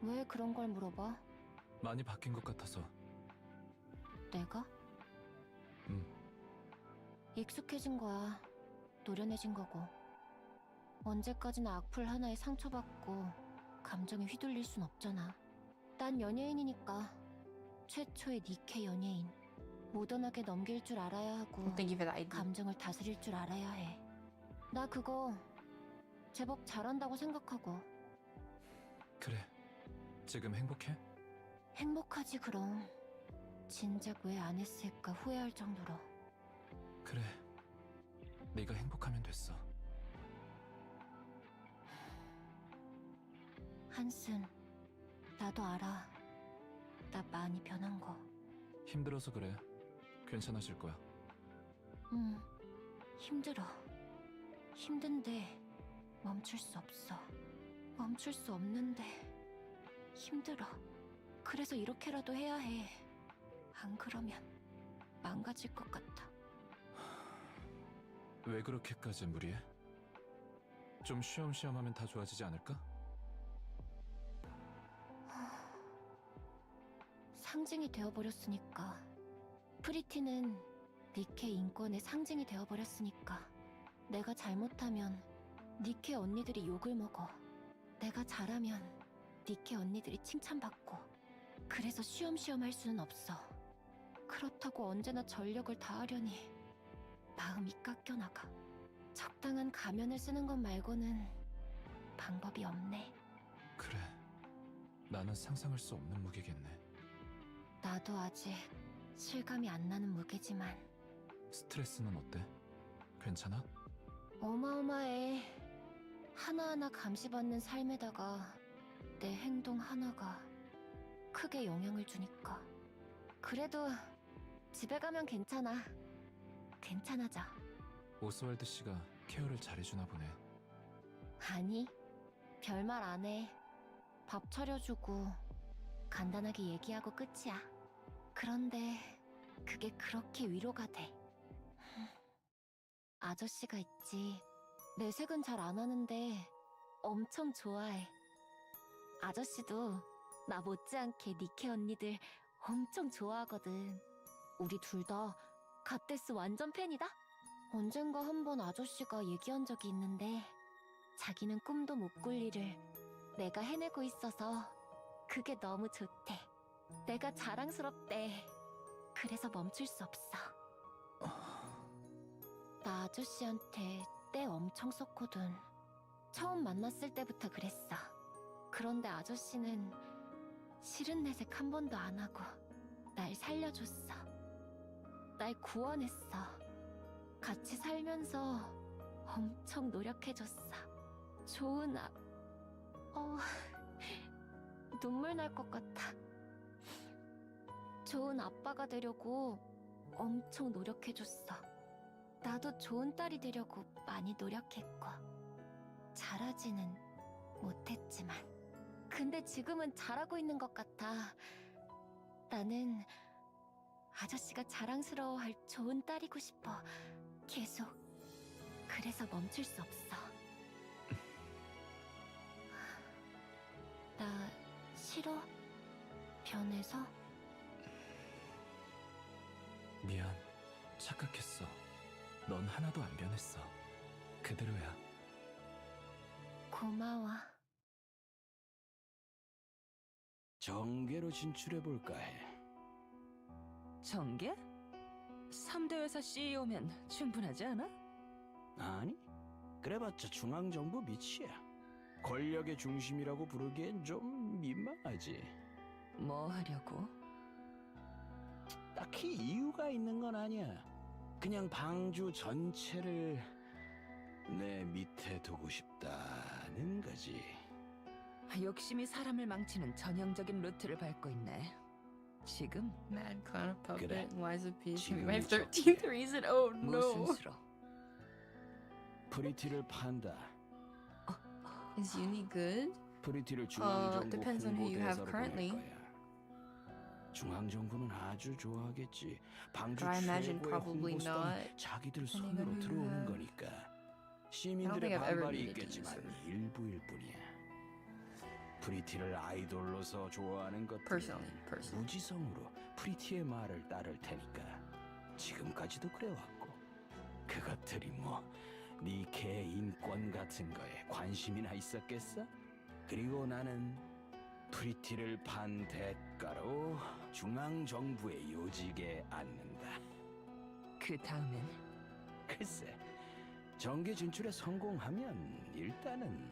왜 그런 걸 물어봐? 많이 바뀐 것 같아서. 내가? 응. 익숙해진 거야. 노련해진 거고. 언제까지나 악플 하나에 상처받고 감정에 휘둘릴 순 없잖아. 난 연예인이니까. 최초의 니케 연예인. 모던하게 넘길 줄 알아야 하고 Thank you for the ID. 감정을 다스릴 줄 알아야 해. 나 그거 제법 잘한다고 생각하고. 그래. 지금 행복해? 행복하지 그럼. 진작 왜 안 했을까 후회할 정도로. 그래. 네가 행복하면 됐어. 한슨, 나도 알아. 나 많이 변한 거. 힘들어서 그래. 괜찮아질 거야. 힘들어. 힘든데 멈출 수 없어. 멈출 수 없는데 힘들어. 그래서 이렇게라도 해야 해. 안 그러면 망가질 것 같아. 왜 그렇게까지 무리해? 좀 쉬엄쉬엄 하면 다 좋아지지 않을까? 상징이 되어버렸으니까. 프리티는 니케 인권의 상징이 되어버렸으니까. 내가 잘못하면 니케 언니들이 욕을 먹어. 내가 잘하면 니케 언니들이 칭찬받고. 그래서 쉬엄쉬엄 할 수는 없어. 그렇다고 언제나 전력을 다하려니 마음이 깎여나가. 적당한 가면을 쓰는 것 말고는 방법이 없네. 그래. 나는 상상할 수 없는 무게겠네. 나도 아직 실감이 안 나는 무게지만 스트레스는 어때? 괜찮아? 어마어마해. 하나하나 감시받는 삶에다가 내 행동 하나가 크게 영향을 주니까. 그래도 집에 가면 괜찮아. 괜찮아져. 오스왈드 씨가 케어를 잘해주나 보네. 아니, 별말 안 해. 밥 차려주고 간단하게 얘기하고 끝이야. 그런데 그게 그렇게 위로가 돼. 아저씨가 있지. 내색은 잘 안 하는데 엄청 좋아해. 아저씨도 나 못지않게 니케 언니들 엄청 좋아하거든. 우리 둘 다 갓데스 완전 팬이다? 언젠가 한번 아저씨가 얘기한 적이 있는데 자기는 꿈도 못 꿀 일을 내가 해내고 있어서 그게 너무 좋대. 내가 자랑스럽대. 그래서 멈출 수 없어. 나 아저씨한테 때 엄청 썼거든. 처음 만났을 때부터 그랬어. 그런데 아저씨는 싫은 내색 한 번도 안 하고 날 살려줬어. 날 구원했어. 같이 살면서 엄청 노력해줬어. 좋은 눈물 날 것 같아. 좋은 아빠가 되려고 엄청 노력해줬어. 나도 좋은 딸이 되려고 많이 노력했고. 잘하지는 못했지만. 근데 지금은 잘하고 있는 것 같아. 나는 아저씨가 자랑스러워할 좋은 딸이고 싶어. 계속. 그래서 멈출 수 없어. 나 싫어? 변해서? 미안. 착각했어. 넌 하나도 안 변했어. 그대로야. 고마워. 정계로 진출해볼까 해. 정계? 3대 회사 CEO면 충분하지 않아? 아니, 그래봤자 중앙정부 밑이야. 권력의 중심이라고 부르기엔 좀 민망하지. 뭐 하려고? 딱히 이유가 있는 건 아니야. 그냥 방주 전체를 내 밑에 두고 싶다는 거지. 욕심이 사람을 망치는 전형적인 루트를 밟고 있네. 지금 Mad clown of puppet. 그래. Wise of peace. 지금이 My 13th reason. Oh no. 무슨 수로? 프리티를 판다. Is uni good? 프리티를 중앙정부 depends on who you have 홍보대사로 currently. 보낼 거야. 중앙정부는 아주 좋아하겠지. 방주 But I imagine 최고의 probably 홍보수단 not, 자기들 depending on 손으로 who you 들어오는 have. 거니까. I don't 시민들의 think I've ever 반발이 needed to 있겠지만 use it. 일부일 뿐이야. 프리티를 아이돌로서 좋아하는 것들 Personally. 무지성으로 프리티의 말을 따를 테니까 지금까지도 그래왔고 그것들이 뭐 니케 인권 같은 거에 관심이나 있었겠어? 그리고 나는 프리티를 판 대가로 중앙정부의 요직에 앉는다. 그 다음엔 글쎄, 정계 진출에 성공하면 일단은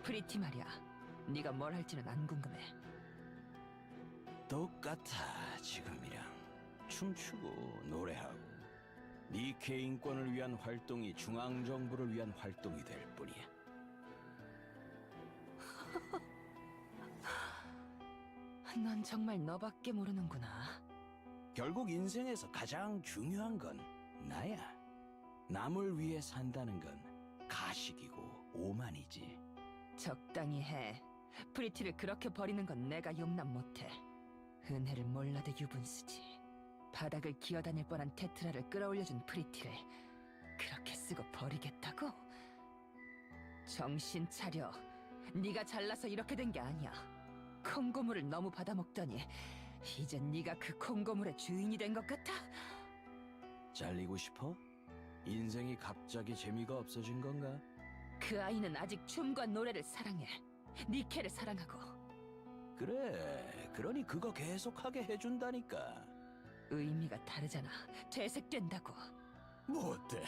프리티 말이야. 네가 뭘 할지는 안 궁금해. 똑같아. 지금이랑 춤추고 노래하고 니케 인권을 위한 활동이 중앙정부를 위한 활동이 될 뿐이야. 넌 정말 너밖에 모르는구나. 결국 인생에서 가장 중요한 건 나야. 남을 위해 산다는 건 가식이고 오만이지. 적당히 해. 프리티를 그렇게 버리는 건 내가 용납 못해. 은혜를 몰라도 유분수지. 바닥을 기어다닐 뻔한 테트라를 끌어올려준 프리티를 그렇게 쓰고 버리겠다고? 정신 차려. 네가 잘나서 이렇게 된 게 아니야. 콩고물을 너무 받아먹더니 이젠 네가 그 콩고물의 주인이 된 것 같아? 잘리고 싶어? 인생이 갑자기 재미가 없어진 건가? 그 아이는 아직 춤과 노래를 사랑해. 니케를 사랑하고. 그래, 그러니 그거 계속하게 해준다니까. 의미가 다르잖아. 되색된다고. 뭐 어때?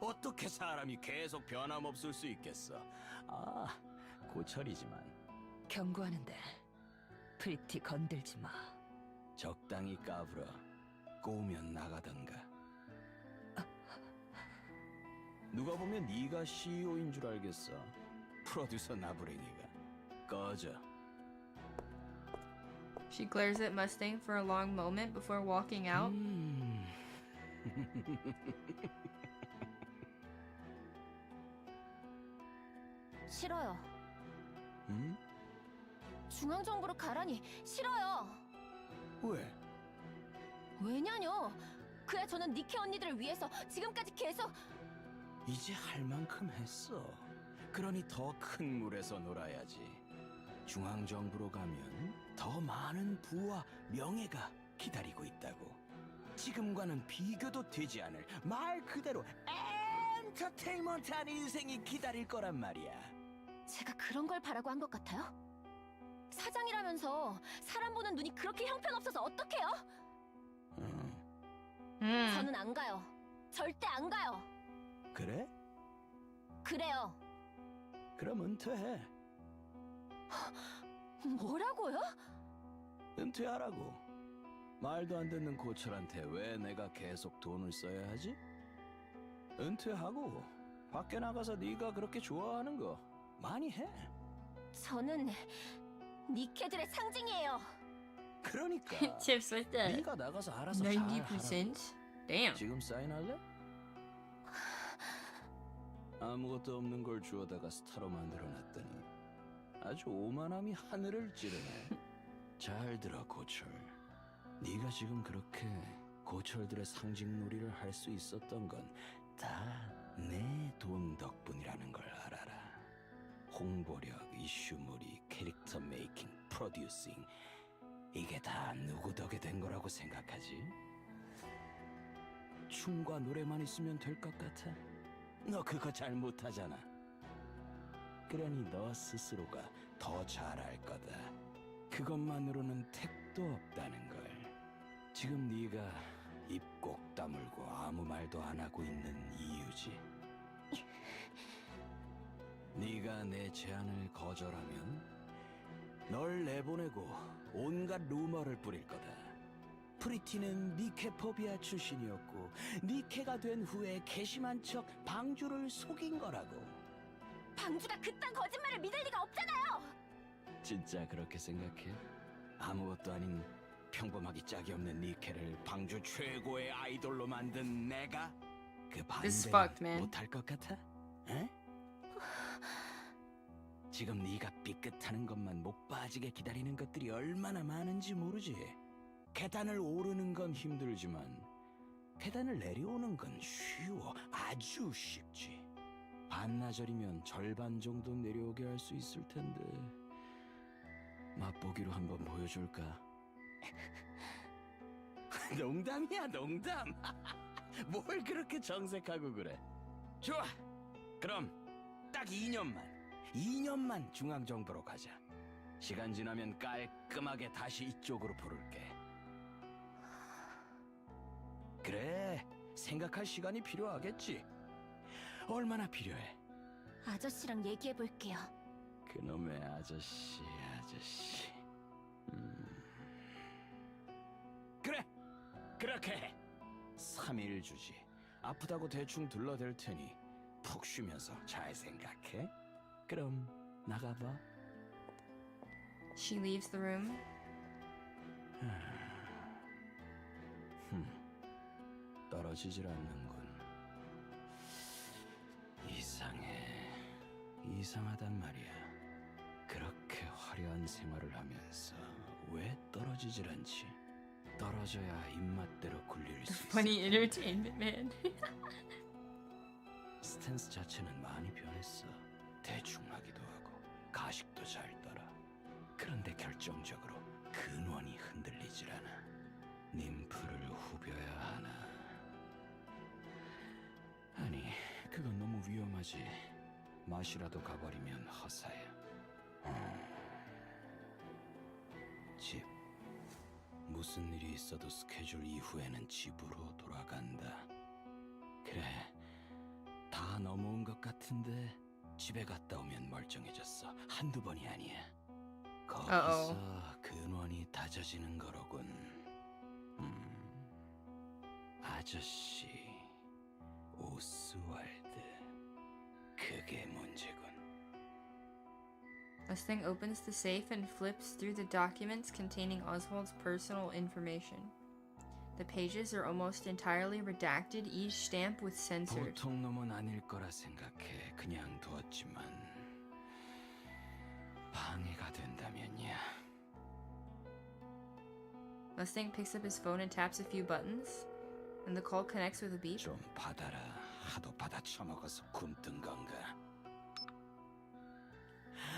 어떻게 사람이 계속 변함없을 수 있겠어? 아, 고철이지만 경고하는데 프리티 건들지 마. 적당히 까불어. 꼬우면 나가던가. 누가 보면 네가 CEO인 줄 알겠어. 프로듀서 나부랭이가. 꺼져. She glares at Mustang for a long moment before walking out. 싫어요. 응? 중앙정부로 가라니 싫어요. 왜? 왜냐뇨? 그야 저는 니케 언니들을 위해서 지금까지 계속 이제 할 만큼 했어. 그러니 더 큰 물에서 놀아야지. 중앙정부로 가면 더 많은 부와 명예가 기다리고 있다고. 지금과는 비교도 되지 않을 말 그대로 엔터테인먼트한 인생이 기다릴 거란 말이야. 제가 그런 걸 바라고 한 것 같아요? 사장이라면서 사람 보는 눈이 그렇게 형편없어서 어떡해요? 저는 안 가요. 절대 안 가요. 그래? 그래요. 그럼 은퇴해. 뭐라고요? 은퇴하라고. 말도 안 듣는 고철한테 왜 내가 계속 돈을 써야 하지? 은퇴하고 밖에 나가서 네가 그렇게 좋아하는 거 많이 해. 저는 니케들의 상징이에요. 그러니까 Tips with the 네가 나가서 알아서 잘 하라고. 90%. Damn. 지금 사인할래? 아무것도 없는 걸 주워다가 스타로 만들어놨더니 아주 오만함이 하늘을 찌르네. 잘 들어 고철. 네가 지금 그렇게 고철들의 상징놀이를 할 수 있었던 건 다 내 돈 덕분이라는 걸 알아라. 홍보력, 이슈몰이, 캐릭터 메이킹, 프로듀싱 이게 다 누구 덕에 된 거라고 생각하지? 춤과 노래만 있으면 될 것 같아? 너 그거 잘 못하잖아. 그러니 너 스스로가 더 잘할 거다. 그것만으로는 택도 없다는 걸. 지금 네가 입 꼭 다물고 아무 말도 안 하고 있는 이유지. 네가 내 제안을 거절하면 널 내보내고 온갖 루머를 뿌릴 거다. 프리티는 니케 포비아 출신이었고 니케가 된 후에 괘씸한 척 방주를 속인 거라고. 방주가 그딴 거짓말을 믿을 리가 없잖아요. 진짜 그렇게 생각해? 아무것도 아닌 평범하기 짝이 없는 니케를 방주 최고의 아이돌로 만든 내가 그 This is fucked, 반대는 man. 못할 것 같아? 에? 지금 네가 삐끗하는 것만 못 빠지게 기다리는 것들이 얼마나 많은지 모르지. 계단을 오르는 건 힘들지만 계단을 내려오는 건 쉬워. 아주 쉽지. 반나절이면 절반 정도 내려오게 할 수 있을 텐데 맛보기로 한번 보여줄까? 농담이야 농담. 뭘 그렇게 정색하고 그래. 좋아. 그럼 딱 2년만 중앙정부로 가자. 시간 지나면 깔끔하게 다시 이쪽으로 부를게. 그래, 생각할 시간이 필요하겠지. 얼마나 필요해? 아저씨랑 얘기해볼게요. 그놈의 아저씨. 그래, 그렇게 해. 3일 주지. 아프다고 대충 둘러댈 테니 푹 쉬면서 잘 생각해. 그럼 나가봐. She leaves the room. 떨어지질 않는군. 이상하단 말이야. 그렇게 화려한 생활을 하면서 왜 떨어지질 않지? 떨어져야 입맛대로 굴릴 수 있어. Funny entertainment, man. 스탠스 자체는 많이 변했어. 대충하기도 하고 가식도 잘 따라. 그런데 결정적으로 근원이 흔들리질 않아. 님프를 후벼야 하나? 아니, 그건 너무 위험하지. 맛이라도 가버리면 허사야. 집. 무슨 일이 있어도 스케줄 이후에는 집으로 돌아간다. 그래, 다 넘어온 것 같은데 집에 갔다 오면 멀쩡해졌어. 한두 번이 아니야. 거기서 근원이 다져지는 거로군. 아저씨 오스왈드. 그게 문제군. Mustang opens the safe and flips through the documents containing Oswald's personal information. The pages are almost entirely redacted, each stamp with censored. 보통 놈은 아닐 거라 생각해. 그냥 두었지만 방해가 된다면야. Mustang picks up his phone and taps a few buttons, and the call connects with a beep. 좀 받아라. 하도 받아 처먹어서 굶뜬 건가?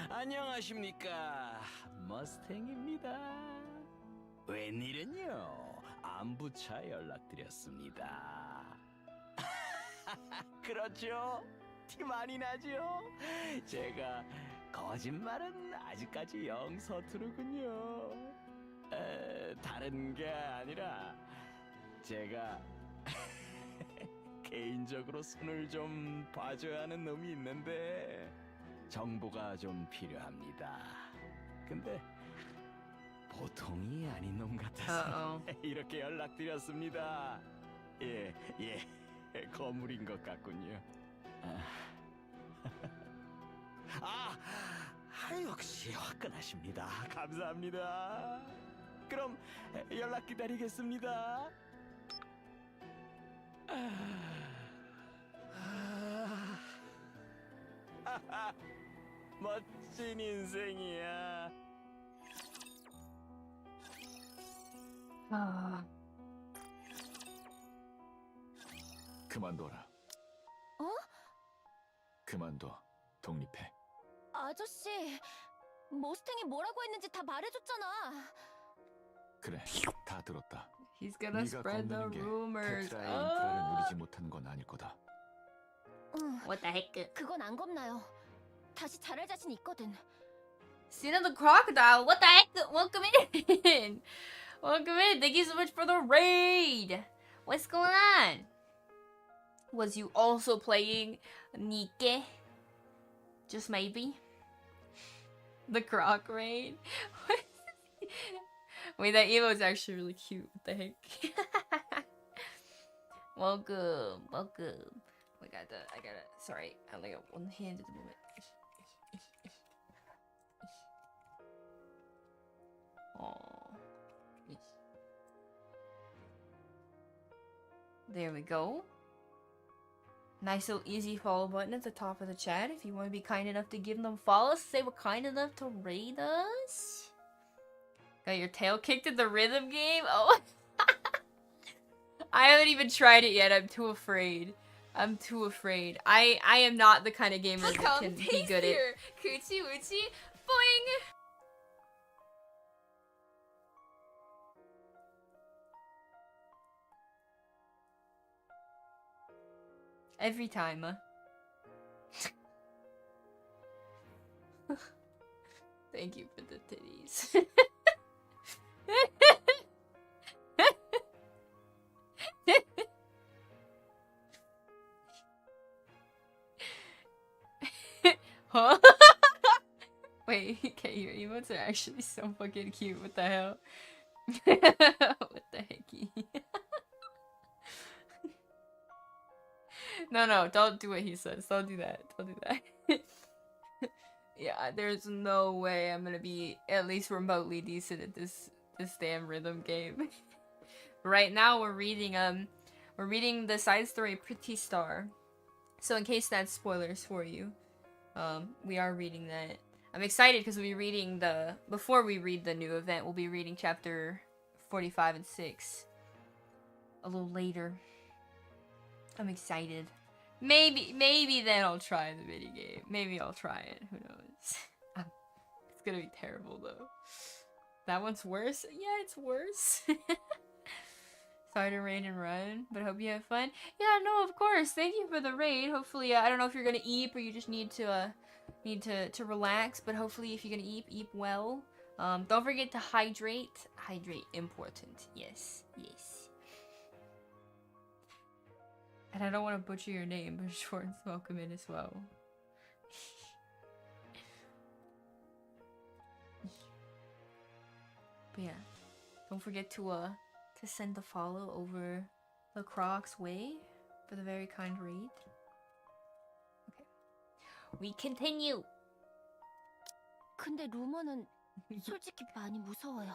안녕하십니까, 머스탱입니다. 웬일은요? 안부차 연락드렸습니다. 그렇죠? 티 많이 나죠? 제가 거짓말은 아직까지 영 서투르군요. 다른 게 아니라 제가 개인적으로 손을 좀 봐줘야 하는 놈이 있는데 정보가 좀 필요합니다. 근데 보통이 아닌 놈 같아서 이렇게 연락드렸습니다. 예, 거물인 것 같군요. 역시 화끈하십니다. 감사합니다. 그럼 연락 기다리겠습니다. 멋진 인생이야. 그만둬라. 어? 그만둬. 독립해. 아저씨, 머스탱이 뭐라고 했는지 다 말해줬잖아. 그래, 다 들었다. He's gonna 네가 spread the 겁내는 게 rumors. 테트라의 인프라를 누리지 못하는 건 아닐 거다. 응, What the heck? 그건 안 겁나요. 다시 잘할 자신 있거든. Scene of the crocodile. What the heck? Welcome in. Welcome in. Thank you so much for the raid. What's going on? Was you also playing Nikke? Just maybe. The croc raid. Wait, that emote's actually really cute. What the heck? Welcome. I gotta. Sorry, I only got one hand at the moment. Oh. There we go. Nice little easy follow button at the top of the chat if you want to be kind enough to give them follows. Say we're kind enough to raid us. Got your tail kicked in the rhythm game? Oh. I haven't even tried it yet. I'm too afraid. I am not the kind of gamer that can be good at. Coochie woochie. Boing. Every time. Thank you for the titties. Huh? Wait, okay, your emotes are actually so fucking cute. What the hell? What the hecky? No, don't do what he says. Don't do that. Yeah, there's no way I'm gonna be at least remotely decent at this damn rhythm game. Right now we're reading the side story Pretty Star. So in case that's spoilers for you, we are reading that. I'm excited because we'll be reading before we read the new event, we'll be reading chapter 45 and 6 a little later. I'm excited. Maybe then I'll try the minigame. Maybe I'll try it. Who knows? It's gonna be terrible though. That one's worse? Yeah, it's worse. Sorry to raid and run, but hope you have fun. Yeah, no, of course. Thank you for the raid. Hopefully, I don't know if you're gonna eat or you just need to relax. But hopefully, if you're gonna eat well. Don't forget to hydrate. Hydrate, important. Yes. And I don't want to butcher your name, but Short's welcome in as well. But yeah, don't forget to send the follow over the Croc's way for the very kind raid. Okay, we continue. 근데 루머는 솔직히 많이 무서워요.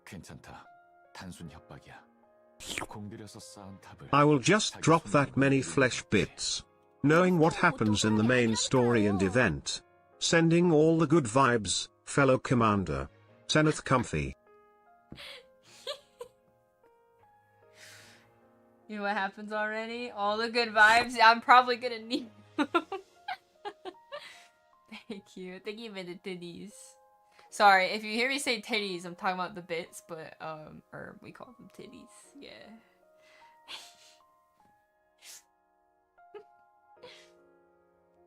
괜찮다. 단순 협박이야. 공들여서 쌓은 탑을 I will just drop that many flesh bits. Knowing what happens in the main story and event. Sending all the good vibes, fellow commander. Zenith Comfy. You know what happens already? All the good vibes. I'm probably gonna need them. Thank you for the titties. Sorry, if you hear me say titties, I'm talking about the bits, but, or we call them titties, yeah.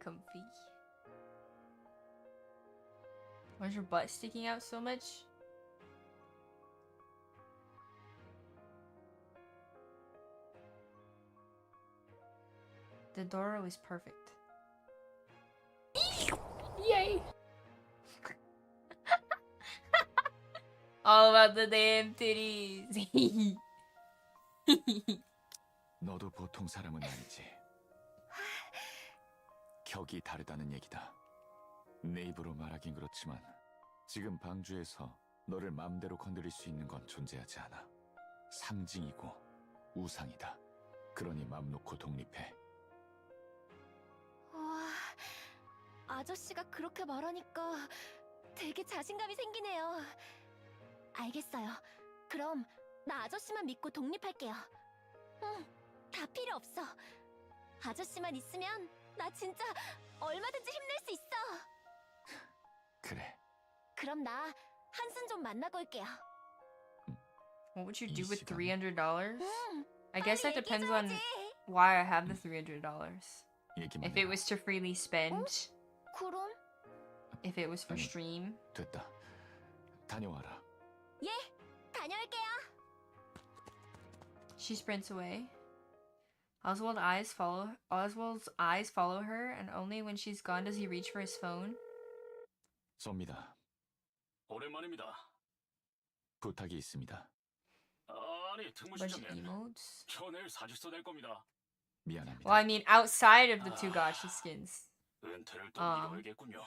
Comfy. Why's your butt sticking out so much? The Doro is perfect. Yay! All about the damn titties. 너도 보통 사람은 아니지. 격이 다르다는 얘기다. 내 입으로 말하긴 그렇지만 지금 방주에서 너를 마음대로 건드릴 수 있는 건 존재하지 않아. 상징이고 우상이다. 그러니 맘 놓고 독립해. 와, 아저씨가 그렇게 말하니까 되게 자신감이 생기네요. 알겠어요. 그럼 나 아저씨만 믿고 독립할게요. 응, 다 필요 없어. 아저씨만 있으면 나 진짜 얼마든지 힘낼 수 있어. 그래. 그럼 나 한순 좀 만나고 올게요. What would you do 이 with 시간에? $300? 응, I guess that depends on 얘기해줘야지. why I have the $300. 얘기만 If it 해봐. was to freely spend, 그럼 if it was for 아니. stream. 됐다. 다녀와라. 예, 다녀올게요. She sprints away. Oswald's eyes follow her, and only when she's gone does he reach for his phone. 쏨니다. 오랜만입니다. 부탁이 있습니다. 아니, Bunch of 특무실장님. emotes. 저 내일 사직서 낼 겁니다. 미안합니다. Well, I mean, outside of the two gacha skins. 은퇴를 또 Um. 미뤄야겠군요.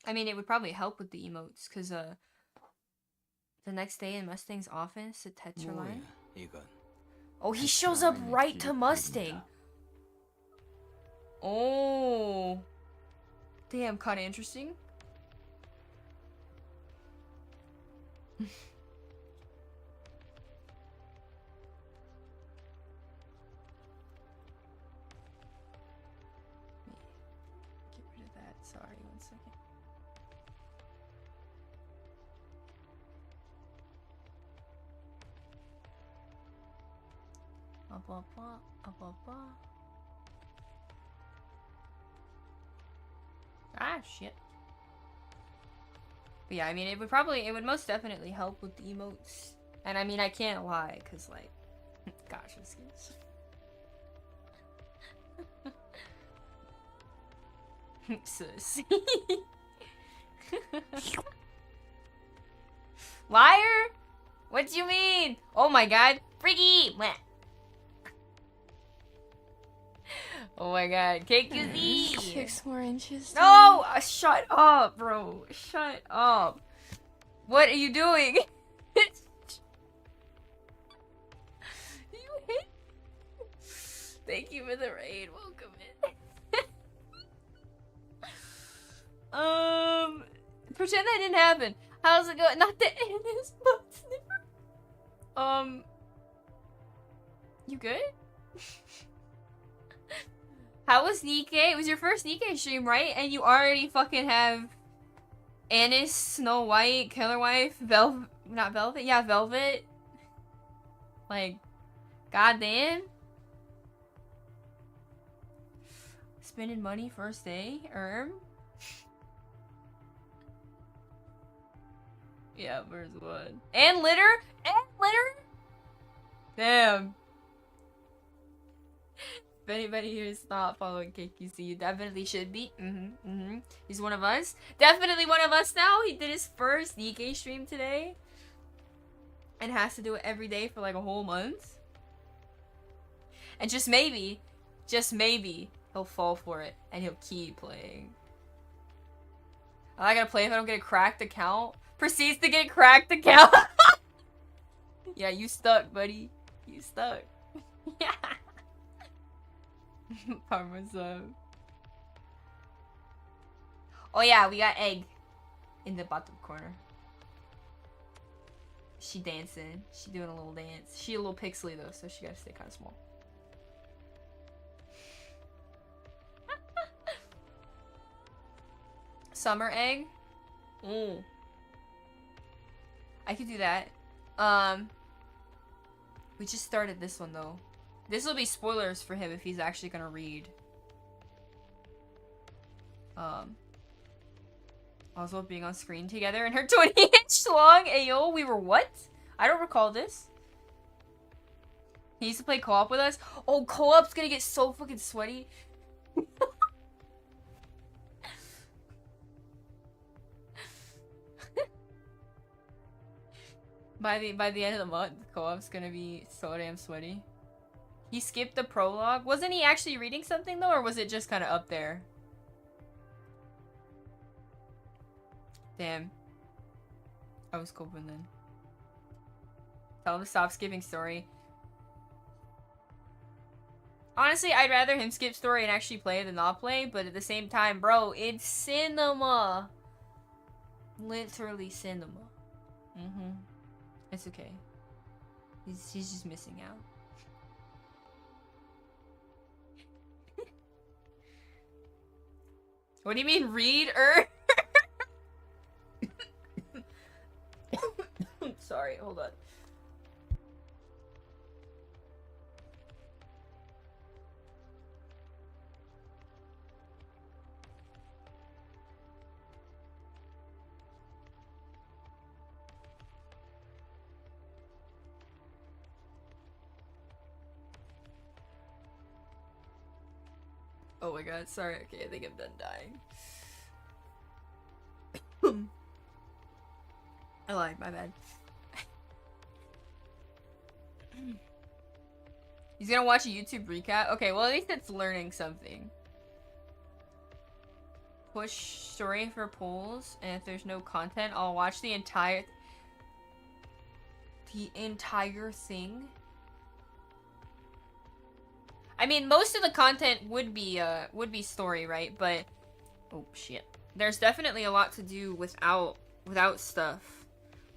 I mean, it would probably help with the emotes, because, the next day in Mustang's office, the Tetraline. 이건 Oh, he shows up right to Mustang. Oh. Damn, kinda interesting. Get rid of that. Sorry, 1 second. Ah, shit. But yeah, I mean, it would most definitely help with the emotes. And I mean, I can't lie, because, like, gosh, this is... Sus. Liar? What do you mean? Oh my god. Freaky! Meh. Oh my god. KQZ! 6 more inches. No! Shut up, bro. Shut up. What are you doing? You hit. Thank you for the raid. Welcome in. Pretend that didn't happen. How's it going? Not the Anna's butt sniffer. You good? How was Nikke? It was your first Nikke stream, right? And you already fucking have Annis, Snow White, Killer Wife, not Velvet? Yeah, Velvet. Like, goddamn. Spending money first day? Yeah, where's one? And litter? And litter? Damn. If anybody here is not following KQC, you definitely should be. He's one of us. Definitely one of us now. He did his first Nikke stream today. And has to do it every day for like a whole month. And just maybe, he'll fall for it. And he'll keep playing. I'm not gonna play if I don't get a cracked account. Proceeds to get a cracked account. Yeah, you stuck, buddy. You stuck. Yeah. Parmesan. Oh yeah, we got egg in the bottom corner. She dancing. She doing a little dance. She a little pixely though, so she gotta stay kind of small. Summer egg? Oh. I could do that. We just started this one though. This will be spoilers for him if he's actually gonna read. Also being on screen together in her 20-inch long. Ayo, we were what? I don't recall this. He used to play co-op with us. Oh, co-op's gonna get so fucking sweaty. By the end of the month, co-op's gonna be so damn sweaty. He skipped the prologue. Wasn't he actually reading something though, or was it just kind of up there? Damn. I was coping then. Tell him to stop skipping story. Honestly, I'd rather him skip story and actually play than not play, but at the same time, bro, it's cinema. Literally cinema. It's okay. He's just missing out. What do you mean read or? Sorry, hold on. Oh my god, sorry. Okay, I think I'm done dying. I lied, my bad. He's gonna watch a YouTube recap? Okay, well at least it's learning something. Push story for polls, and if there's no content, I'll watch the entire thing. I mean, most of the content would be story, right? But oh shit, there's definitely a lot to do without stuff,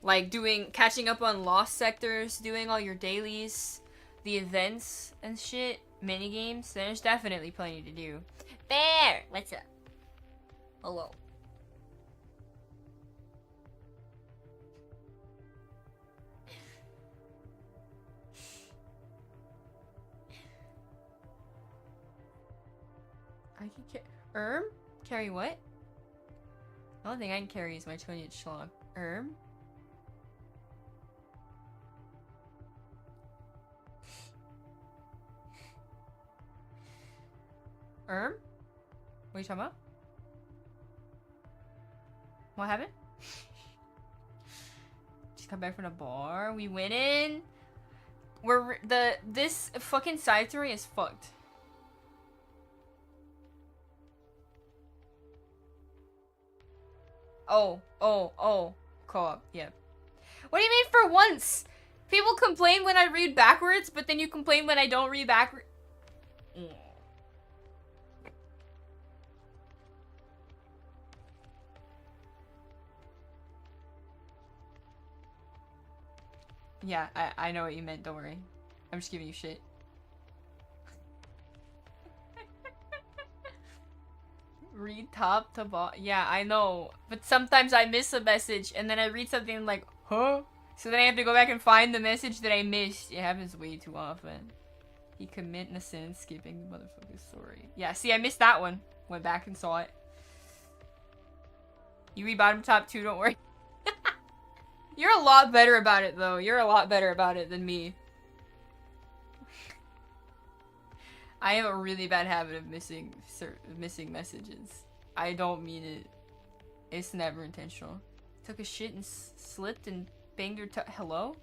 like catching up on lost sectors, doing all your dailies, the events and shit, mini games. There's definitely plenty to do. Bear, what's up? Hello. I can carry what? The only thing I can carry is my 20-inch long. What are you talking about? What happened? Just come back from the bar. We went in. This fucking side story is fucked. Oh, co-op, yeah. What do you mean for once? People complain when I read backwards, but then you complain when I don't read backwards. Yeah, I know what you meant, don't worry. I'm just giving you shit. Read top to bottom. Yeah, I know. But sometimes I miss a message and then I read something like, huh? So then I have to go back and find the message that I missed. It happens way too often. He committing a sin, skipping the motherfucker's story. Yeah, see, I missed that one. Went back and saw it. You read bottom top too, don't worry. You're a lot better about it, though. You're a lot better about it than me. I have a really bad habit of missing messages. I don't mean it. It's never intentional. Took a shit and slipped and banged her hello?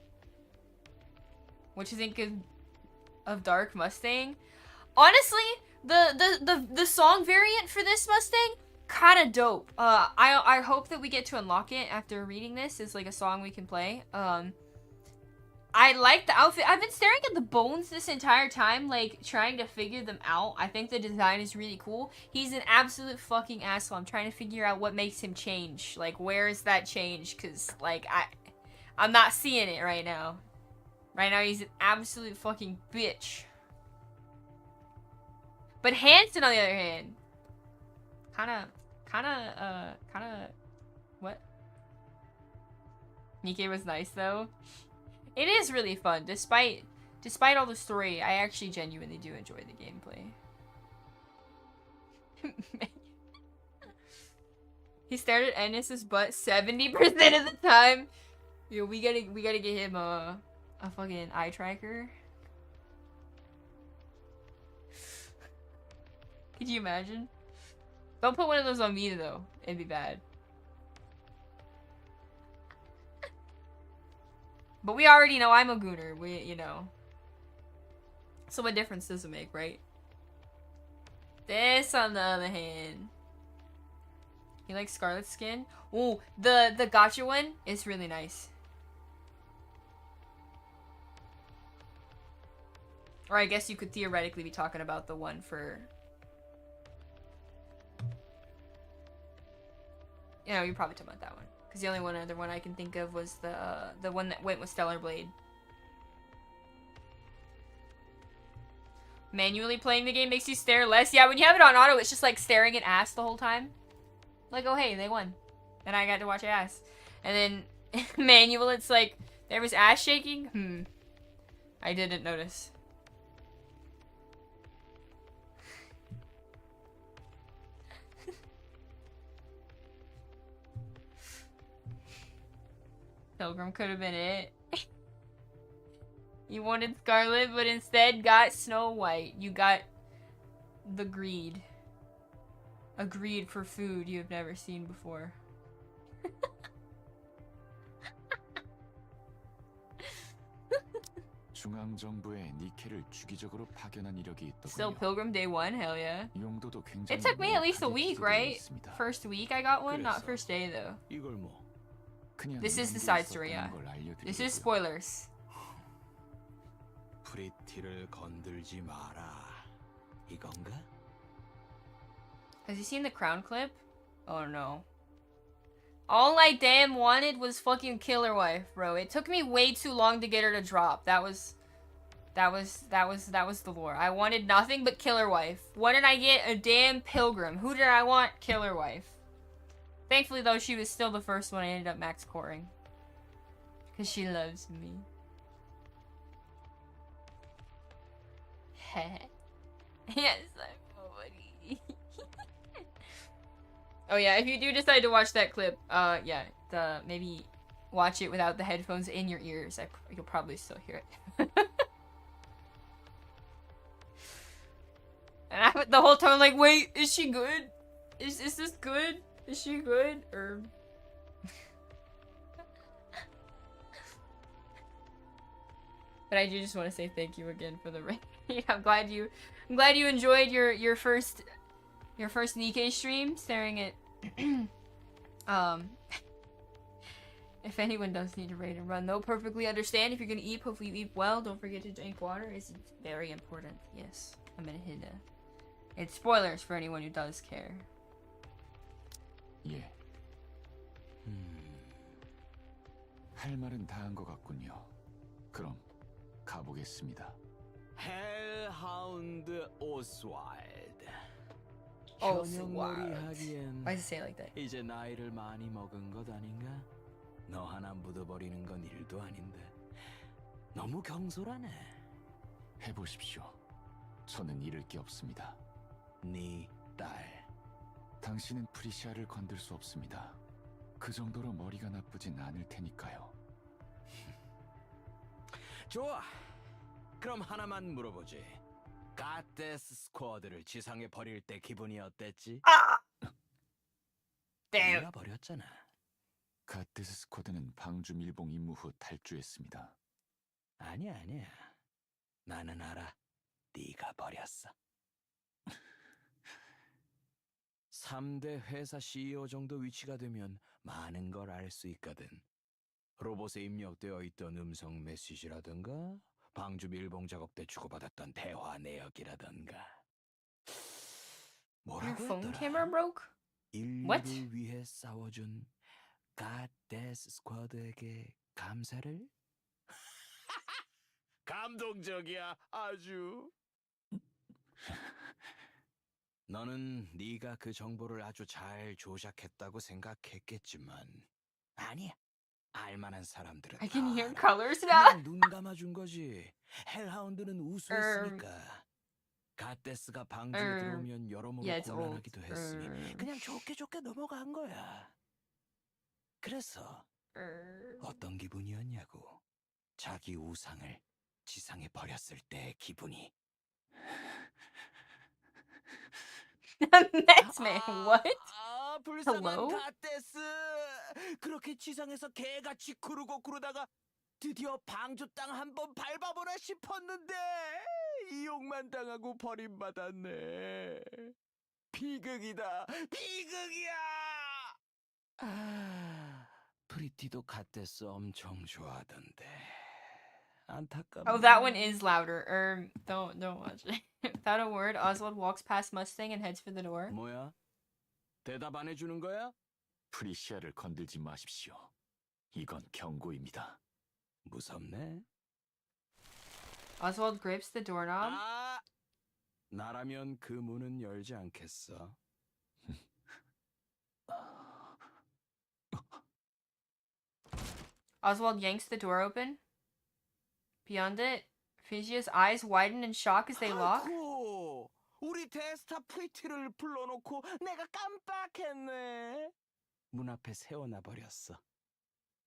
What you think of Dark Mustang? Honestly, the song variant for this Mustang, kinda dope. I hope that we get to unlock it after reading this. It's like a song we can play. I like the outfit. I've been staring at the bones this entire time, like, trying to figure them out. I think the design is really cool. He's an absolute fucking asshole. I'm trying to figure out what makes him change. Like, where is that change? Because, like, I'm not seeing it right now. Right now, he's an absolute fucking bitch. But Hanson, on the other hand, kinda, what? Nikke was nice though. It is really fun, despite all the story. I actually genuinely do enjoy the gameplay. He stared at Ennis's butt 70% of the time. Yo, we gotta get him a fucking eye tracker. Could you imagine? Don't put one of those on me though. It'd be bad. But we already know I'm a gooner. You know. So what difference does it make, right? This, on the other hand. You like Scarlet skin? Ooh, the gotcha one is really nice. Or I guess you could theoretically be talking about the one for... You know, you're probably talking about that one. Because the only other one I can think of was the one that went with Stellar Blade. Manually playing the game makes you stare less. Yeah, when you have it on auto, it's just like staring at ass the whole time. Like, oh hey, they won. And I got to watch ass. And then manual, it's like, there was ass shaking? I didn't notice. Pilgrim could have been it. You wanted Scarlet, but instead got Snow White. You got the greed. A greed for food you have never seen before. 중앙정부에 니케를 주기적으로 파견한 이력이 Still 있더군요. Pilgrim Day 1, hell yeah. 용도도 굉장히 It took me at least a 명확하게 week, 기재되어 right? 있습니다. First week I got one, not 그랬어. first day though. 이걸 뭐? 그냥 This is the 연구에 side story, 있었다는 yeah. 걸 알려드리려고요. This is spoilers. 프리티를 건들지 마라. 이건가? Has you seen the crown clip? Oh no. All I damn wanted was fucking Killer Wife, bro. It took me way too long to get her to drop. That was the lore. I wanted nothing but Killer Wife. What did I get? A damn Pilgrim. Who did I want? Killer Wife. Thankfully though, she was still the first one I ended up max coring. Cause she loves me. Yes, I'm nobody. Oh yeah, if you do decide to watch that clip, yeah, maybe watch it without the headphones in your ears. You'll probably still hear it. And I the whole time like, wait, is she good? Is this good? Is she good? Or but I do just want to say thank you again for the rating. I'm glad you enjoyed your first Nikke stream, staring at if anyone does need to raid and run, they'll perfectly understand. If you're gonna eat, hopefully you eat well. Don't forget to drink water. It's very important. Yes, I'm gonna hit it's spoilers for anyone who does care. 예. 할 말은 다 한 것 같군요. 그럼 가보겠습니다. 헬하운드 오스왈드. Oswald. 현역놀이 하기엔 Why does it say it like that? 이제 나이를 많이 먹은 것 아닌가? 너 하나 묻어버리는 건 일도 아닌데 너무 경솔하네. 해보십시오. 저는 잃을 게 없습니다. 네 딸. 당신은 프리시아를 건들 수 없습니다. 그 정도로 머리가 나쁘진 않을 테니까요. 좋아. 그럼 하나만 물어보지. 갓데스 스쿼드를 지상에 버릴 때 기분이 어땠지? 내가 버렸잖아. 갓데스 스쿼드는 방주 밀봉 임무 후 탈주했습니다. 아니야. 나는 알아. 네가 버렸어. 3대 회사 CEO 정도 위치가 되면 많은 걸 알 수 있거든. 로봇에 입력되어 있던 음성 메시지라든가 방주 밀봉 작업 때 주고받았던 대화 내역이라든가. Your 뭐라고 phone 했더라? camera broke? 인류를 What? 위해 싸워준 갓데스 스쿼드에게 감사를? 감동적이야, 아주. 너는 네가 그 정보를 아주 잘 조작했다고 생각했겠지만 아니야. 알만한 사람들은 I can 다 hear 알아. colors now. 그냥 눈 감아준 거지. 헬하운드는 우수했으니까. 갓데스가 방주에 들어오면 여러모로 Yeah, it's old. 곤란하기도 했으니 그냥 좋게 넘어간 거야. 그래서 어떤 기분이었냐고. 자기 우상을 지상에 버렸을 때의 기분이. Next man, what? 불쌍한 Hello? 갓데스. 그렇게 지상에서 개같이 구르다가 드디어 방주 땅 한 번 밟아보나 싶었는데 이용만 당하고 버림받았네. 비극이다. 비극이야. 프리티도 갓데스 엄청 좋아하던데. 안타깝네. Oh, that one is louder. Don't watch it. Without a word, Oswald walks past Mustang and heads for the door. 뭐야? 대답 안 해주는 거야? 프리시아를 건들지 마십시오. 이건 경고입니다. 무섭네. Oswald grips the doorknob. 나라면 그 문은 열지 않겠어. Oswald yanks the door open. Beyond it, Phrygia's eyes widen in shock as they lock. 아이고, 우리 대스타 프리티를 불러놓고 내가 깜빡했네. 문 앞에 세워놔 버렸어.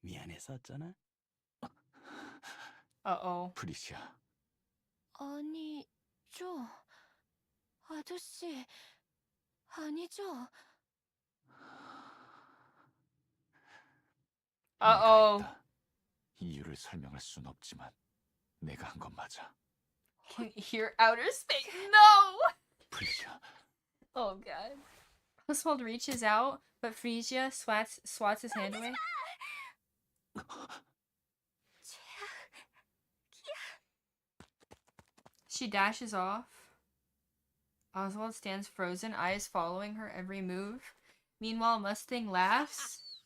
미안했었잖아. Uh-oh. 프리시아, 아니죠. 아저씨, 아니죠. Uh-oh. 내가 했다. 이유를 설명할 순 없지만 내가 한 건 맞아. Can you hear outer space? No! 프리시아, Oh god. Oswald reaches out, but Phrygia swats his hand away. She dashes off. Oswald stands frozen, eyes following her every move. Meanwhile, Mustang laughs.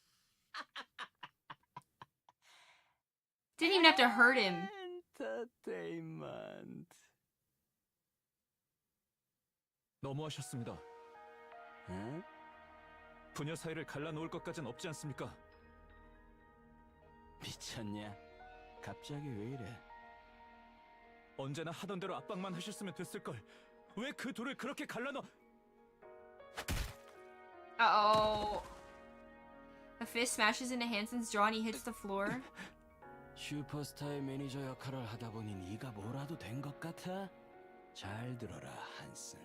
Didn't even have to hurt him. 엔터테인먼트. 너무하셨습니다. 응? 부녀 사이를 갈라놓을 것까진 없지 않습니까? 미쳤냐? 갑자기 왜 이래? 언제나 하던 대로 압박만 하셨으면 됐을걸. 왜 그 둘을 그렇게 갈라놓... Uh-oh. A fist smashes into Hansen's jaw and he hits the floor. 슈퍼스타의 매니저 역할을 하다 보니 네가 뭐라도 된 것 같아? 잘 들어라, 한슨.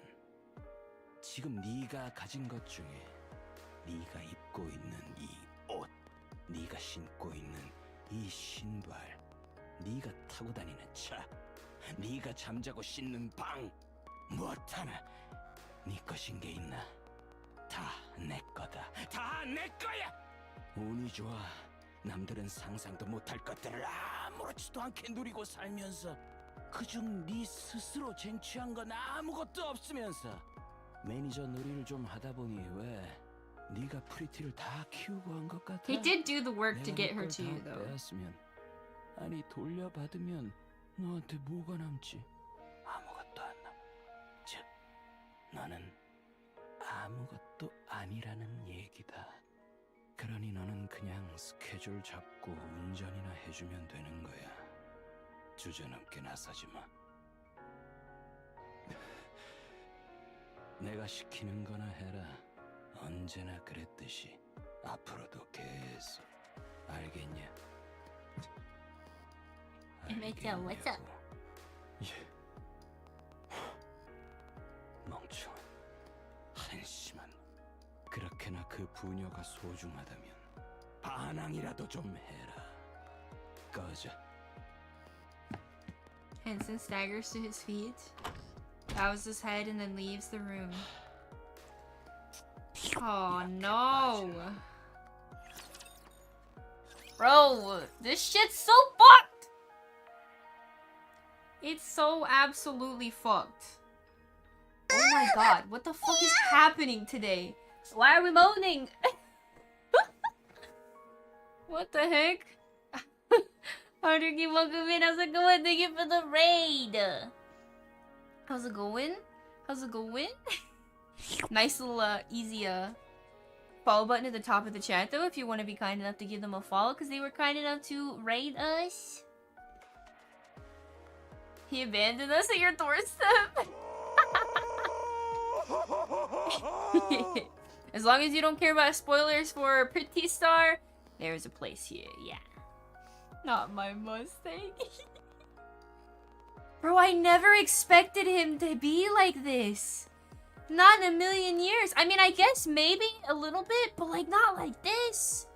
지금 네가 가진 것 중에 네가 입고 있는 이 옷, 네가 신고 있는 이 신발, 네가 타고 다니는 차, 네가 잠자고 씻는 방, 무엇 하나 네 것인 게 있나? 다 내 거다. 다 내 거야. 운이 좋아. 남들은 상상도 못할 것들을 아무렇지도 않게 누리고 살면서 그중 네 스스로 쟁취한 건 아무것도 없으면서 매니저 놀이를 좀 하다 보니 왜 네가 프리티를 다 키우고 한 것 같아? He did do the work to 내가 get 네 her 걸 to you, 다 though. 빼앗으면, 아니 돌려받으면 너한테 뭐가 남지? 아무것도 안 남. 즉, 너는 아무것도 아니라는 얘기다. 그러니 너는 그냥 스케줄 잡고 운전이나 해주면 되는 거야. 주저넘게 나서지 마. 내가 시키는 거나 해라. 언제나 그랬듯이 앞으로도 계속. 알겠냐? what's up? 예. 멍청한 한심한 놈. 그렇게나 그 부녀가 소중하다면 반항이라도 좀 해라. 꺼져. Hansen staggers to his feet, bows his head, and then leaves the room. Oh no. Bro, this shit's so fucked! It's so absolutely fucked. Oh my god, what the fuck is happening today? Why are we moaning? What the heck? Harder welcome. How's it going? Thank you for the raid. How's it going? How's it going? Nice little easy follow button at the top of the chat though if you want to be kind enough to give them a follow because they were kind enough to raid us. He abandoned us at your doorstep. As long as you don't care about spoilers for Pretty Star, there's a place here, yeah. Not my Mustang. Bro, I never expected him to be like this. Not in a million years. I mean, I guess maybe a little bit, but like not like this.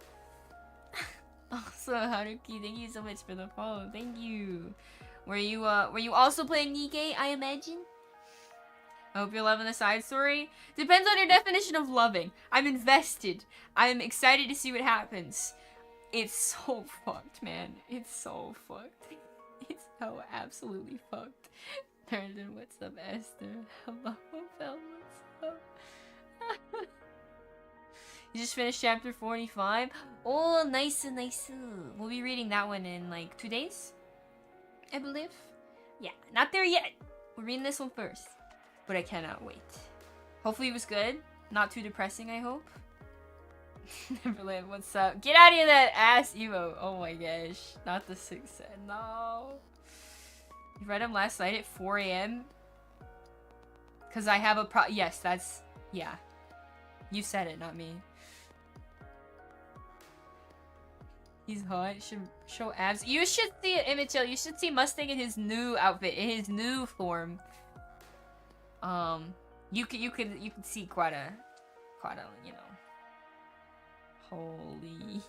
Also, Haruki, thank you so much for the follow. Thank you. Were you also playing Nikke, I imagine? I hope you're loving the side story. Depends on your definition of loving. I'm invested. I'm excited to see what happens. It's so fucked, man. It's so fucked. It's so absolutely fucked. Brandon, what's up, Esther? Hello, Belle, what's up? You just finished chapter 45? Oh, nice, nice. We'll be reading that one in like 2 days, I believe. Yeah, not there yet. We're reading this one first. But I cannot wait. Hopefully it was good. Not too depressing, I hope. Neverland, what's up? Get out of here, that ass emo. Oh my gosh. Not the 6. No. You read them last night at 4 a.m.? Because I have a yes, that's... Yeah. You said it, not me. He's hot. Should show abs. You should see it, Immachill. You should see Mustang in his new outfit. In his new form. You could see quite a, you know. Holy.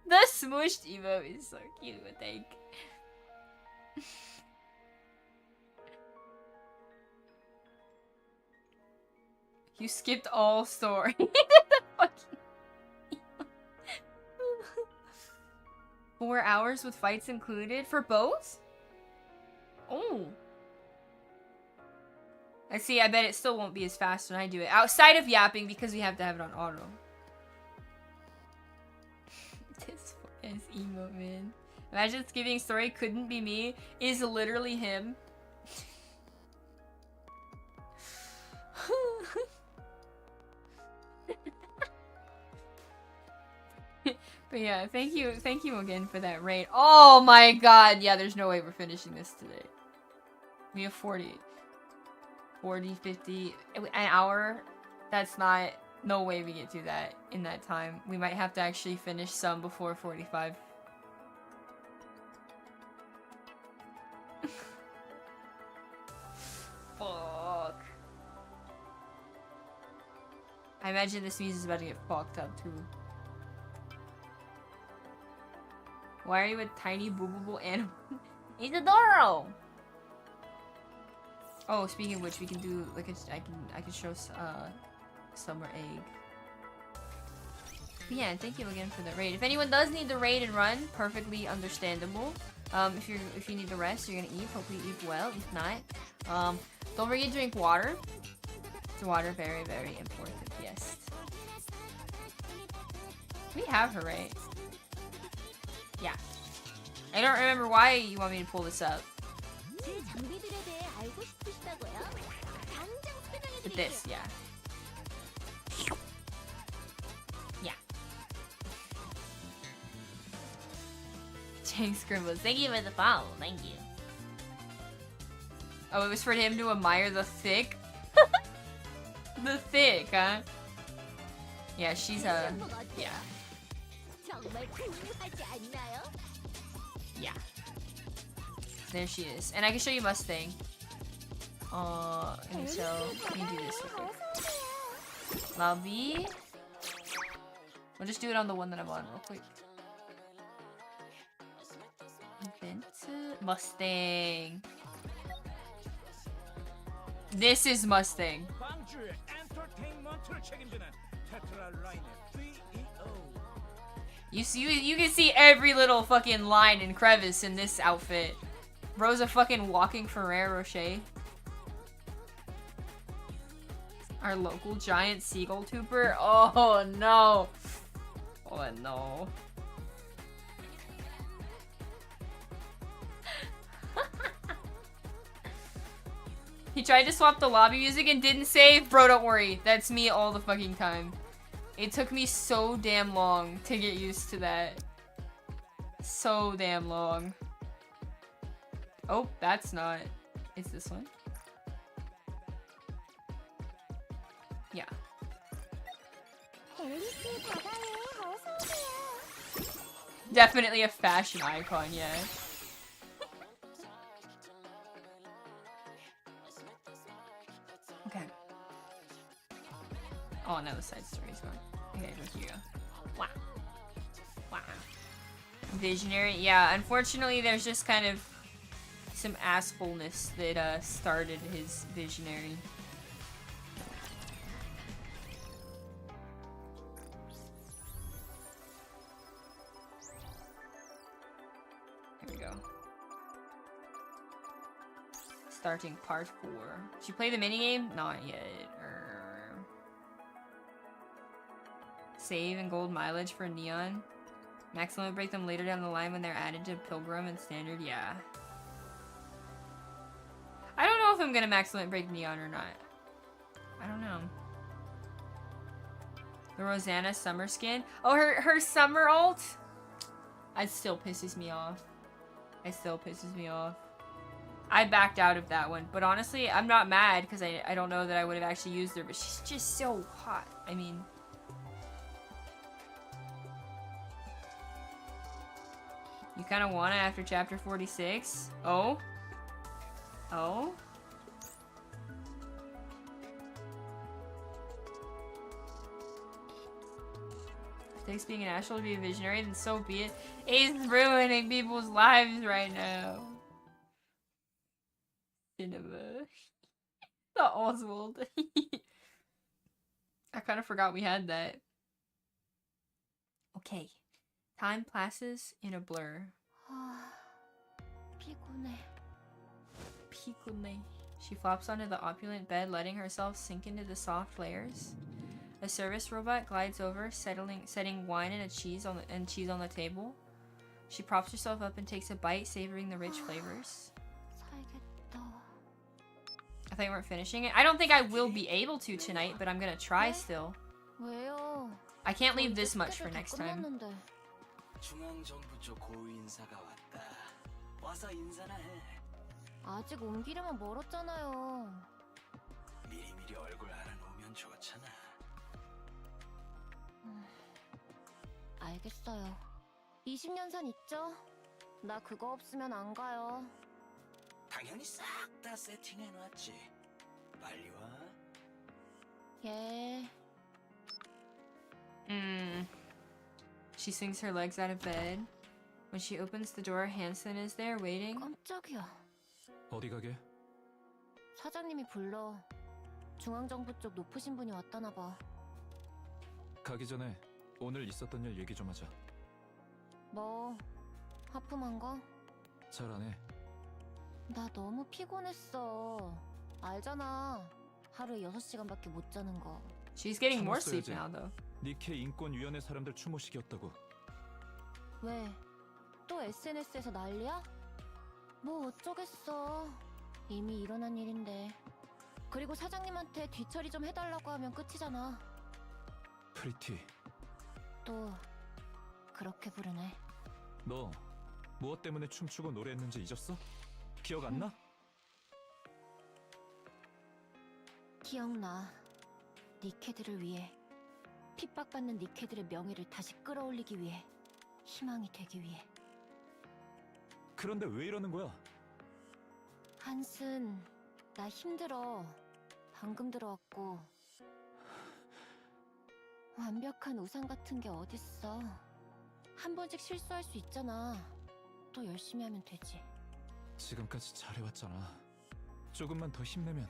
The smooshed emo is so cute, I think. You skipped all story. The fucking 4 hours with fights included for both? Oh. I see, I bet it still won't be as fast when I do it. Outside of yapping, because we have to have it on auto. This is emo, man. Imagine skipping story couldn't be me. Is literally him. But yeah, thank you again for that raid. Oh my god, yeah, there's no way we're finishing this today. We have 40, 50, an hour. That's not, no way we get through that in that time. We might have to actually finish some before 45. Fuck. I imagine this music is about to get fucked up too. Why are you a tiny boobable animal? He's adorable! Oh, speaking of which, we can do like I can show Summer Egg. But yeah, thank you again for the raid. If anyone does need the raid and run, perfectly understandable. If you need to rest, you're gonna eat. Hopefully you eat well. If not, don't forget to drink water. It's water very, very important. Yes. We have her, right? Yeah. I don't remember why you want me to pull this up. But this, yeah. Yeah. Jang Scribbles, thank you for the follow. Thank you. Oh, it was for him to admire the thick? The thick, huh? Yeah, she's a... Yeah. Yeah. There she is. And I can show you Mustang. And so, let me do this real quick. Lovey. We'll just do it on the one that I'm on real quick. Mustang. This is Mustang. You can see every little fucking line and crevice in this outfit. Bro's a fucking walking Ferrero Rocher. Our local giant seagull tuber. Oh no. Oh no. tried to swap the lobby music and didn't save. Bro, don't worry. That's me all the fucking time. It took me so damn long to get used to that. So damn long. Oh, that's not. It's this one. Yeah. Definitely a fashion icon, yeah. Okay. Oh, now the side story's gone. Okay, here you go. Wow. Wow. Visionary. Yeah, unfortunately, there's just kind of some assholeness that started his visionary. Here we go. Starting part 4. Did you play the minigame? Not yet. Save and gold mileage for Neon. Max limit break them later down the line when they're added to Pilgrim and Standard. Yeah. I don't know if I'm gonna max limit break Neon or not. I don't know. The Rosanna summer skin. Oh, her summer ult? It still pisses me off. It still pisses me off. I backed out of that one. But honestly, I'm not mad because I don't know that I would have actually used her. But she's just so hot. I mean... You kind of want it after chapter 46? Oh? Oh? If takes being an astral to be a visionary, then so be it. He's ruining people's lives right now. Cinema. The Oswald. I kind of forgot we had that. Okay. Time passes in a blur. 피곤해. 피곤해. She flops onto the opulent bed, letting herself sink into the soft layers. A service robot glides over, setting wine and cheese on the table. She props herself up and takes a bite, savoring the rich flavors. 살겠다. I thought you weren't finishing it. I don't think I will be able to tonight, but I'm gonna try still. 왜요? I can't leave this much for next time. 끝났는데. 중앙정부 쪽 고위 인사가 왔다. 와서 인사나 해. 아직 옮기려면 멀었잖아요. 미리미리 얼굴 알아놓으면 좋잖아. 알겠어요. 20년산 있죠? 나 그거 없으면 안 가요. 당연히 싹 다 세팅해놨지. 빨리 와. 예. She swings her legs out of bed. When she opens the door, Hanson is there waiting. 깜짝이야. 어디 가게? 사장님이 불러. 중앙정부 쪽 높으신 분이 왔다나 봐. 가기 전에 오늘 있었던 일 얘기 좀 하자. 뭐 하품한 거? 잘 안 해. 나 너무 피곤했어. 알잖아. 하루에 6시간밖에 못 자는 거. She's getting more sleep 참았어야지. now, though. 니케 인권위원회 사람들 추모식이었다고. 왜? 또 SNS에서 난리야? 뭐 어쩌겠어. 이미 일어난 일인데. 그리고 사장님한테 뒤처리 좀 해달라고 하면 끝이잖아. 프리티. 또 그렇게 부르네. 너 무엇 때문에 춤추고 노래했는지 잊었어? 기억 안 나? 기억나. 니케들을 위해. 핍박받는 니케들의 명예를 다시 끌어올리기 위해. 희망이 되기 위해. 그런데 왜 이러는 거야? 한슨, 나 힘들어. 방금 들어왔고. 완벽한 우상 같은 게 어딨어. 한 번씩 실수할 수 있잖아. 또 열심히 하면 되지. 지금까지 잘해왔잖아. 조금만 더 힘내면.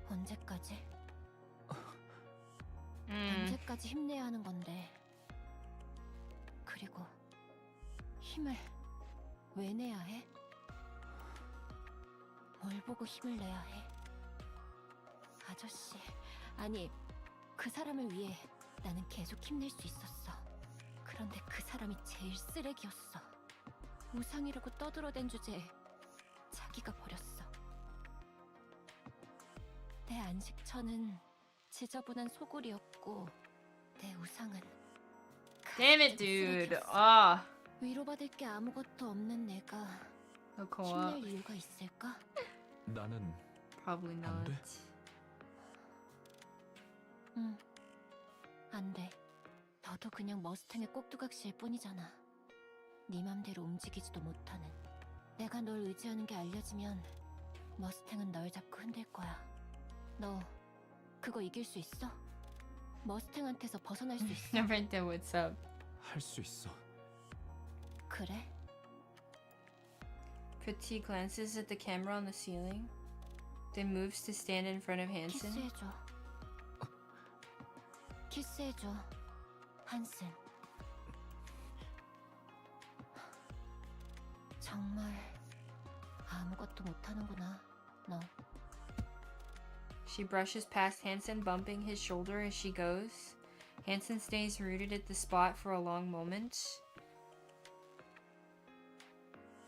언제까지? 언제까지 힘내야 하는 건데. 그리고 힘을 왜 내야 해? 뭘 보고 힘을 내야 해? 아저씨, 아니 그 사람을 위해 나는 계속 힘낼 수 있었어. 그런데 그 사람이 제일 쓰레기였어. 우상이라고 떠들어댄 주제에 자기가 버렸어. 내 안식처는 지저분한 소굴이었고 내 우상은 Damn it, dude. Ah. 위로받을 게 아무것도 없는 내가 No co-op. 힘낼 이유가 있을까? 나는 Probably 안 돼? not. 응, 안 돼. 너도 그냥 머스탱의 꼭두각시일 뿐이잖아. 네 맘대로 움직이지도 못하는. 내가 널 의지하는 게 알려지면 머스탱은 널 잡고 흔들 거야. 너 그거 이길 수 있어? 머스탱한테서 벗어날 수 있어? Right there, what's up? 할 수 있어. 그래? Pretty glances at the camera on the ceiling, then moves to stand in front of Hansen. 키스해줘. 키스해줘, 한슨. 정말 아무것도 못하는구나, 너. She brushes past Hansen, bumping his shoulder as she goes. Hansen stays rooted at the spot for a long moment.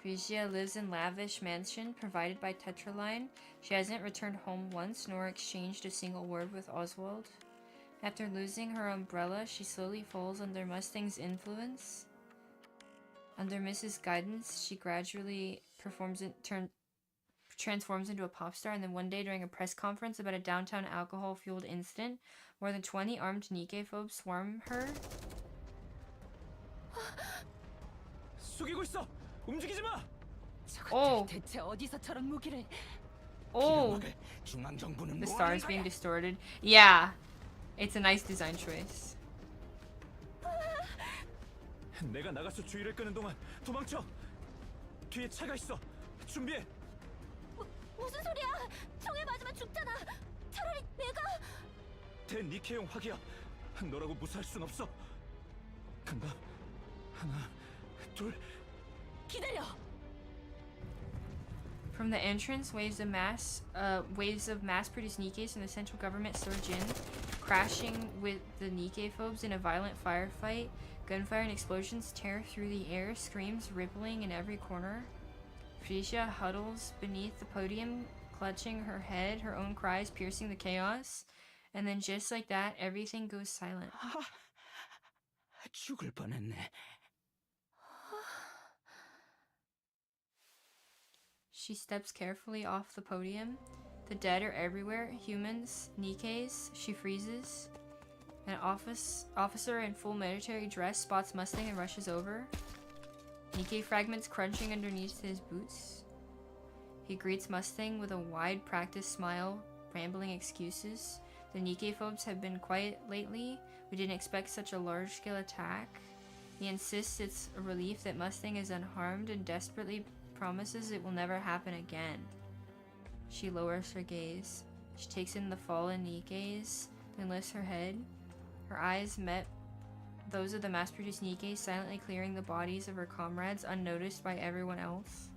Frisia lives in lavish mansion provided by Tetraline. She hasn't returned home once nor exchanged a single word with Oswald. After losing her umbrella, she slowly falls under Mustang's influence. Under Mrs. guidance, she gradually transforms into a pop star, and then one day during a press conference about a downtown alcohol-fueled incident, more than 20 armed Nikke-phobes swarm her. 숙이고 있어. 움직이지 마. Oh. 대체 어디서 저런 무기를? Oh, 중앙 정부는 the 뭐 star 하는 is being 거야? distorted. Yeah, it's a nice design choice. 내가 나가서 주의를 끄는 동안 도망쳐. 뒤에 차가 있어. 준비해. 무슨 소리야? 총에 맞으면 죽잖아. 차라리 내가... 대 니케용 화기야. 너라고 무사할 순 없어. 간다. 하나, 둘. 기다려. From the entrance, waves of mass-produced Nikkes from the central government surge in, crashing with the Nikke-phobes in a violent firefight. Gunfire and explosions tear through the air, screams rippling in every corner. Frisia huddles beneath the podium, clutching her head, her own cries piercing the chaos. And then just like that, everything goes silent. 죽을 뻔했네. She steps carefully off the podium. The dead are everywhere. Humans, Nikkes. She freezes. An officer in full military dress spots Mustang and rushes over. Nikke fragments crunching underneath his boots. He greets Mustang with a wide practiced smile, rambling excuses. The Nikke-phobes have been quiet lately. We didn't expect such a large-scale attack. He insists it's a relief that Mustang is unharmed and desperately promises it will never happen again. She lowers her gaze. She takes in the fallen Nikkes, then lifts her head. Her eyes met those of the mass-produced Nikkes, silently clearing the bodies of her comrades, unnoticed by everyone else.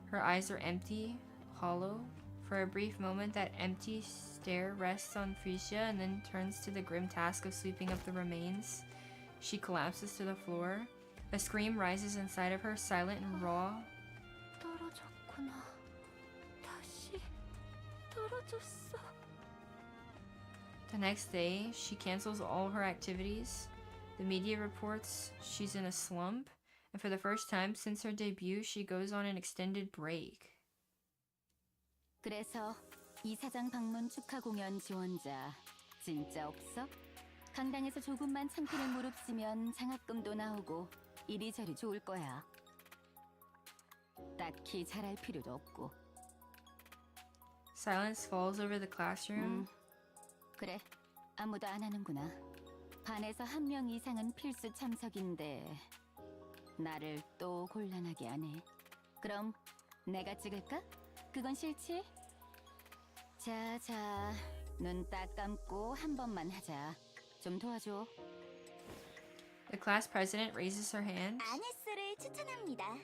Her eyes are empty, hollow. For a brief moment, that empty stare rests on Frisia and then turns to the grim task of sweeping up the remains. She collapses to the floor. A scream rises inside of her, silent and raw. 떨어졌구나. 다시 떨어졌어. The next day, she cancels all her activities. The media reports she's in a slump, and for the first time since her debut, she goes on an extended break. 그래서 이사장 방문 축하 공연 지원자 진짜 없어? 강당에서 조금만 창피를 무릅쓰면 장학금도 나오고 이리저리 좋을 거야. 딱히 잘할 필요도 없고. Silence falls over the classroom. 그래, 아무도 안 하는구나. 반에서 한 명 이상은 필수 참석인데 나를 또 곤란하게 하네. 그럼 내가 찍을까? 그건 싫지? 자, 눈 딱 감고 한 번만 하자. 좀 도와줘. The class president raises her hand. 아네스를 추천합니다.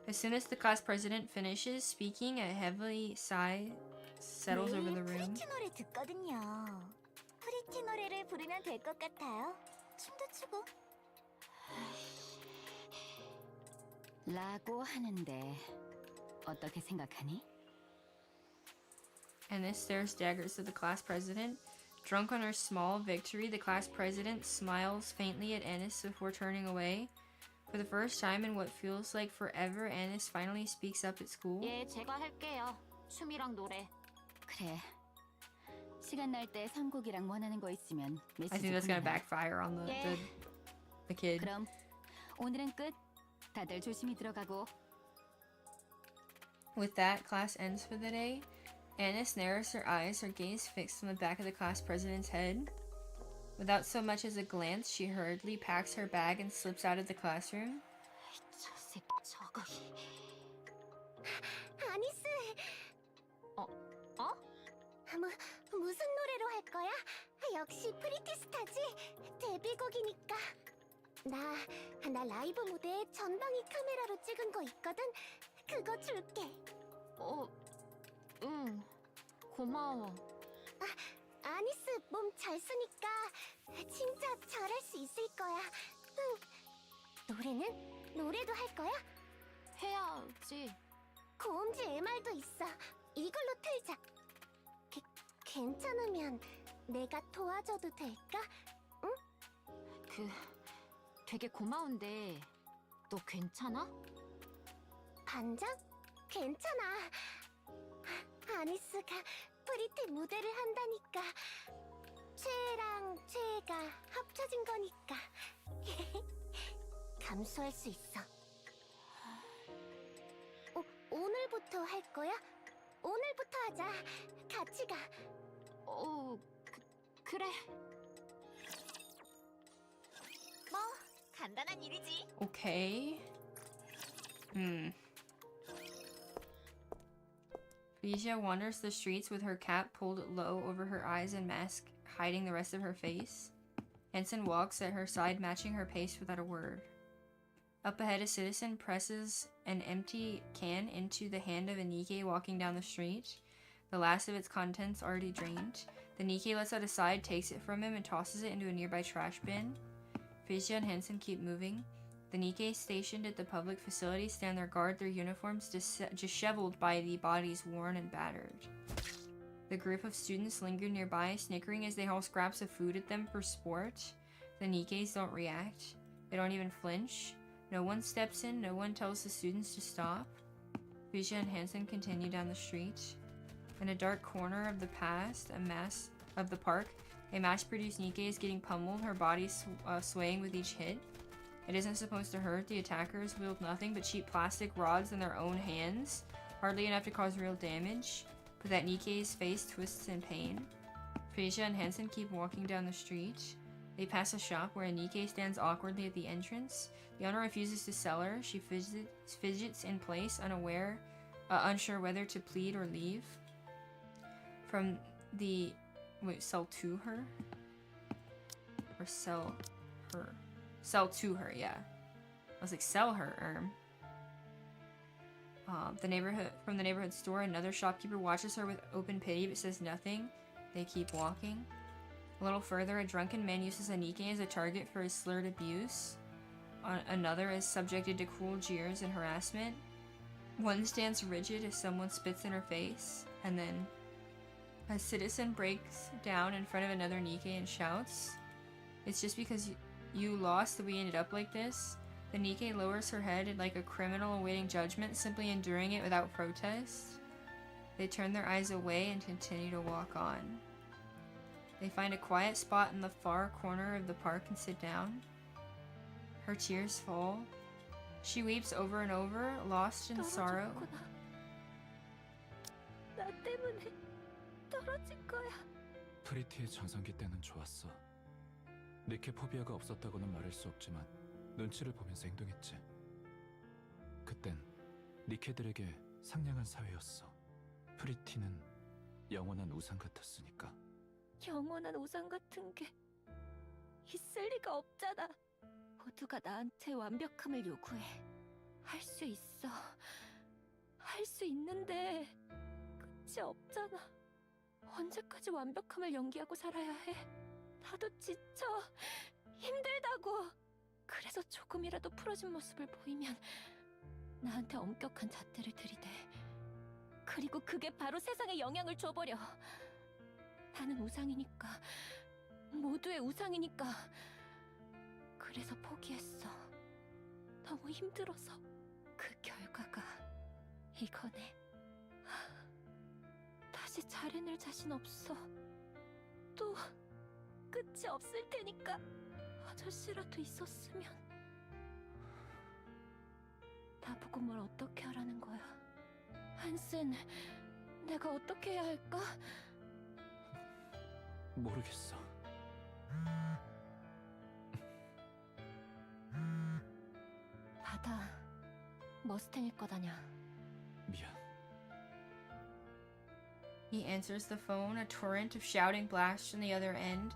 As soon as the class president finishes speaking, a heavy sigh settles over the room. 프리티 노래 듣거든요. 프리티 노래를 부르면 될 것 같아요. 춤도 추고. 라고 하는데 어떻게 생각하니? Ennis stares daggers at the class president. Drunk on her small victory, the class president smiles faintly at Ennis before turning away. For the first time in what feels like forever, Ennis finally speaks up at school. 예, 제가 할게요. 춤이랑 노래. 그래. 시간 날 때 선곡이랑 원하는 거 있으면 메시지 I think that's gonna 보내라. backfire on the kid. 그럼 오늘은 끝. 다들 조심히 들어가고. With that, class ends for the day. Ennis narrows her eyes, her gaze fixed on the back of the class president's head. Without so much as a glance, she hurriedly packs her bag and slips out of the classroom. 저 새끼 저거. 아니스. 무슨 노래로 할 거야? 역시 프리티스타지. 데뷔곡이니까. 나 라이브 무대에 전방위 카메라로 찍은 거 있거든. 그거 줄게. 응. 고마워. 아니스 몸 잘 쓰니까 진짜 잘할 수 있을 거야. 노래도 할 거야? 해야지. 고음질 MR도 있어. 이걸로 틀자. 괜찮으면 내가 도와줘도 될까? 되게 고마운데 너 괜찮아? 반장? 괜찮아. 아니스가 프리티 무대를 한다니까. 최애랑 최애가 합쳐진 거니까. 감수할 수 있어. 오늘부터 할 거야? 오늘부터 하자. 같이 가. 그래. 뭐 간단한 일이지. Okay. Phoesia wanders the streets with her cap pulled low over her eyes and mask hiding the rest of her face. Henson walks at her side, matching her pace without a word. Up ahead, a citizen presses an empty can into the hand of a Nikke walking down the street. The last of its contents already drained. The Nikke lets out a sigh, takes it from him, and tosses it into a nearby trash bin. Phoesia and Henson keep moving. The Nikke stationed at the public facility stand their guard, their uniforms disheveled by the bodies worn and battered. The group of students linger nearby, snickering as they haul scraps of food at them for sport. The Nikkes don't react. They don't even flinch. No one steps in, no one tells the students to stop. Phoesia and Henson continue down the street. In a dark corner of the park, a mass-produced Nikke is getting pummeled, her body swaying with each hit. It isn't supposed to hurt. The attackers wield nothing but cheap plastic rods in their own hands, hardly enough to cause real damage, but that Nikke's face twists in pain. Phoesia and Henson keep walking down the street. They pass a shop where a Nikke stands awkwardly at the entrance. The owner refuses to sell her. She fidgets in place, unsure whether to plead or leave. Sell to her? Or sell her? Sell to her, yeah. I was like, sell her, From the neighborhood store, another shopkeeper watches her with open pity but says nothing. They keep walking. A little further, a drunken man uses a Nikke as a target for his slurred abuse. Another is subjected to cruel jeers and harassment. One stands rigid as someone spits in her face, and then a citizen breaks down in front of another Nikke and shouts, "It's just because you lost that we ended up like this." The Nikke lowers her head like a criminal awaiting judgment, simply enduring it without protest. They turn their eyes away and continue to walk on. They find a quiet spot in the far corner of the park and sit down. Her tears fall. She weeps over and over, lost in sorrow. 나 때문에 떨어질 거야. 프리티의 전성기 때는 좋았어. 니케 포비아가 없었다고는 말할 수 없지만 눈치를 보면서 행동했지. 그땐 니케들에게 상냥한 사회였어. 프리티는 영원한 우상 같았으니까. 영원한 우상 같은 게 있을 리가 없잖아. 모두가 나한테 완벽함을 요구해. 할 수 있어. 할 수 있는데 끝이 없잖아. 언제까지 완벽함을 연기하고 살아야 해? 나도 지쳐. 힘들다고. 그래서 조금이라도 풀어진 모습을 보이면 나한테 엄격한 잣대를 들이대. 그리고 그게 바로 세상에 영향을 줘버려. 나는 우상이니까. 모두의 우상이니까. 그래서 포기했어. 너무 힘들어서. 그 결과가 이거네. 다시 잘해낼 자신 없어. 또 끝이 없을 테니까 아저씨라도 있었으면. 나보고 뭘 어떻게 하라는 거야? 한슨, 내가 어떻게 해야 할까? 모르겠어. 받아. 머스탱일 거다냐. 미안. He answers the phone, a torrent of shouting blasts from the other end,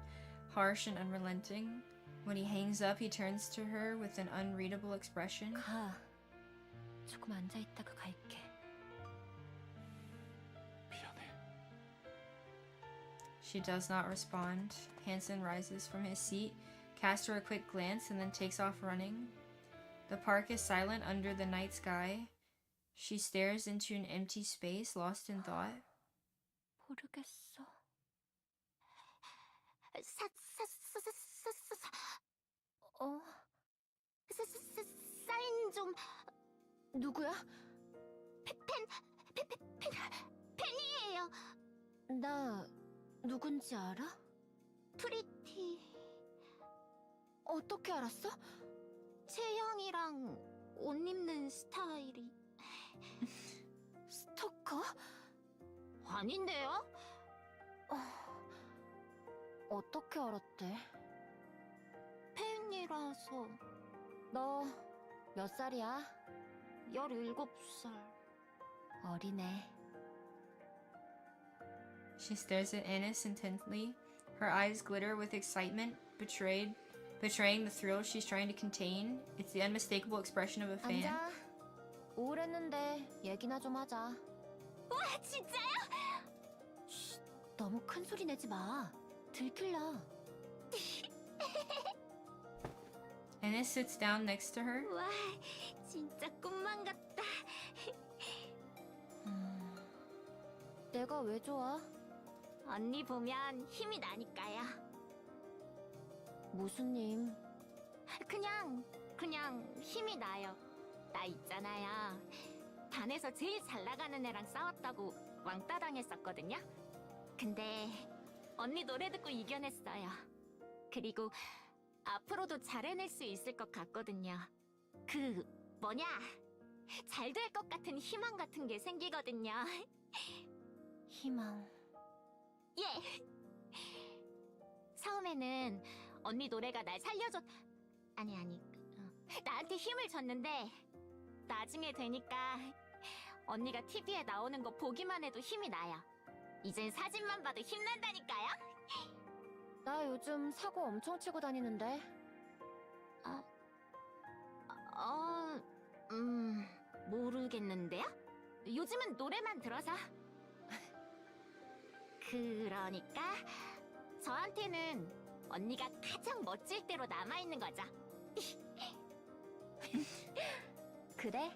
harsh and unrelenting. When he hangs up, he turns to her with an unreadable expression. 가. 조금 앉아있다가 갈게. 미안해. She does not respond. Hansen rises from his seat, casts her a quick glance, and then takes off running. The park is silent under the night sky. She stares into an empty space, lost in thought. 모르겠어. 어? 사인 좀. 누구야? 팬이에요. 나 누군지 알아? 프리티. 어떻게 알았어? 체형이랑 옷 입는 스타일이. 스토커? 아닌데요? 어떻게 알았대? 팬이라서. 너 몇 살이야? 17살. 어리네. She stares at Ennis intently. Her eyes glitter with excitement, betraying the thrill she's trying to contain. It's the unmistakable expression of a fan. 앉아. 우울했는데 얘기나 좀 하자. 와, 진짜요? 쉿, 너무 큰 소리 내지 마. 들킬라. Ennis sits down next to her. 와, 진짜 꿈만 같다. 내가 왜 좋아? 언니 보면 힘이 나니까요. 무슨 님? 그냥 힘이 나요. 나 있잖아요. 반에서 제일 잘 나가는 애랑 싸웠다고 왕따 당했었거든요. 근데 언니 노래 듣고 이겨냈어요. 그리고 앞으로도 잘 해낼 수 있을 것 같거든요. 잘 될 것 같은 희망 같은 게 생기거든요. 희망. 예. 처음에는 언니 노래가 날 나한테 힘을 줬는데 나중에 되니까 언니가 TV에 나오는 거 보기만 해도 힘이 나요. 이젠 사진만 봐도 힘난다니까요. 나 요즘 사고 엄청 치고 다니는데. 모르겠는데요? 요즘은 노래만 들어서. 그러니까 저한테는 언니가 가장 멋질 대로 남아있는 거죠. 그래?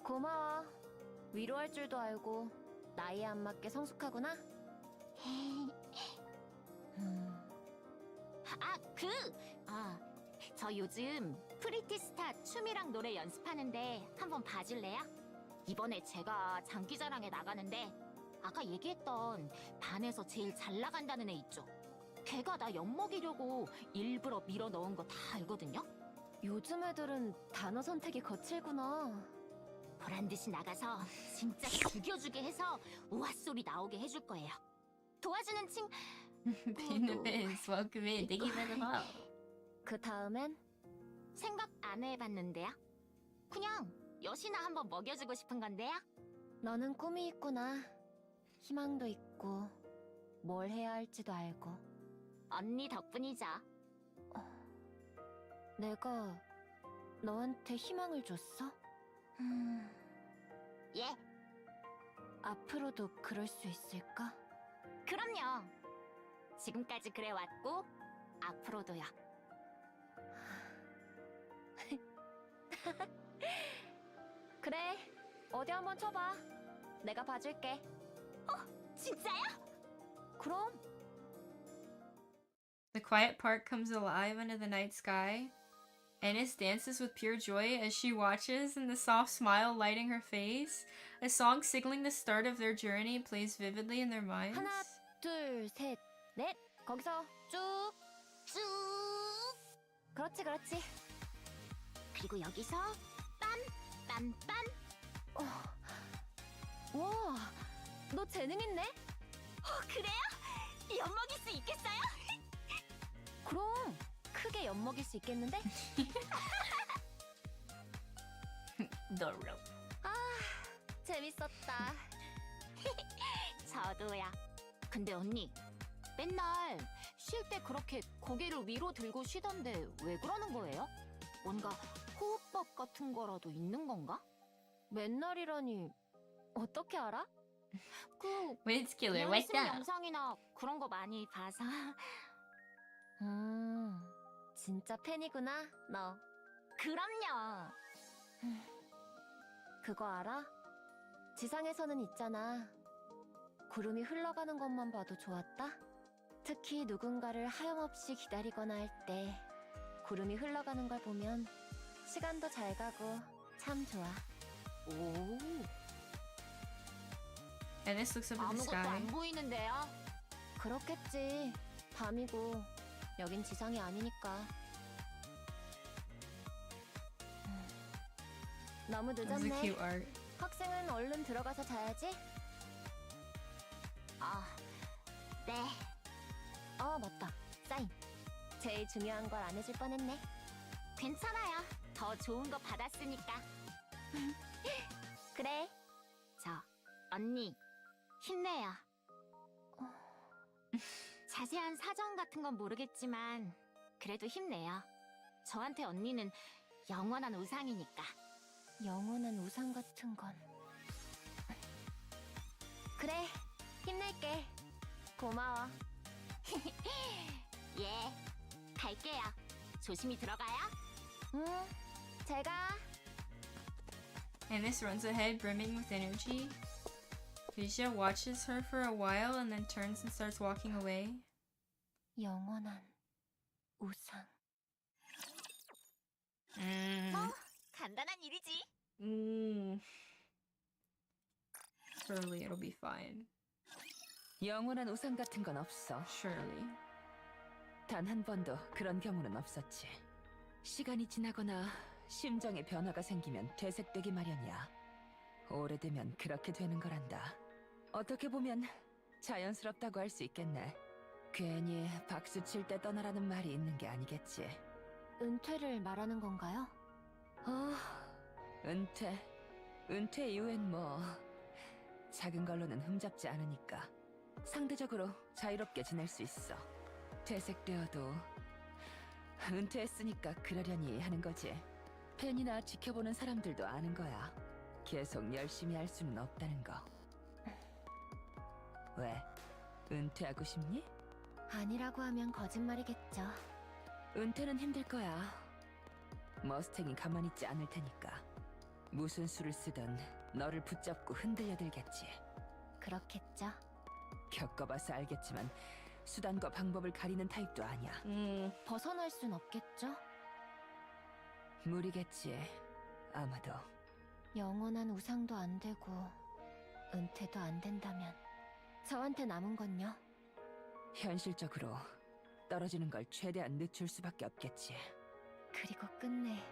고마워. 위로할 줄도 알고 나이에 안 맞게 성숙하구나. 저 요즘 프리티스타 춤이랑 노래 연습하는데 한번 봐줄래요? 이번에 제가 장기자랑에 나가는데 아까 얘기했던 반에서 제일 잘 나간다는 애 있죠? 걔가 나 엿먹이려고 일부러 밀어 넣은 거 다 알거든요? 요즘 애들은 단어 선택이 거칠구나. 보란듯이 나가서 진짜 죽여주게 해서 우와 소리 나오게 해줄 거예요. 도와주는 Paying the bills. Welcome in. Thank you for the help. 그 다음엔? 생각 안 해봤는데요? 그냥 여시나 한번 먹여주고 싶은 건데요? 너는 꿈이 있구나. 희망도 있고 뭘 해야 할지도 알고. 언니 덕분이죠. 내가 너한테 희망을 줬어? 예, 앞으로도 그럴 수 있을까? 그럼요. 지금까지 그래왔고 앞으로도요. 그래, 어디 한번 쳐봐. 내가 봐줄게. 진짜요? 그럼. The quiet park comes alive under the night sky. Ennis dances with pure joy as she watches, and the soft smile lighting her face. A song signaling the start of their journey plays vividly in their minds. 하나, 둘, 셋, 넷. 거기서 쭉. 쭉. 그렇지, 그렇지. 그리고 여기서 빰빰빰. 와, 너 재능 있네? 그래요? 엿먹일 수 있겠어요? 그럼 크게 엿먹일 수 있겠는데? The rope. 재밌었다. 저도야. 근데 언니, 맨날 쉴 때 그렇게 고개를 위로 들고 쉬던데 왜 그러는 거예요? 뭔가 호흡법 같은 거라도 있는 건가? 맨날이라니 어떻게 알아? Wait, killer. What's 연습 that? 영상이나 그런 거 많이 봐서. 진짜 팬이구나, 너. 그럼요. 그거 알아? 지상에서는 있잖아. 구름이 흘러가는 것만 봐도 좋았다? 특히 누군가를 하염없이 기다리거나 할 때 구름이 흘러가는 걸 보면 시간도 잘 가고 참 좋아. 오, Ennis looks up at the 아무것도 안 sky. 보이는데요? 그렇겠지. 밤이고 여긴 지상이 아니니까. 너무 That's a 늦었네. cute art. 학생은 얼른 들어가서 자야지. 네. 맞다. 사인. 제일 중요한 걸 안 해줄 뻔했네. 괜찮아요. 더 좋은 거 받았으니까. 그래. 언니, 힘내요. 자세한 사정 같은 건 모르겠지만 그래도 힘내요. 저한테 언니는 영원한 우상이니까. 영원한 우상 같은 건. 그래. 힘낼게. 고마워. 예, 갈게요. 조심히 들어가요. 잘 가. Ennis runs ahead, brimming with energy. Visha watches her for a while and then turns and starts walking away. 영원한 우상. 간단한 일이지. Surely it'll be fine. 영원한 우상 같은 건 없어. Surely. 단 한 번도 그런 경우는 없었지. 시간이 지나거나 심정에 변화가 생기면 되새되기 마련이야. 오래되면 그렇게 되는 거란다. 어떻게 보면 자연스럽다고 할 수 있겠네. 괜히 박수 칠 때 떠나라는 말이 있는 게 아니겠지. 은퇴를 말하는 건가요? 은퇴 이후엔 뭐 작은 걸로는 흠잡지 않으니까 상대적으로 자유롭게 지낼 수 있어. 퇴색되어도 은퇴했으니까 그러려니 하는 거지. 팬이나 지켜보는 사람들도 아는 거야. 계속 열심히 할 수는 없다는 거. 왜? 은퇴하고 싶니? 아니라고 하면 거짓말이겠죠. 은퇴는 힘들 거야. 머스탱이 가만히 있지 않을 테니까. 무슨 수를 쓰든 너를 붙잡고 흔들려들겠지. 그렇겠죠. 겪어봐서 알겠지만 수단과 방법을 가리는 타입도 아니야. 벗어날 순 없겠죠? 무리겠지. 아마도. 영원한 우상도 안 되고 은퇴도 안 된다면 저한테 남은 건요? 현실적으로 떨어지는 걸 최대한 늦출 수밖에 없겠지. 그리고 끝내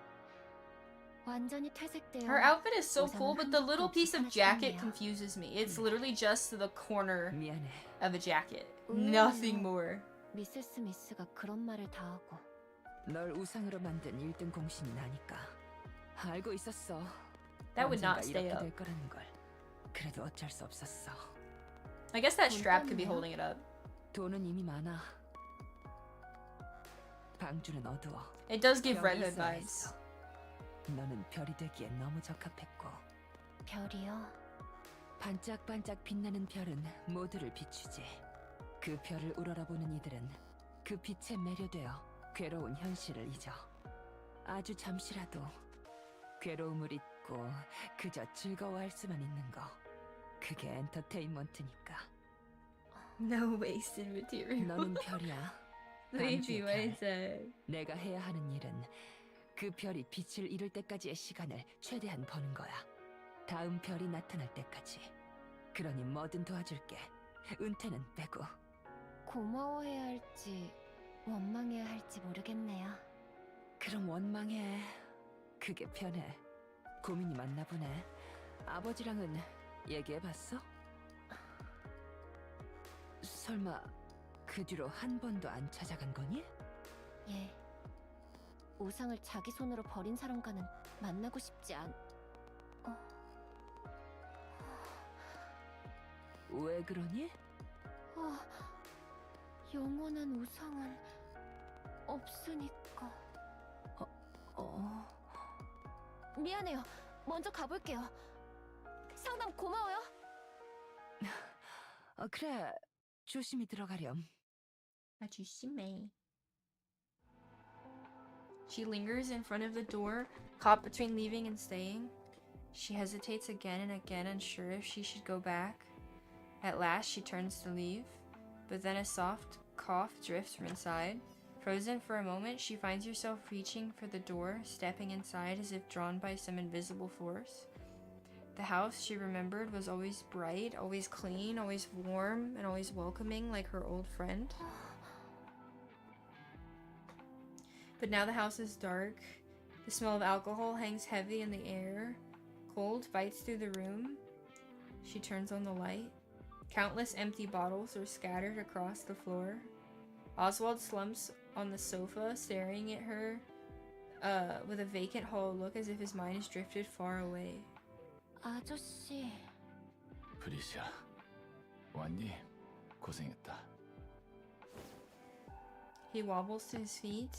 완전히 퇴색되어 Her outfit is so cool, but the 우상은 little 한없이 piece of jacket 사라지겠네요. confuses me. It's literally just the corner 미안해. of a jacket. Nothing more. 미스 스미스가 그런 말을 다 하고. 널 우상으로 만든 1등 공신이 나니까. 알고 있었어. That would not 언젠가 stay 이렇게 up. 될 거라는 걸. 그래도 어쩔 수 없었어. I guess that strap could be 때문에요? holding it up. 돈은 이미 많아. 방주는 어두워. It does give 병이 Red Hood 있어야 vibes. 했어. 너는 별이 되기에 너무 적합했고 별이요? 반짝반짝 빛나는 별은 모두를 비추지. 그 별을 우러러보는 이들은 그 빛에 매료되어 괴로운 현실을 잊어. 아주 잠시라도 괴로움을 잊고 그저 즐거워할 수만 있는 거. 그게 엔터테인먼트니까. No wasted material. 너는 별이야. Baby, 방주의 what 별. is that? 내가 해야 하는 일은 그 별이 빛을 잃을 때까지의 시간을 최대한 버는 거야. 다음 별이 나타날 때까지. 그러니 뭐든 도와줄게. 은퇴는 빼고. 고마워해야 할지 원망해야 할지 모르겠네요. 그럼 원망해. 그게 편해. 고민이 많나 보네. 아버지랑은 얘기해봤어? 설마 그 뒤로 한 번도 안 찾아간 거니? 예. 우상을 자기 손으로 버린 사람과는 만나고 싶지 않... 왜 그러니? 영원한 우상은 없으니까... 미안해요. 먼저 가볼게요. 상담 고마워요. 그래. 조심히 들어가렴. 조심해. She lingers in front of the door, caught between leaving and staying. She hesitates again and again, unsure if she should go back. At last, she turns to leave, but then a soft cough drifts from inside. Frozen for a moment, she finds herself reaching for the door, stepping inside as if drawn by some invisible force. The house, she remembered, was always bright, always clean, always warm, and always welcoming like her old friend. But now the house is dark. The smell of alcohol hangs heavy in the air. Cold bites through the room. She turns on the light. Countless empty bottles are scattered across the floor. Oswald slumps on the sofa, staring at her with a vacant, hollow look as if his mind has drifted far away. 아저씨... 브리시아, 왔니? 고생했다. He wobbles to his feet,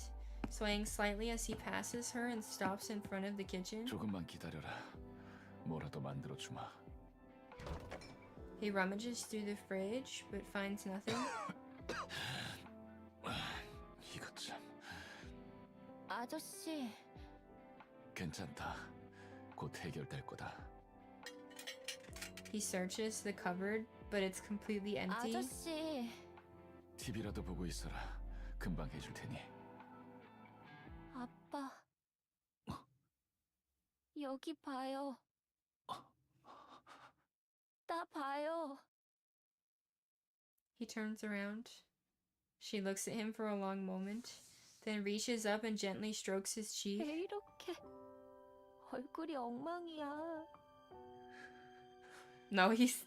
swaying slightly as he passes her and stops in front of the kitchen. 조금만 기다려라. 뭐라도 만들어 주마. He rummages through the fridge, but finds nothing. 이것 참. 아저씨... 괜찮다. 곧 해결될 거다. He searches the cupboard, but it's completely empty. 아저씨... TV라도 보고 있어라. 금방 해줄 테니. 아빠... 여기 봐요. 나 봐요. He turns around. She looks at him for a long moment, then reaches up and gently strokes his cheek. 왜 이렇게... 얼굴이 엉망이야. No, he's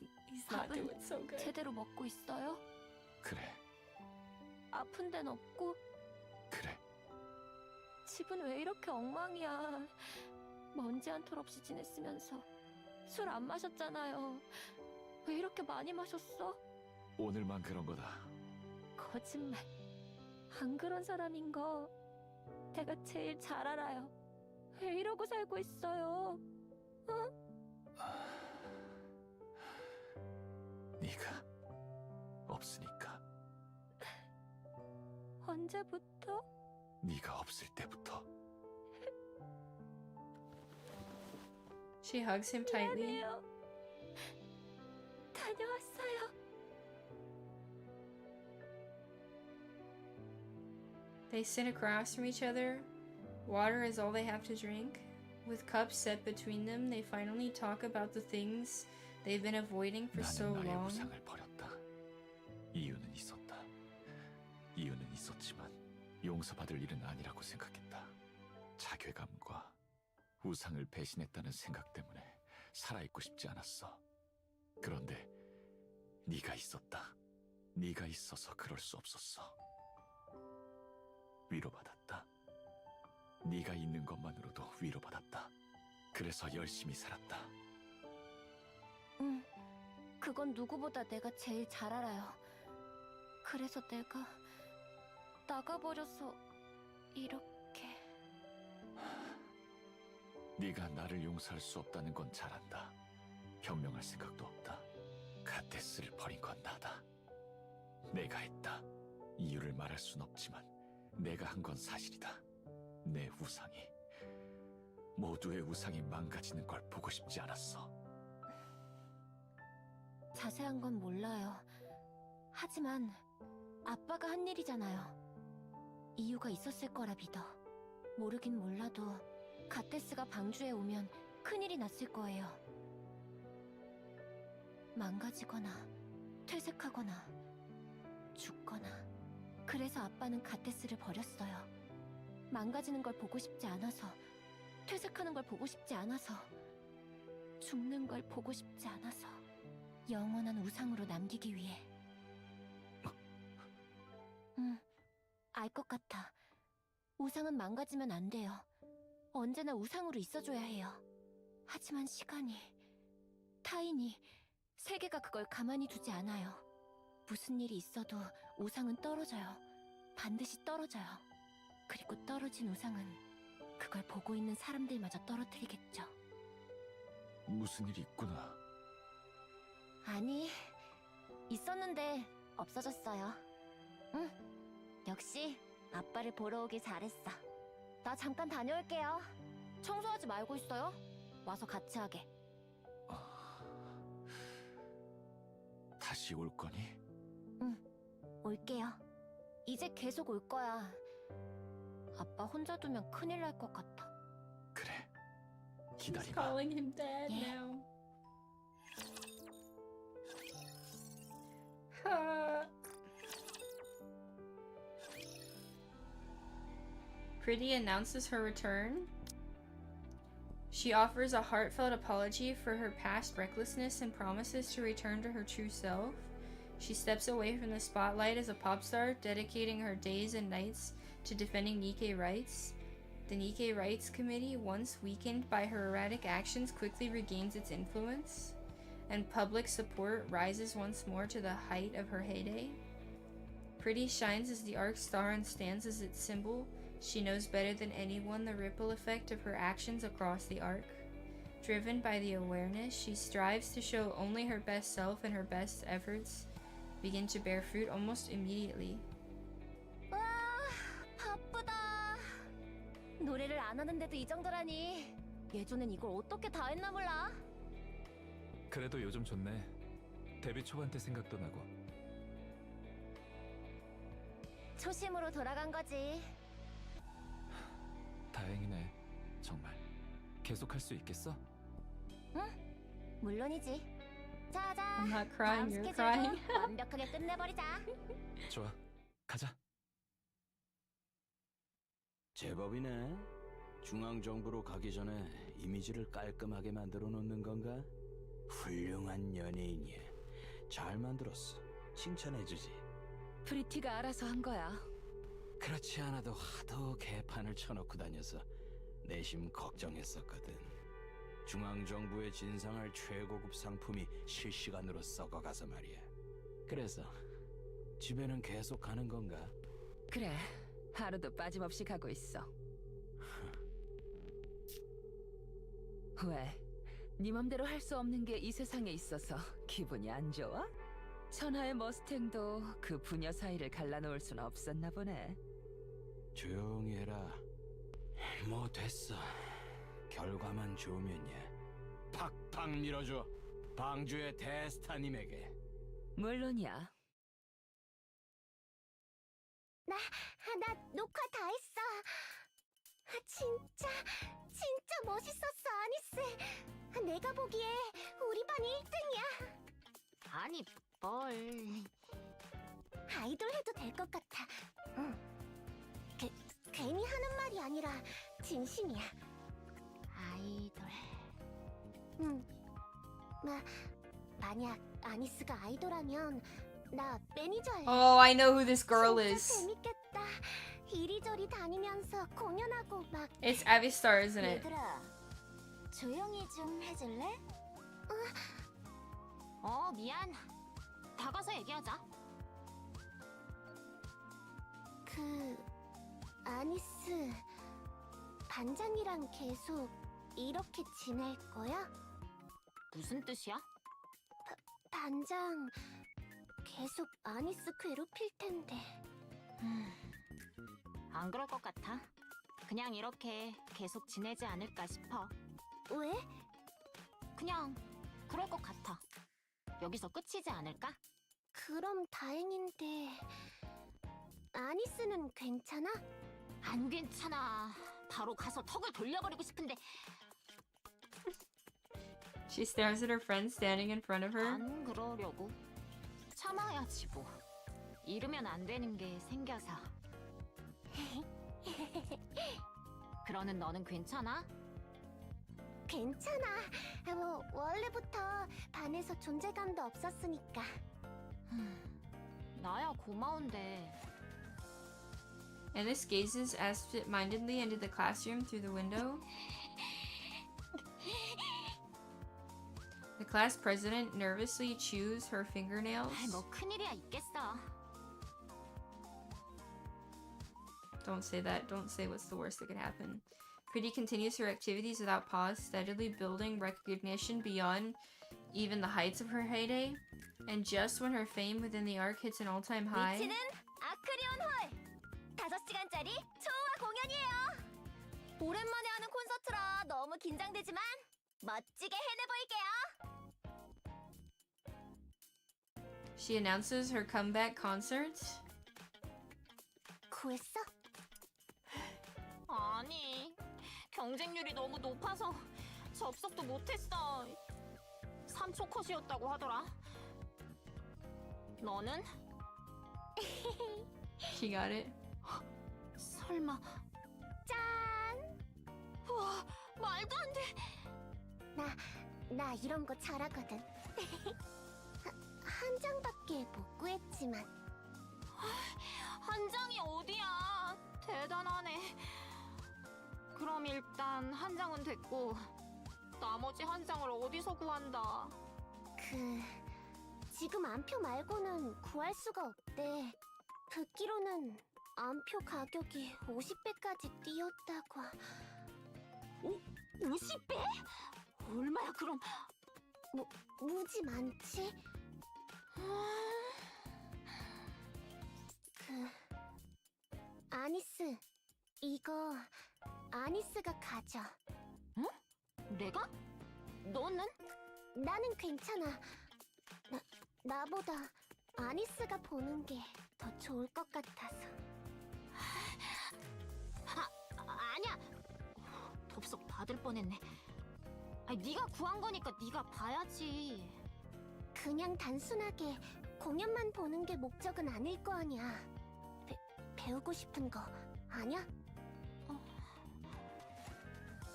not 밥은 doing so good. 제대로 먹고 있어요? 그래, 아픈 데는 없고? 그래. 집은 왜 이렇게 엉망이야. 먼지 한 톨 없이 지냈으면서 술 안 마셨잖아요. 왜 이렇게 많이 마셨어? 오늘만 그런 거다. 거짓말. 안 그런 사람인 거 내가 제일 잘 알아요. 왜 이러고 살고 있어요? 네가 없으니까. 언제부터? 네가 없을 때부터. She hugs him tightly. 미안해요. 다녀왔어요. They sit across from each other. Water is all they have to drink. With cups set between them, they finally talk about the things they've been avoiding for so 나는 나의 long. 우상을 버렸다. 이유는 있었다. 이유는 있었지만 용서받을 일은 아니라고 생각했다. 자괴감과 우상을 배신했다는 생각 때문에 살아있고 싶지 않았어. 그런데 네가 있었다. 네가 있어서 그럴 수 없었어. 위로받았다. 네가 있는 것만으로도 위로받았다. 그래서 열심히 살았다. 응, 그건 누구보다 내가 제일 잘 알아요. 그래서 내가 나가버려서 이렇게... 네가 나를 용서할 수 없다는 건 잘 안다. 변명할 생각도 없다. 카테스를 버린 건 나다. 내가 했다. 이유를 말할 순 없지만 내가 한 건 사실이다. 내 우상이, 모두의 우상이 망가지는 걸 보고 싶지 않았어. 자세한 건 몰라요. 하지만 아빠가 한 일이잖아요. 이유가 있었을 거라 믿어. 모르긴 몰라도 가테스가 방주에 오면 큰일이 났을 거예요. 망가지거나 퇴색하거나 죽거나. 그래서 아빠는 가테스를 버렸어요. 망가지는 걸 보고 싶지 않아서, 퇴색하는 걸 보고 싶지 않아서, 죽는 걸 보고 싶지 않아서, 영원한 우상으로 남기기 위해. 알 것 같아. 우상은 망가지면 안 돼요. 언제나 우상으로 있어줘야 해요. 하지만 시간이, 타인이, 세계가 그걸 가만히 두지 않아요. 무슨 일이 있어도 우상은 떨어져요. 반드시 떨어져요. 그리고 떨어진 우상은 그걸 보고 있는 사람들마저 떨어뜨리겠죠. 무슨 일이 있구나. 아니, 있었는데 없어졌어요. 응, 역시 아빠를 보러 오길 잘했어. 나 잠깐 다녀올게요. 청소하지 말고 있어요. 와서 같이 하게. 다시 올 거니? 올게요. 이제 계속 올 거야. 아빠 혼자 두면 큰일 날 것 같아. 그래. She's 기다리마. calling him dad Yeah. now. Pretty announces her return. She offers a heartfelt apology for her past recklessness and promises to return to her true self. She steps away from the spotlight as a pop star, dedicating her days and nights to defending Nikke rights. The Nikke Rights Committee, once weakened by her erratic actions, quickly regains its influence, and public support rises once more to the height of her heyday. Pretty shines as the arc star and stands as its symbol. She knows better than anyone the ripple effect of her actions across the arc. Driven by the awareness, she strives to show only her best self, and her best efforts begin to bear fruit almost immediately. 와, 바쁘다. 노래를 안 하는데도 이 정도라니. 예전엔 이걸 어떻게 다 했나 몰라. 그래도 요즘 좋네. 데뷔 초반 때 생각도 나고. 초심으로 돌아간 거지. 다행이네. 정말. 계속할 수 있겠어? 물론이지. 자자. I'm not 다음 crying, you're 스케줄도 crying. 완벽하게 끝내버리자. 좋아. 가자. 제법이네. 중앙정부로 가기 전에 이미지를 깔끔하게 만들어 놓는 건가? 훌륭한 연예인이야. 잘 만들었어. 칭찬해주지. 프리티가 알아서 한 거야. 그렇지 않아도 하도 개판을 쳐놓고 다녀서 내심 걱정했었거든. 중앙정부에 진상할 최고급 상품이 실시간으로 썩어가서 말이야. 그래서 집에는 계속 가는 건가? 그래, 하루도 빠짐없이 가고 있어. 왜? 네 맘대로 할 수 없는 게 이 세상에 있어서 기분이 안 좋아? 천하의 머스탱도 그 부녀 사이를 갈라놓을 순 없었나 보네. 조용히 해라. 뭐 됐어. 결과만 좋으면야. 팍팍 밀어줘. 방주의 대스타님에게. 물론이야. 나 녹화 다 했어. 진짜 멋있었어, 아니스. 내가 보기에 우리 반이 1등이야. 아니, 뭘. 아이돌 해도 될 것 같아. 괜히 하는 말이 아니라 진심이야. 아이돌. 만약 아니스가 아이돌하면 나 매니저 할래. Oh, I know who this girl 진짜 is. 재밌겠다. 이리저리 다니면서 공연하고 막. It's Avistar, isn't it? 얘들아, 조용히 좀 해줄래? 미안. 다가서 얘기하자. 아니스, 반장이랑 계속 이렇게 지낼 거야? 무슨 뜻이야? 반장, 계속 아니스 괴롭힐 텐데. 안 그럴 것 같아. 그냥 이렇게 계속 지내지 않을까 싶어. 왜? 그냥 그럴 것 같아. 여기서 끝이지 않을까? 그럼 다행인데 아니스는 괜찮아? 안 괜찮아. 바로 가서 턱을 돌려버리고 싶은데 She stares at her friend standing in front of her. 안 그러려고. 참아야지 뭐. 이러면 안 되는 게 생겨서. 그러는 너는 괜찮아? 괜찮아. 뭐 원래부터 반에서 존재감도 없었으니까. 나야 고마운데. Alice gazes absent-mindedly into the classroom through the window. The class president nervously chews her fingernails. 뭐 큰일이야 있겠어. Don't say that. Don't say what's the worst that could happen. Pretty continues her activities without pause, steadily building recognition beyond even the heights of her heyday. And just when her fame within the arc hits an all-time high, 위치는 아크리온 홀. 5시간짜리 초호화 공연이에요. 오랜만에 하는 콘서트라 너무 긴장되지만 멋지게 해내볼게요. she announces her comeback concert. 구했어? 아니, 경쟁률이 너무 높아서 접속도 못했어. 3초 컷이었다고 하더라. 너는? She got it. 설마. 짠! 우와, 말도 안 돼. 나 이런 거 잘하거든. 한 장밖에 못 구했지만. 한 장이 어디야? 대단하네. 그럼 일단 한 장은 됐고 나머지 한 장을 어디서 구한다. 지금 안표 말고는 구할 수가 없대. 듣기로는 안표 가격이 50배까지 뛰었다고. 50배? 얼마야 그럼? 무지 많지? 아니스, 이거 아니스가 가져. 응? 내가? 너는? 나는 괜찮아. 나보다 아니스가 보는 게 더 좋을 것 같아서. 아니야. 덥석 받을 뻔했네. 네가 구한 거니까 네가 봐야지. 그냥 단순하게 공연만 보는 게 목적은 아닐 거 아니야. 배우고 싶은 거 아냐?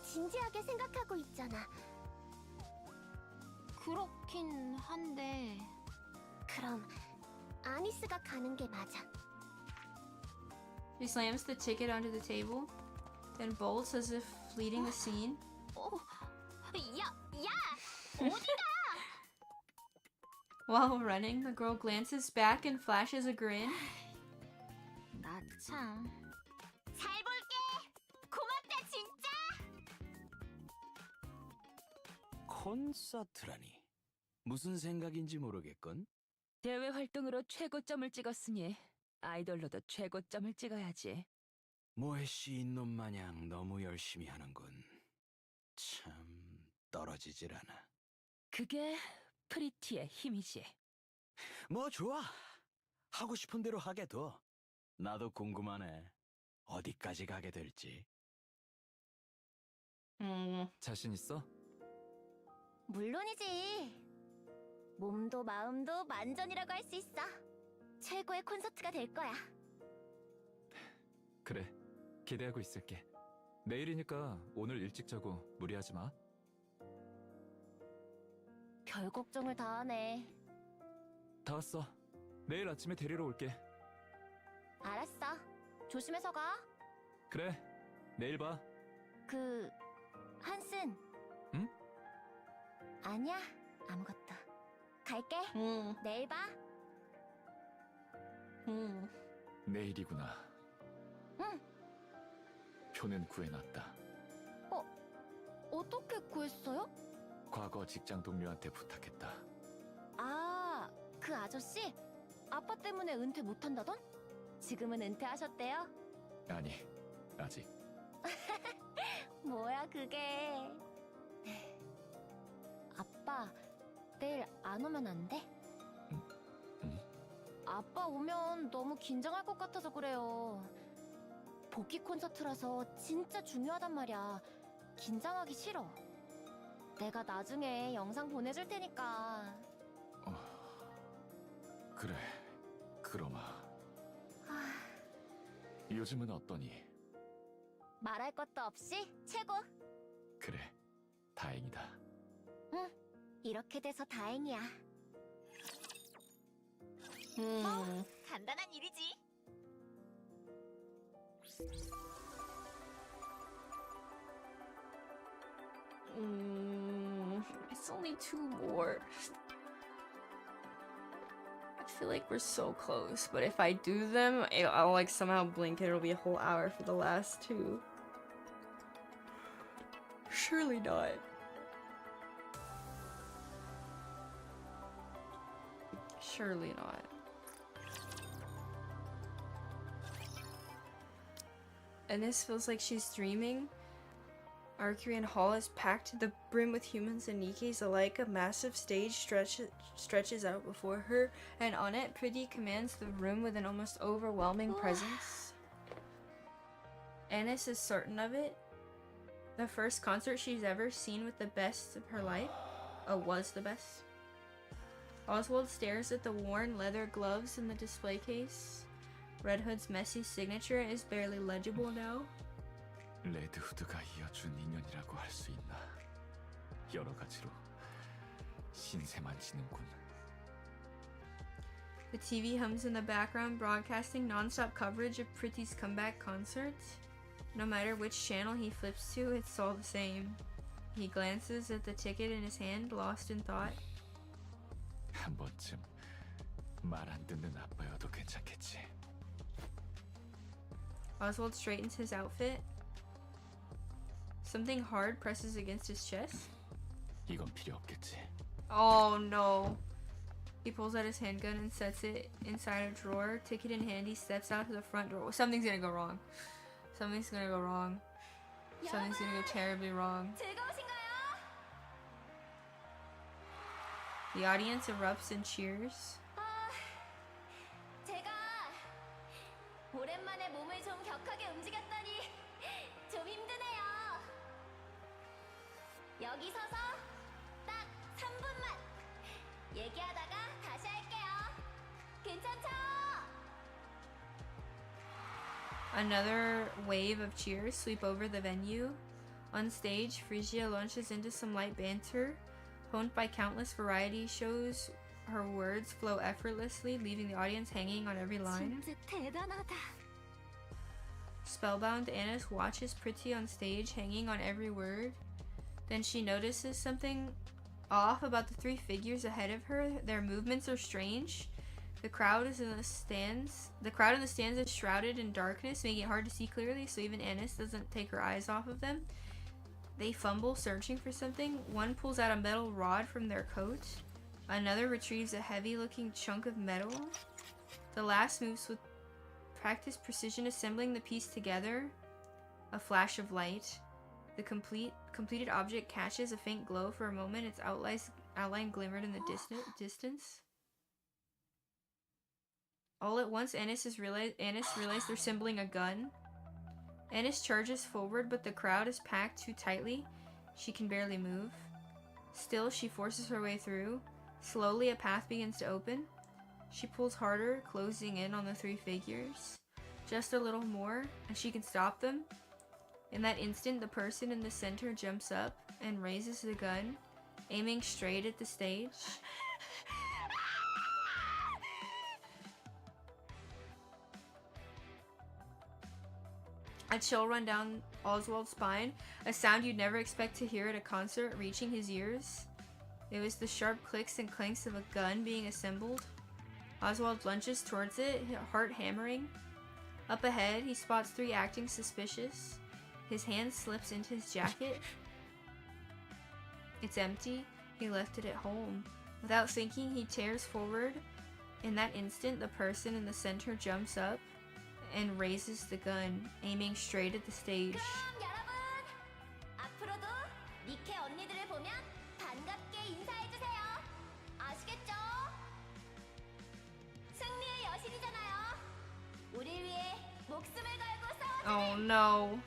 진지하게 생각하고 있잖아. 그렇긴 한데. 그럼 아니스가 가는 게 맞아. She slams the ticket onto the table, then bolts as if fleeing the scene. 야! 어디가? While running, the girl glances back and flashes a grin. 나 참. 잘 볼게. 고맙다 진짜. 콘서트라니. 무슨 생각인지 모르겠건. 대외 활동으로 최고점을 찍었으니 아이돌로도 최고점을 찍어야지. 모해씨 이놈 마냥 너무 열심히 하는군. 참 떨어지질 않아. 그게 프리티의 힘이지. 뭐 좋아. 하고 싶은 대로 하게 둬. 나도 궁금하네. 어디까지 가게 될지. 자신 있어? 물론이지. 몸도 마음도 만전이라고 할 수 있어. 최고의 콘서트가 될 거야. 그래, 기대하고 있을게. 내일이니까 오늘 일찍 자고 무리하지 마. 별 걱정을 다 하네. 다 왔어. 내일 아침에 데리러 올게. 알았어. 조심해서 가. 그래, 내일 봐. 한슨. 응? 아니야, 아무것도. 갈게. 내일 봐. 내일이구나. 응. 표는 구해놨다. 어떻게 구했어요? 과거 직장 동료한테 부탁했다. 아, 그 아저씨? 아빠 때문에 은퇴 못한다던? 지금은 은퇴하셨대요? 아니, 아직. 뭐야 그게. 아빠, 내일 안 오면 안 돼? 아빠 오면 너무 긴장할 것 같아서 그래요. 복귀 콘서트라서 진짜 중요하단 말이야. 긴장하기 싫어. 내가 나중에 영상 보내줄 테니까. 그래, 그러마. 요즘은 어떠니? 말할 것도 없이 최고. 그래, 다행이다. 응, 이렇게 돼서 다행이야. 간단한 일이지. It's only 2 more. I feel like we're so close, but if I do them, I'll like somehow blink and it'll be a whole hour for the last 2. Surely not. Surely not. And this feels like she's dreaming. Arcurian Hall is packed to the brim with humans and Nikke's alike. A massive stage stretches out before her, and on it, Pretty commands the room with an almost overwhelming presence. Annis is certain of it. The first concert she's ever seen with the best of her life. Was the best. Oswald stares at the worn leather gloves in the display case. Red Hood's messy signature is barely legible now. 레드후드가 이어준 인연이라고 할 수 있나? 여러 가지로 신세만 지는군. The TV hums in the background, broadcasting non-stop coverage of Pretty's comeback concert. No matter which channel he flips to, it's all the same. He glances at the ticket in his hand, lost in thought. 한 번쯤 말 안 듣는 아빠여도 괜찮겠지. Oswald straightens his outfit. Something hard presses against his chest. 이건 필요 없겠지. Oh no. He pulls out his handgun and sets it inside a drawer. Ticket in hand, he steps out to the front door. Something's gonna go wrong. Something's gonna go wrong. Something's gonna go terribly wrong. 즐거우신가요? The audience erupts in cheers. 제가 오랜만에 몸을 좀 격하게 움직였더니 좀 힘드네요. 여기 서서 딱 3분만 얘기하다가 다시 할게요. 괜찮죠? Another wave of cheers sweep over the venue. On stage, Phrygia launches into some light banter. Honed by countless variety shows, her words flow effortlessly, leaving the audience hanging on every line. 진짜 대단하다. Spellbound, Annis watches Pretty on stage, hanging on every word. Then she notices something off about the 3 figures ahead of her. Their movements are strange. The crowd in the stands is shrouded in darkness, making it hard to see clearly, so even Annis doesn't take her eyes off of them. They fumble, searching for something. One pulls out a metal rod from their coat. Another retrieves a heavy-looking chunk of metal. The last moves with practiced precision, assembling the piece together. A flash of light. The completed object catches a faint glow for a moment. Its outline glimmered in the distance. All at once, Annis realized they're assembling a gun. Annis charges forward, but the crowd is packed too tightly. She can barely move. Still, she forces her way through. Slowly, a path begins to open. She pulls harder, closing in on the 3 figures. Just a little more, and she can stop them. In that instant, the person in the center jumps up and raises the gun, aiming straight at the stage. A chill run down Oswald's spine, a sound you'd never expect to hear at a concert reaching his ears. It was the sharp clicks and clanks of a gun being assembled. Oswald lunges towards it, heart hammering. Up ahead, he spots 3 acting suspicious. His hand slips into his jacket. It's empty. He left it at home. Without thinking, he tears forward. In that instant, the person in the center jumps up and raises the gun, aiming straight at the stage. 그럼 여러분, 앞으로도 니케 언니들을 보면 반갑게 인사해주세요. Oh no.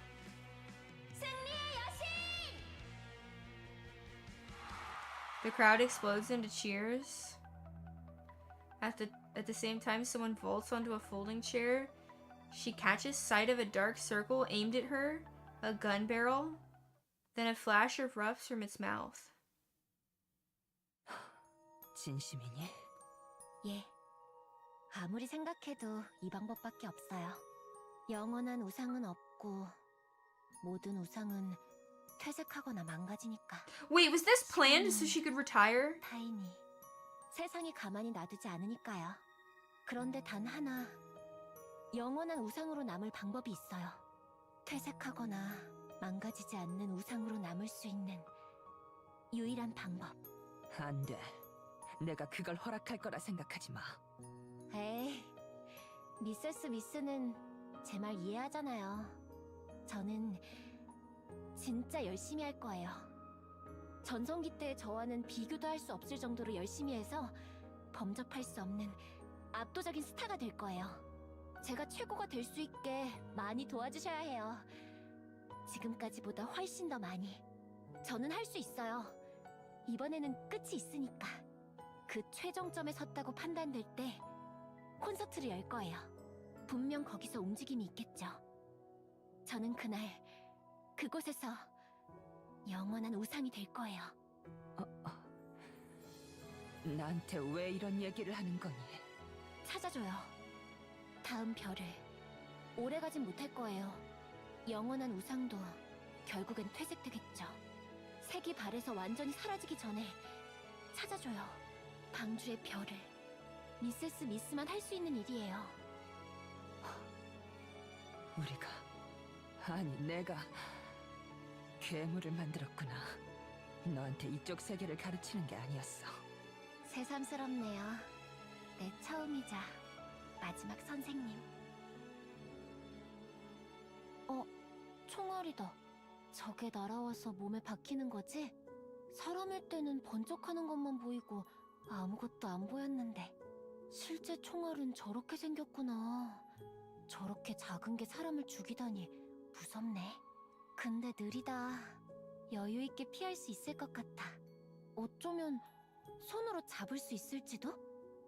The crowd explodes into cheers. At the same time, someone vaults onto a folding chair. She catches sight of a dark circle aimed at her, a gun barrel, then a flash erupts from its mouth. 진심이니? 예. 아무리 생각해도 이 방법밖에 없어요. 영원한 우상은 없고 모든 우상은 퇴색하거나 망가지니까. Wait, was this planned so she could retire? 타인이 세상이 가만히 놔두지 않으니까요. 그런데 단 하나 영원한 우상으로 남을 방법이 있어요. 퇴색하거나 망가지지 않는 우상으로 남을 수 있는 유일한 방법. 안 돼. 내가 그걸 허락할 거라 생각하지 마. 에이, 미세스 미스는 제 말 이해하잖아요. 저는 진짜 열심히 할 거예요. 전성기 때의 저와는 비교도 할 수 없을 정도로 열심히 해서 범접할 수 없는 압도적인 스타가 될 거예요. 제가 최고가 될 수 있게 많이 도와주셔야 해요. 지금까지보다 훨씬 더 많이. 저는 할 수 있어요. 이번에는 끝이 있으니까. 그 최종점에 섰다고 판단될 때 콘서트를 열 거예요. 분명 거기서 움직임이 있겠죠. 저는 그날 그곳에서 영원한 우상이 될 거예요. 나한테 왜 이런 얘기를 하는 거니? 찾아줘요. 다음 별을. 오래가진 못할 거예요. 영원한 우상도 결국엔 퇴색되겠죠. 색이 발에서 완전히 사라지기 전에 찾아줘요. 방주의 별을. 미세스 미스만 할 수 있는 일이에요. 우리가, 아니 내가 괴물을 만들었구나. 너한테 이쪽 세계를 가르치는 게 아니었어. 새삼스럽네요. 내 처음이자 마지막 선생님. 총알이다. 저게 날아와서 몸에 박히는 거지? 사람일 때는 번쩍하는 것만 보이고 아무것도 안 보였는데 실제 총알은 저렇게 생겼구나. 저렇게 작은 게 사람을 죽이다니 무섭네. 근데 느리다. 여유 있게 피할 수 있을 것 같아. 어쩌면 손으로 잡을 수 있을지도?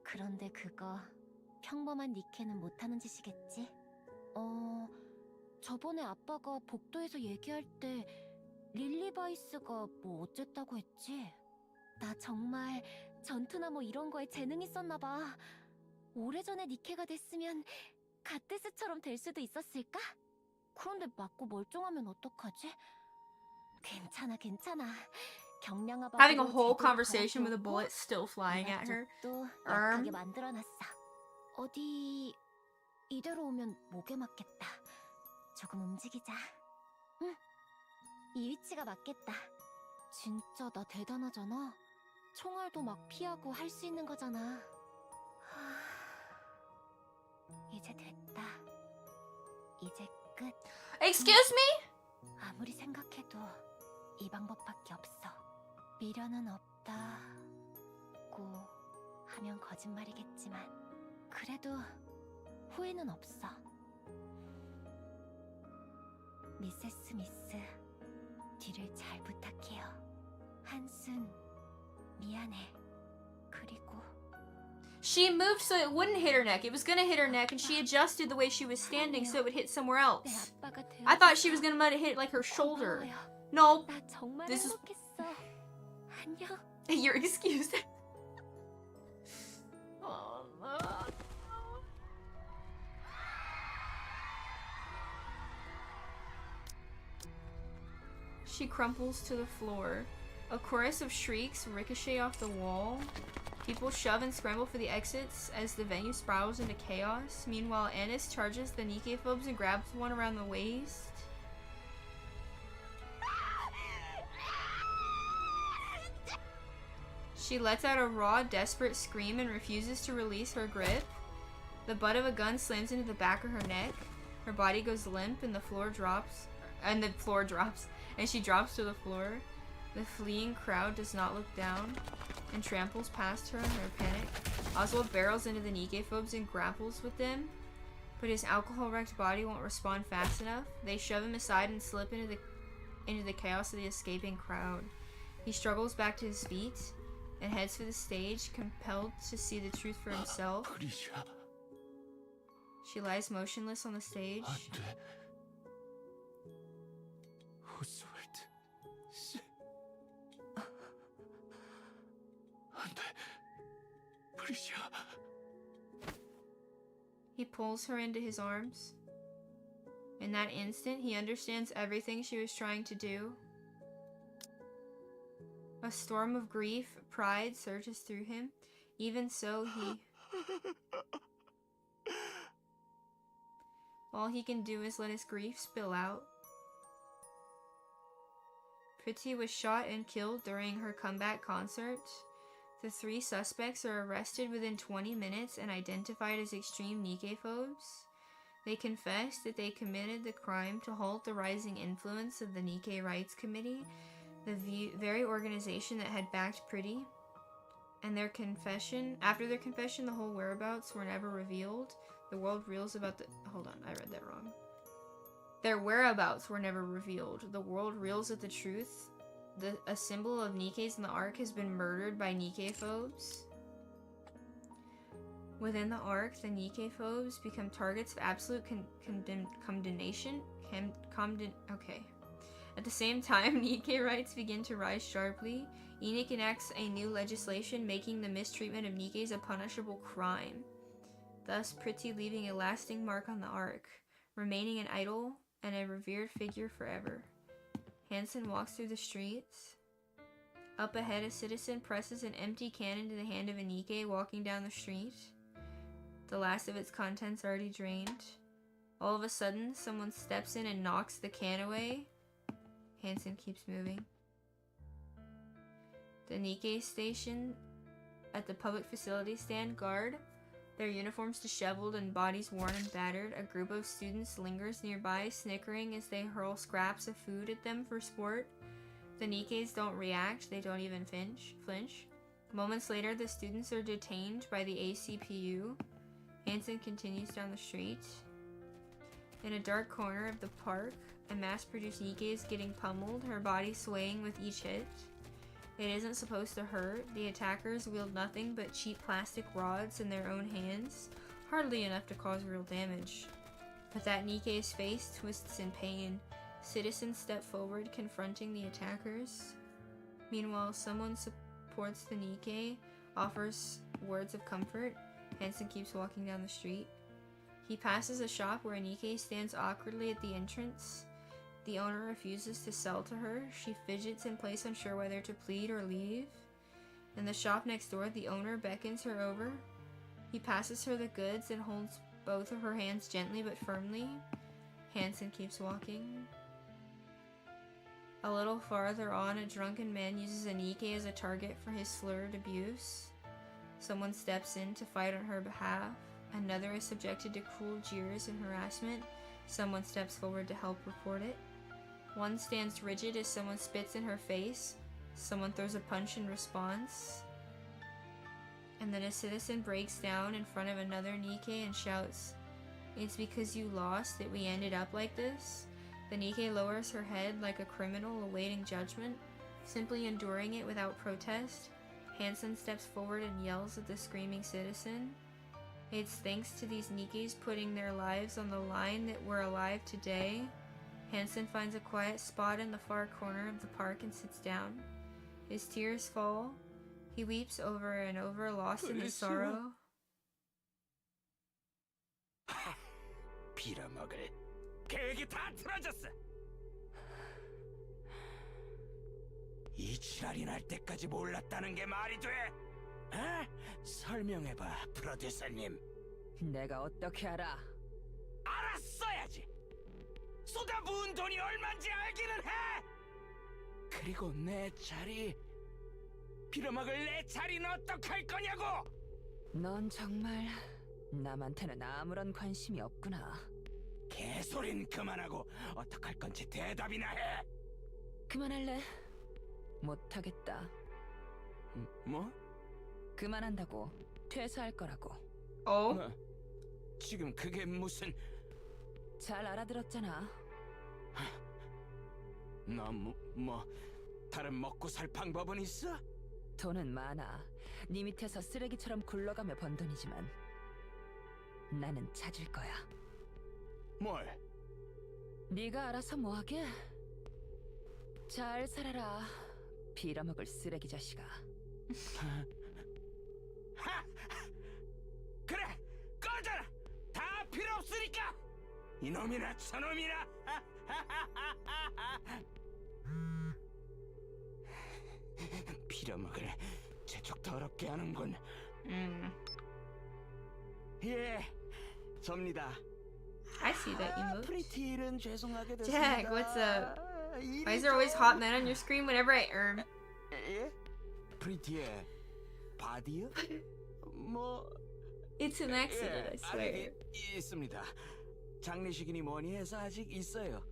그런데 그거 평범한 니케는 못하는 짓이겠지? 저번에 아빠가 복도에서 얘기할 때 릴리바이스가 뭐 어쨌다고 했지? 나 정말 전투나 뭐 이런 거에 재능이 있었나 봐. 오래전에 니케가 됐으면 갓데스처럼 될 수도 있었을까? 그런데 맞고 멀쩡하면 어떡하지? 괜찮아. 경량하바. Having a whole conversation with a bullet still flying at her. 또 약하게 만들어놨어. 어디 이대로 오면 목에 맞겠다. 조금 움직이자. 응, 이 위치가 맞겠다. 진짜 나 대단하잖아. 총알도 막 피하고 할 수 있는 거잖아. 이제 됐다. 이제 끝. Excuse me? 아무리 생각해도 이 방법밖에 없어. 미련은 없다고 하면 거짓말이겠지만 그래도 후회는 없어. 미세스 미스, 뒤를 잘 부탁해요. 한순, 미안해. 그리고 She moved so it wouldn't hit her neck. It was gonna hit her neck, and she adjusted the way she was standing so it would hit somewhere 내 else. 아빠가 되어. I thought she was gonna let it hit like her shoulder. 고마워요. No, 나 정말 This is- 행복했어. 안녕. you're excused. Oh, no. She crumples to the floor. A chorus of shrieks ricochet off the wall. People shove and scramble for the exits as the venue spirals into chaos. Meanwhile, Annis charges the Nikke phobes and grabs one around the waist. She lets out a raw, desperate scream and refuses to release her grip. The butt of a gun slams into the back of her neck. Her body goes limp and the floor drops, and she drops to the floor. The fleeing crowd does not look down and tramples past her in their panic. Oswald barrels into the Nikke phobes and grapples with them. but his alcohol-wrecked body won't respond fast enough. They shove him aside and slip into the chaos of the escaping crowd. He struggles back to his feet and heads for the stage, compelled to see the truth for himself. 프리시아, She lies motionless on the stage. 안 돼. 오스왈드 씨. 안 돼. 프리시아. He pulls her into his arms. In that instant, he understands everything she was trying to do. A storm of grief, pride surges through him. Even so, all he can do is let his grief spill out. Priti was shot and killed during her comeback concert. The 3 suspects are arrested within 20 minutes and identified as extreme Nikke phobes. They confessed that they committed the crime to halt the rising influence of the Nikke Rights Committee, the very organization that had backed Priti. And after their confession, the whole whereabouts were never revealed. The world reels about the... Hold on, I read that wrong. Their whereabouts were never revealed. The world reels at the truth. A symbol of Nikke's in the Ark has been murdered by Nikke phobes. Within the Ark, the Nikke phobes become targets of absolute condemnation. Okay. At the same time, Nikke rights begin to rise sharply. Enoch enacts a new legislation making the mistreatment of Nikkes a punishable crime. Thus, Priti leaving a lasting mark on the Ark, remaining an idol and a revered figure forever. Hansen walks through the streets. Up ahead, a citizen presses an empty can into the hand of a Nikke walking down the street. The last of its contents already drained. All of a sudden, someone steps in and knocks the can away. Hansen keeps moving. The Nikke station at the public facility stand guard, their uniforms disheveled and bodies worn and battered. A group of students lingers nearby, snickering as they hurl scraps of food at them for sport. The Nikkes don't react, they don't even flinch. Moments later, the students are detained by the ACPU. Hansen continues down the street. In a dark corner of the park, a mass-produced Nikke is getting pummeled, her body swaying with each hit. It isn't supposed to hurt. The attackers wield nothing but cheap plastic rods in their own hands, hardly enough to cause real damage. But that Nikke's face twists in pain. Citizens step forward, confronting the attackers. Meanwhile, someone supports the Nikke, offers words of comfort. Hansen keeps walking down the street. He passes a shop where a Nikke stands awkwardly at the entrance. The owner refuses to sell to her. She fidgets in place, unsure whether to plead or leave. In the shop next door, the owner beckons her over. He passes her the goods and holds both of her hands gently but firmly. Hansen keeps walking. A little farther on, a drunken man uses a Nikke as a target for his slurred abuse. Someone steps in to fight on her behalf. Another is subjected to cruel jeers and harassment. Someone steps forward to help report it. One stands rigid as someone spits in her face. Someone throws a punch in response. And then a citizen breaks down in front of another Nikke and shouts, "It's because you lost that we ended up like this." The Nikke lowers her head like a criminal awaiting judgment, simply enduring it without protest. Hansen steps forward and yells at the screaming citizen. It's thanks to these Nikkes putting their lives on the line that we're alive today. Hansen finds a quiet spot in the far corner of the park and sits down. His tears fall. He weeps over and over, lost in his sorrow. 빌어먹을 계획이 다 틀어졌어. 이 지랄이 날 때까지 몰랐다는 게 말이 돼? 어? 설명해봐, 프로듀서님. 내가 어떻게 알아? 알았어야지. 쏟아부은 돈이 얼마인지 알기는 해. 그리고 내 자리, 빌어먹을 내 자리는 어떡할 거냐고. 넌 정말 남한테는 아무런 관심이 없구나. 개소린 그만하고 어떡할 건지 대답이나 해. 그만할래? 못하겠다. 뭐? 그만한다고. 퇴사할 거라고. Oh. 지금 그게 무슨... 잘 알아들었잖아. 너 다른 먹고 살 방법은 있어? 돈은 많아. 네 밑에서 쓰레기처럼 굴러가며 번 돈이지만 나는 찾을 거야. 뭘? 네가 알아서 뭐하게? 잘 살아라. 빌어먹을 쓰레기 자식아. 그래! 꺼져라! 다 필요 없으니까! 이놈이나 저놈이나! 빌어먹을 재촉 더럽게 하는군. 예, 접니다. I see that emote. 프리티는 죄송하게 됐습니다. Jack, what's up? Why is there always hot men on your screen whenever I erm? 예? 프리티의 바디요? 뭐... It's an accident, I swear. 있습니다. 장례식이니 뭐니 해서 아직 있어요.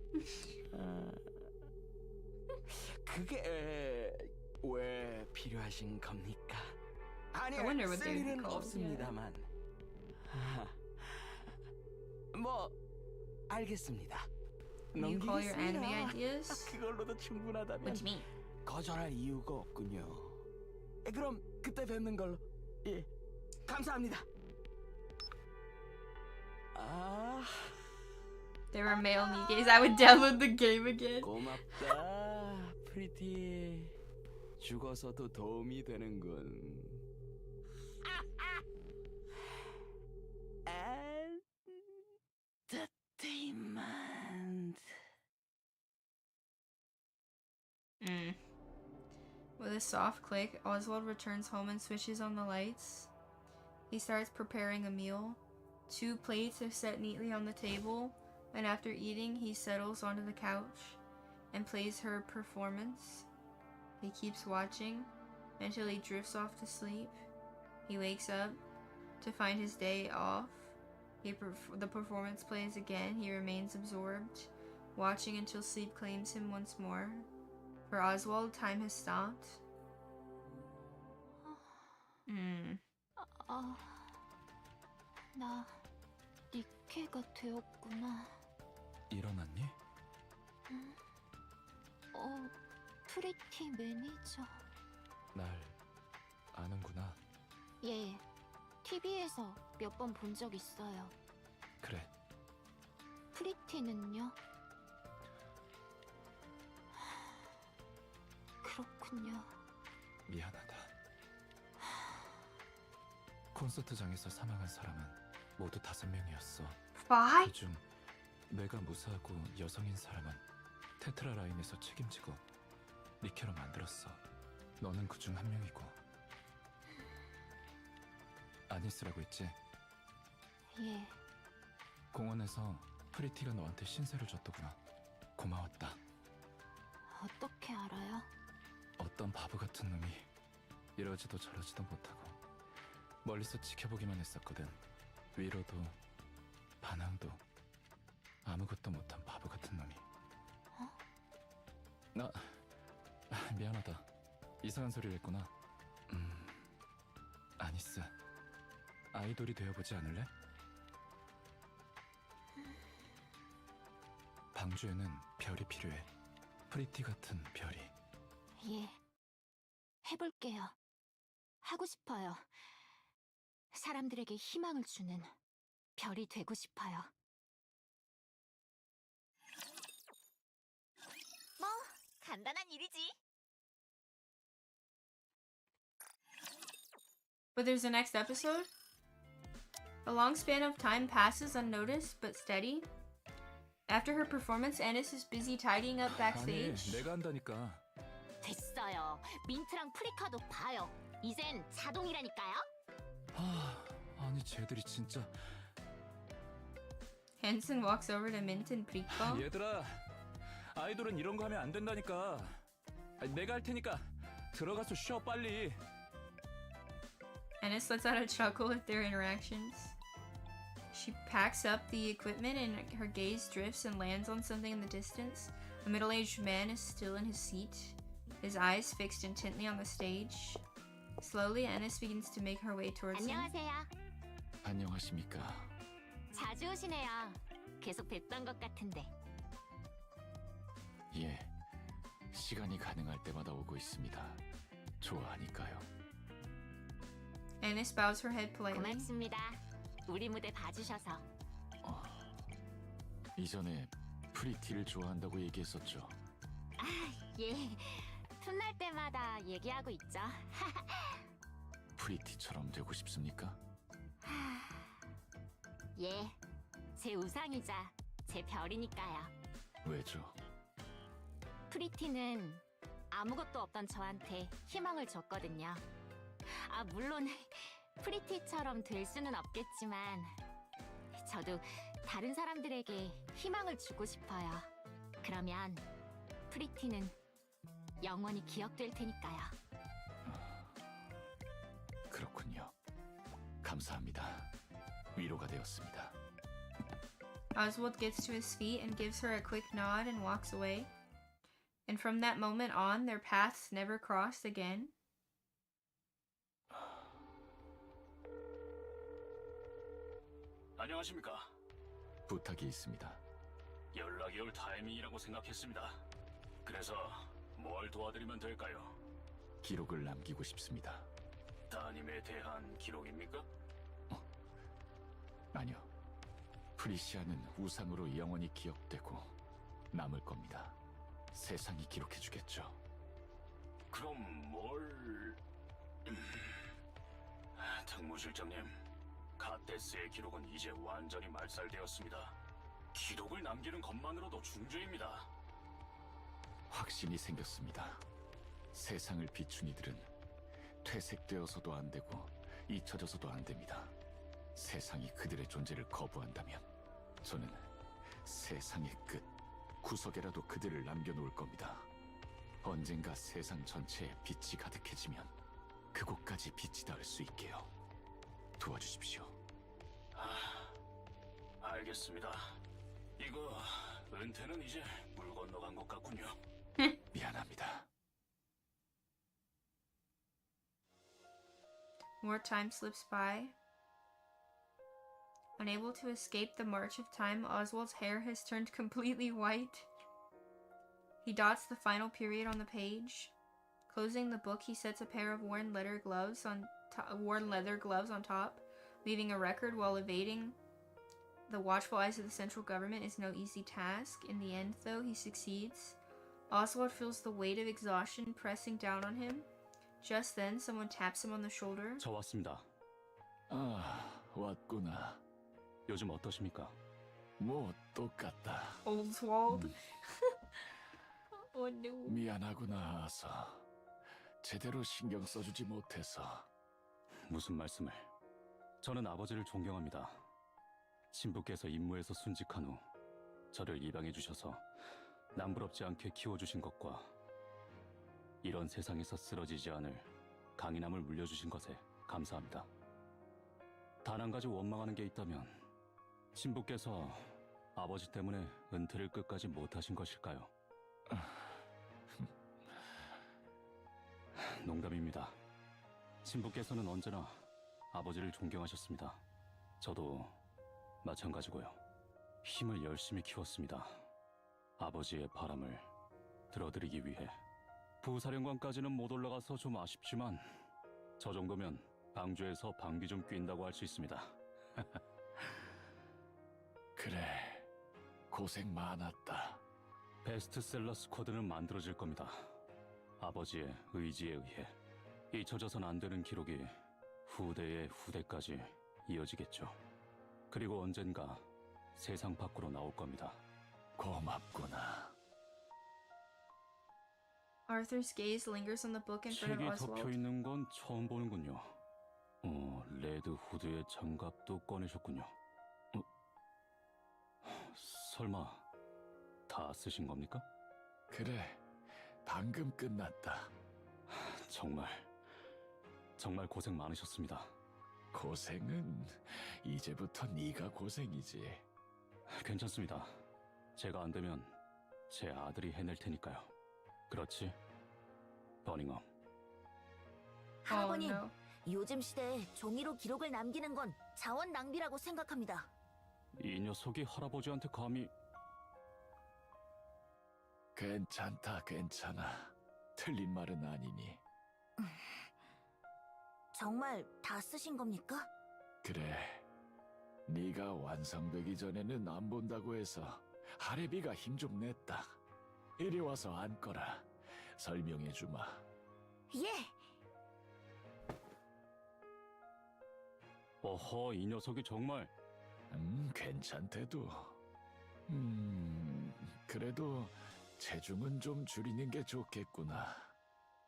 그게 왜 필요하신 겁니까? 아니, I wonder what 쓸 they'd be 일은 called, 없습니다만. 뭐 알겠습니다. You call your anime 넘기겠습니다. ideas? 그걸로도 충분하다면 What do you mean? 거절할 이유가 없군요. 그럼 그때 뵙는 걸로. 예, 감사합니다. 아, There were male Nikkes. I would download the game again. 고맙다, 프리티. 죽어서도 도움이 되는군. Entertainment. With a soft click, Oswald returns home and switches on the lights. He starts preparing a meal. 2 plates are set neatly on the table, and after eating, he settles onto the couch and plays her performance. He keeps watching until he drifts off to sleep. He wakes up to find his day off. The performance plays again. He remains absorbed, watching until sleep claims him once more. For Oswald, time has stopped. 나 니케가 되었구나. 일어났니? 프리티 매니저. 날 아는구나. 예, TV에서 몇 번 본 적 있어요. 그래. 프리티는요? 그렇군요. 미안하다. 콘서트장에서 사망한 사람은 모두 5명이었어. 5? 그중 뇌가 무사하고 여성인 사람은 테트라 라인에서 책임지고 니케로 만들었어. 너는 그중 한 명이고. 아니스라고 했지? 예. 공원에서 프리티가 너한테 신세를 줬더구나. 고마웠다. 어떻게 알아요? 어떤 바보 같은 놈이 이러지도 저러지도 못하고 멀리서 지켜보기만 했었거든. 위로도 반항도 아무것도 못한 바보 같은 놈이. 미안하다. 이상한 소리를 했구나. 아니스, 아이돌이 되어보지 않을래? 방주에는 별이 필요해. 프리티 같은 별이. 예. 해볼게요. 하고 싶어요. 사람들에게 희망을 주는 별이 되고 싶어요. 뭐, 간단한 일이지. But there's a next episode? A long span of time passes unnoticed but steady. After her performance, Anis is busy tidying up backstage. 아니, 내가 한다니까. 됐어요. 민트랑 프리카도 봐요. 이젠 자동이라니까요. 아니 쟤들이 진짜. Hansen walks over to Mint and Priko. 얘들아, 아이돌은 이런 거 하면 안 된다니까. 내가 할 테니까 들어가서 쉬어 빨리. Anis lets out a chuckle at their interactions. She packs up the equipment and her gaze drifts and lands on something in the distance. A middle-aged man is still in his seat, his eyes fixed intently on the stage. Slowly, Anis begins to make her way towards him. 안녕하세요. 안녕하십니까. 자주 오시네요. 계속 뵀던 것 같은데. 예, 시간이 가능할 때마다 오고 있습니다. 좋아하니까요. Annis bows her head politely. 고맙습니다. 우리 무대 봐주셔서. 이전에 프리티를 좋아한다고 얘기했었죠. 예, 틈날 때마다 얘기하고 있죠. 프리티처럼 되고 싶습니까? 예, 제 우상이자 제 별이니까요. 왜죠? 프리티는 아무것도 없던 저한테 희망을 줬거든요. 물론 프리티처럼 될 수는 없겠지만 저도 다른 사람들에게 희망을 주고 싶어요. 그러면 프리티는 영원히 기억될 테니까요. 그렇군요. 감사합니다. 위로가 되었습니다. Oswald gets to his feet and gives her a quick nod and walks away. And from that moment on, their paths never crossed again. 안녕하십니까? 부탁이 있습니다. 연락이 올 타이밍이라고 생각했습니다. 그래서 뭘 도와드리면 될까요? 기록을 남기고 싶습니다. 따님에 대한 기록입니까? 아니요. 프리시아는 우상으로 영원히 기억되고 남을 겁니다. 세상이 기록해주겠죠. 그럼 뭘... 특무실장님, 갓데스의 기록은 이제 완전히 말살되었습니다. 기록을 남기는 것만으로도 중죄입니다. 확신이 생겼습니다. 세상을 비춘 이들은 퇴색되어서도 안 되고 잊혀져서도 안 됩니다. 세상이 그들의 존재를 거부한다면 저는 세상의 끝, 구석에라도 그들을 남겨놓을 겁니다. 언젠가 세상 전체에 빛이 가득해지면 그곳까지 빛이 닿을 수 있게요. 도와주십시오. 알겠습니다. 이거 은퇴는 이제 물 건너간 것 같군요. 미안합니다. More time slips by. Unable to escape the march of time, Oswald's hair has turned completely white. He dots the final period on the page. Closing the book, he sets a pair of worn leather gloves on top, leaving a record while evading the watchful eyes of the central government is no easy task. In the end, though, he succeeds. Oswald feels the weight of exhaustion pressing down on him. Just then, someone taps him on the shoulder. 저 왔습니다. 왔구나. 요즘 어떠십니까? 뭐 똑같다. Oswald. Oh no. 미안하구나, 아서. 제대로 신경 써주지 못해서. 무슨 말씀을? 저는 아버지를 존경합니다. 신부께서 임무에서 순직한 후 저를 입양해 주셔서 남부럽지 않게 키워주신 것과 이런 세상에서 쓰러지지 않을 강인함을 물려주신 것에 감사합니다. 단 한 가지 원망하는 게 있다면 신부께서 아버지 때문에 은퇴를 끝까지 못하신 것일까요? 농담입니다. 신부께서는 언제나 아버지를 존경하셨습니다. 저도 마찬가지고요. 힘을 열심히 키웠습니다. 아버지의 바람을 들어드리기 위해. 부사령관까지는 못 올라가서 좀 아쉽지만 저 정도면 방주에서 방귀 좀 뀐다고 할 수 있습니다. 그래, 고생 많았다. 베스트셀러 스쿼드는 만들어질 겁니다. 아버지의 의지에 의해 잊혀져선 안 되는 기록이 후대의 후대까지 이어지겠죠. 그리고 언젠가 세상 밖으로 나올 겁니다. 고맙구나. Arthur's gaze lingers on the book in front 책이 of 덮여 Oswald. 있는 건 처음 보는군요. 레드 후드의 장갑도 꺼내셨군요. 설마 다 쓰신 겁니까? 그래, 방금 끝났다. 정말 고생 많으셨습니다. 고생은 이제부터 네가 고생이지. 괜찮습니다. 제가 안 되면 제 아들이 해낼 테니까요. 그렇지, 버닝엄? 할아버님, no. 요즘 시대에 종이로 기록을 남기는 건 자원 낭비라고 생각합니다. 이 녀석이 할아버지한테 감히... 괜찮다, 괜찮아. 틀린 말은 아니니. 정말 다 쓰신 겁니까? 그래. 네가 완성되기 전에는 안 본다고 해서 하레비가 힘 좀 냈다. 이리 와서 앉거라. 설명해 주마. 예. 어허, 이 녀석이 정말... 괜찮대도. 그래도 체중은 좀 줄이는 게 좋겠구나.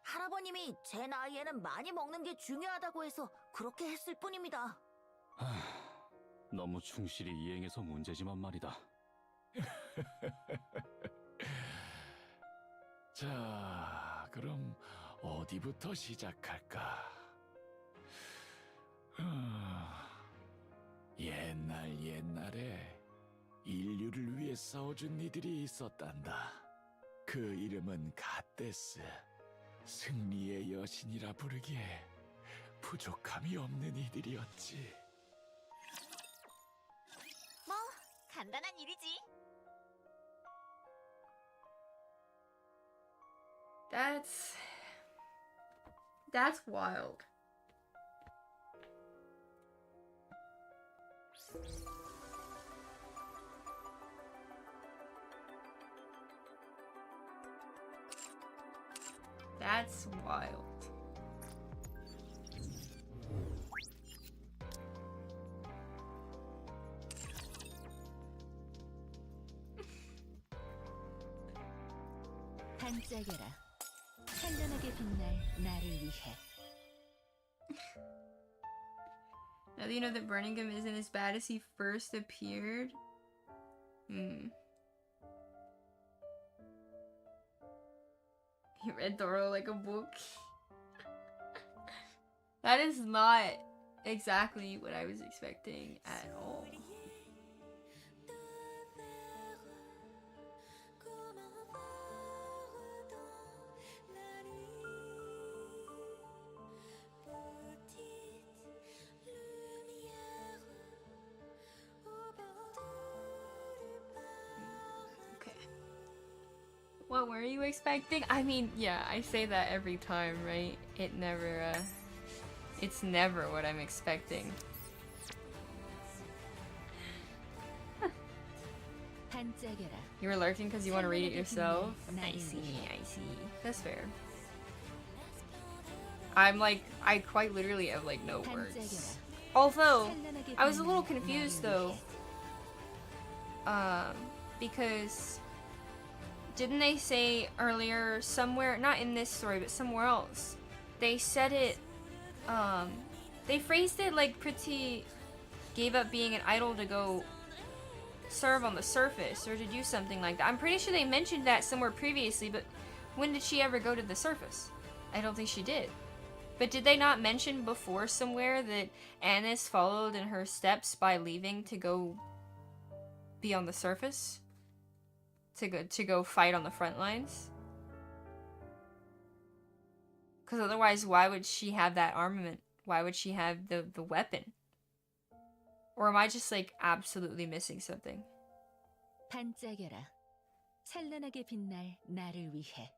할아버님이 제 나이에는 많이 먹는 게 중요하다고 해서 그렇게 했을 뿐입니다. 너무 충실히 이행해서 문제지만 말이다. 자, 그럼 어디부터 시작할까? 옛날에 인류를 위해 싸워준 이들이 있었단다. 그 이름은 갓데스. 승리의 여신이라 부르기에 부족함이 없는 이들이었지. 뭐 간단한 일이지. That's wild. That's wild. 반짝여라. 찬란하게 빛날 나를 위해. Now that you know that Birmingham isn't as bad as he first appeared. He read Doro like a book. That is not exactly what I was expecting at all. What were you expecting? I mean, yeah, I say that every time, right? It's never what I'm expecting. You were lurking because you want to read it yourself? I see. That's fair. I quite literally have like no words. Although, I was a little confused though. Because didn't they say earlier somewhere, not in this story, but somewhere else, they said it, they phrased it like Pretty gave up being an idol to go serve on the surface, or to do something like that. I'm pretty sure they mentioned that somewhere previously, but when did she ever go to the surface? I don't think she did. But did they not mention before somewhere that Annis followed in her steps by leaving to go be on the surface? To go fight on the front lines? Because otherwise, why would she have that armament? Why would she have the weapon? Or am I just like absolutely missing something? 반짝여라. 찬란하게 빛날 나를 위해.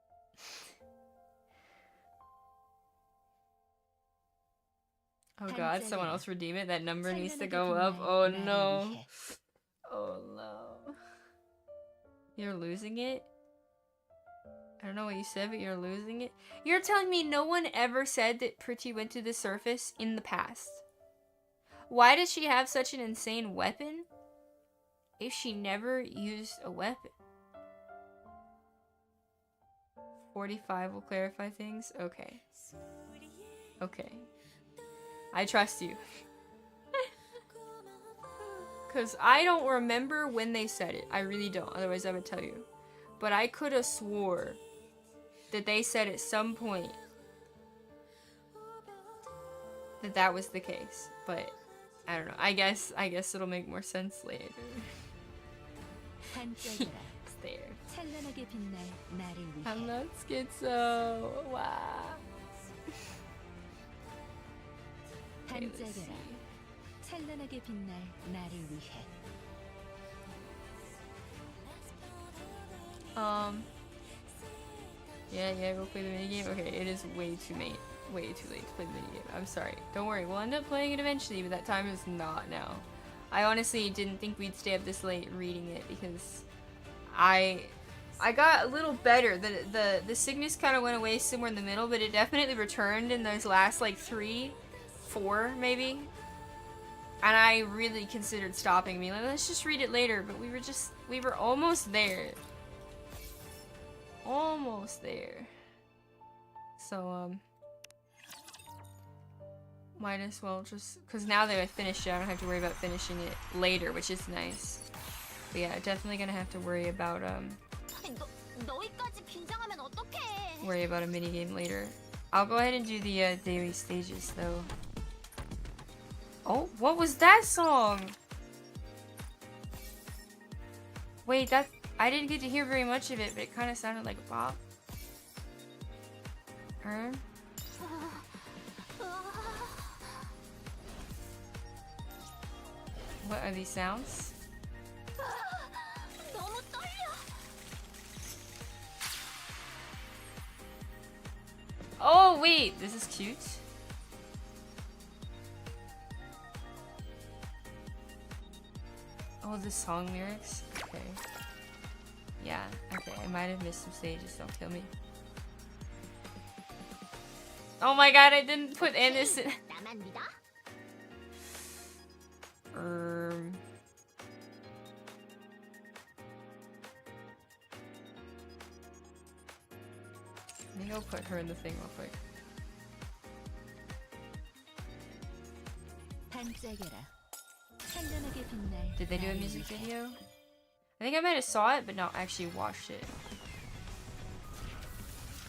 Oh god, someone else redeem it? That number needs to go up. Oh no. Oh no. You're losing it? I don't know what you said, but you're losing it? You're telling me no one ever said that Pretty went to the surface in the past? Why does she have such an insane weapon if she never used a weapon? 45 will clarify things? Okay. Okay. I trust you. Because I don't remember when they said it. I really don't. Otherwise I would tell you. But I could have swore that they said at some point that that was the case. But I don't know. I guess it'll make more sense later. It's there. I'm not schizo. Wow. Okay, let's see. 찬란하게 빛날 나를 위해. Yeah, go play the minigame. Okay, it is way too late to play the minigame. I'm sorry. Don't worry, we'll end up playing it eventually, but that time is not now. I honestly didn't think we'd stay up this late reading it because I got a little better. The sickness kind of went away somewhere in the middle, but it definitely returned in those last like 3, 4 maybe. And I really considered stopping. Like, let's just read it later, but we were almost there. Almost there. So, might as well just, because now that I finished it, I don't have to worry about finishing it later, which is nice. But yeah, definitely gonna have to worry about, 너희까지 긴장하면 어떡해? worry about a minigame later. I'll go ahead and do the, daily stages, though. Oh, what was that song? Wait, I didn't get to hear very much of it, but it kind of sounded like a pop. What are these sounds? 너무 떨려. Oh, wait, this is cute. Oh, the song lyrics? Okay. Yeah, okay, I might have missed some stages, don't kill me. Oh my god, I didn't put Ennis in. 나만 믿어? Maybe I'll put her in the thing real quick. Did they do a music video? I think I might have saw it, but not actually watched it.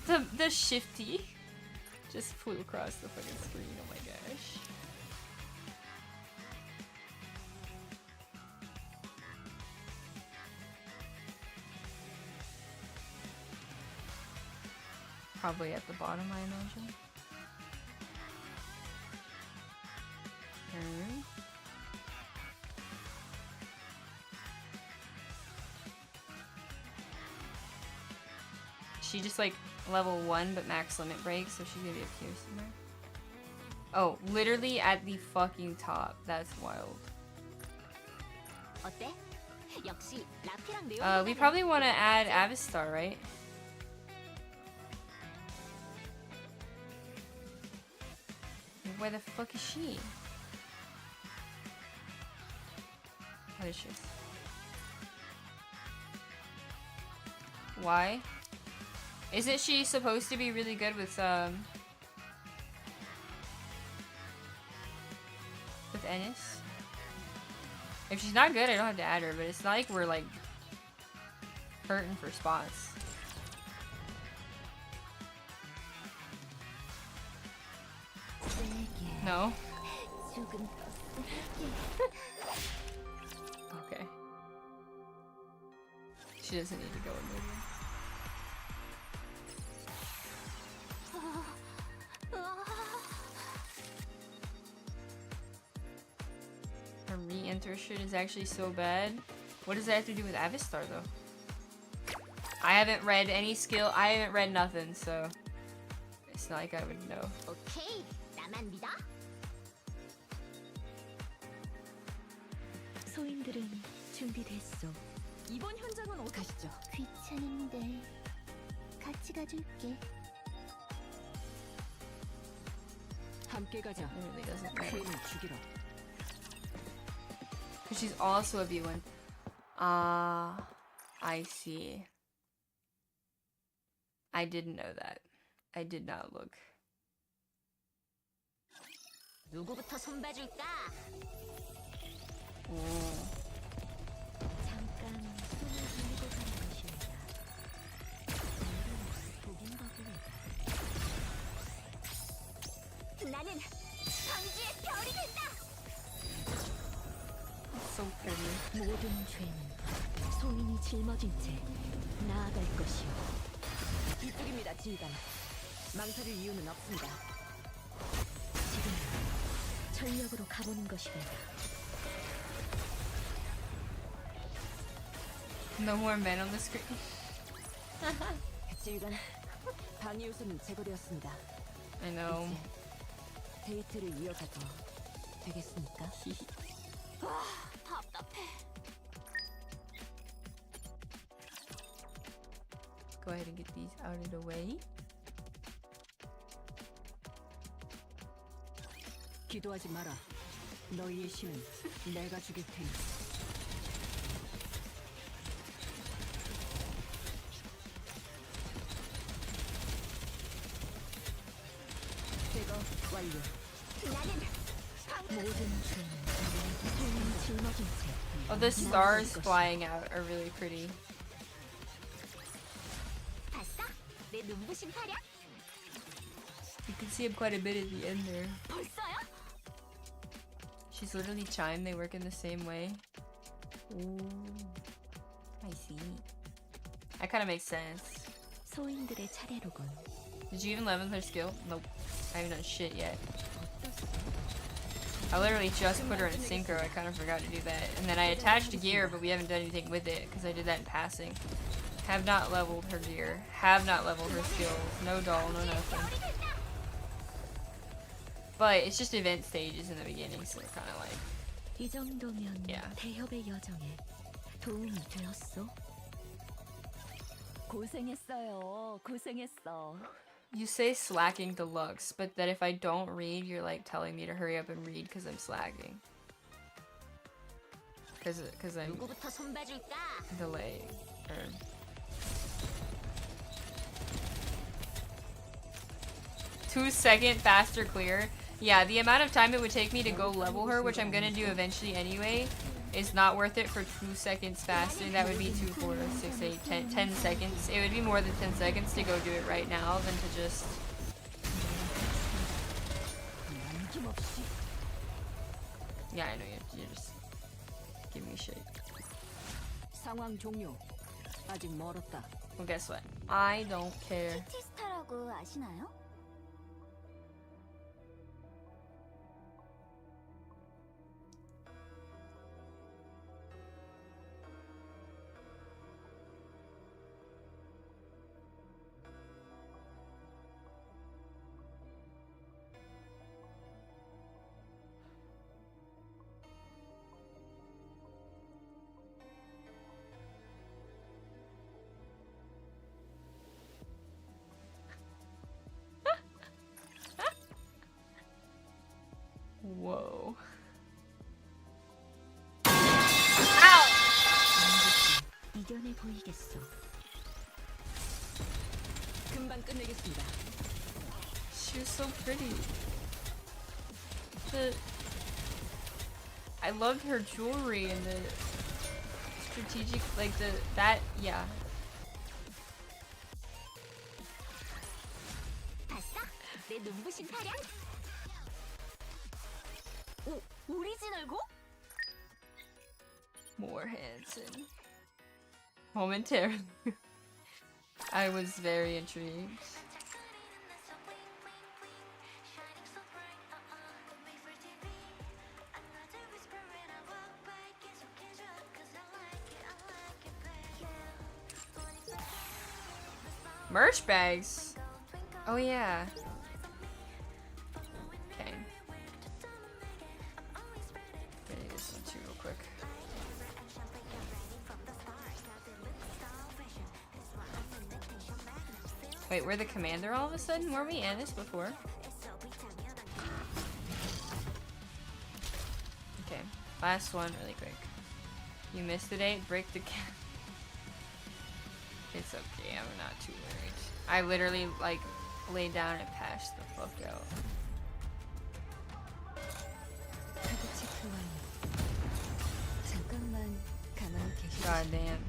The shifty just flew across the fucking screen. Oh my gosh. Probably at the bottom, I imagine. She just like level 1 but max limit break, so she's gonna be up here somewhere. Oh, literally at the fucking top. That's wild. 어때? 역시 라피랑 We probably want to add Avistar, right? Where the fuck is she? What is she? Why? Isn't she supposed to be really good with Ennis? If she's not good, I don't have to add her, but it's not like we're like hurting for spots. No? Okay. She doesn't need to go in there. Her re-enter shit is actually so bad. What does that have to do with Avistar though? I haven't read any skill, I haven't read nothing, so it's not like I would know. 오케이, 나만 믿어? 소인들은 준비됐어. 이번 현장은 가시죠. 귀찮은데 같이 가줄게. 함께 가자. It really doesn't matter. 피해는 죽이라. Because she's also a B1. I see. I didn't know that. I did not look. 누구부터 손봐줄까? 잠깐 손을 빌리고 가는 것입니다. 보긴 버그니까. 나는 방주의 별이 된다. So pretty. 모든 죄는 소인이 짊어진 채 나아갈 것이오. 이쪽입니다, 지휘관. 망설일 이유는 없습니다. 지금 전력으로 가보는 것입니다. No more men on the screen. 지휘관, 방위 요소는 제거되었습니다. I know. 이제 데이트를 이어가도 되겠습니까? 답답해. Go ahead and get these out of the way. 기도하지 마라. 너희의 힘은 내가 죽일 테니. 제거 완료. 모든 죄는 짊어진 채. Oh, the stars flying out are really pretty. 봤어? 내 눈부신 활약? You can see him quite a bit at the end there. 벌써요? She's literally Chime. They work in the same way. Ooh, I see. That kind of makes sense. 소인들의 차례로군. Did you even level her skill? Nope. I haven't done shit yet. I literally just put her in synchro. I kind of forgot to do that. And then I attached a gear, but we haven't done anything with it because I did that in passing. Have not leveled her gear. Have not leveled her skills. No doll, no nothing. But it's just event stages in the beginning, so kind of like... 이 정도면 Yeah. 대협의 여정에 도움이 되었어? 고생했어요. 고생했어. You say slacking deluxe, but that if I don't read, you're like telling me to hurry up and read because I'm slacking. Because I'm 누구부터 손봐줄까? delaying. Or... 2-second faster clear. Yeah, the amount of time it would take me to go level her, which I'm gonna do eventually anyway, is not worth it for 2 seconds faster. That would be 2, 4, 6, 8, 10 seconds. It would be more than 10 seconds to go do it right now than to just... Yeah, I know, you're just... Give me shit. 상황 종료. 아직 멀었다. Well, guess what? I don't care. 키티스타라고 아시나요? Whoa. 이겨내 보이겠어. 금방 끝내겠습니다. She was so pretty. I loved her jewelry and the strategic, like yeah. 봤어? 내 눈부신 활약? 오, 오리지널 곡? More Hanson. Momentarily. I was very intrigued. Merch bags? Oh yeah. Okay. Getting this one too real quick. Wait, we're the commander all of a sudden? Weren't we in this before? Okay, last one really quick. You missed the date? Break the cap. It's okay, I'm not too worried. I literally, like, laid down and passed the fuck out. God damn.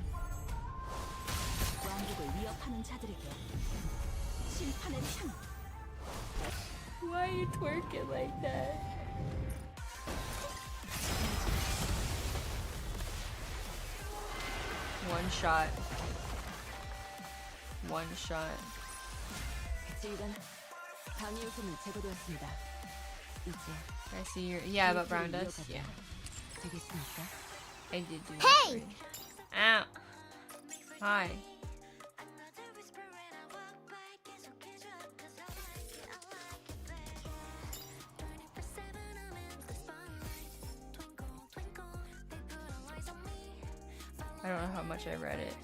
Why are you twerking like that? One shot. One shot. I see your... Yeah, but brown does? Yeah. I did do that. Hey! Ow. Hi. don't know how much I read it.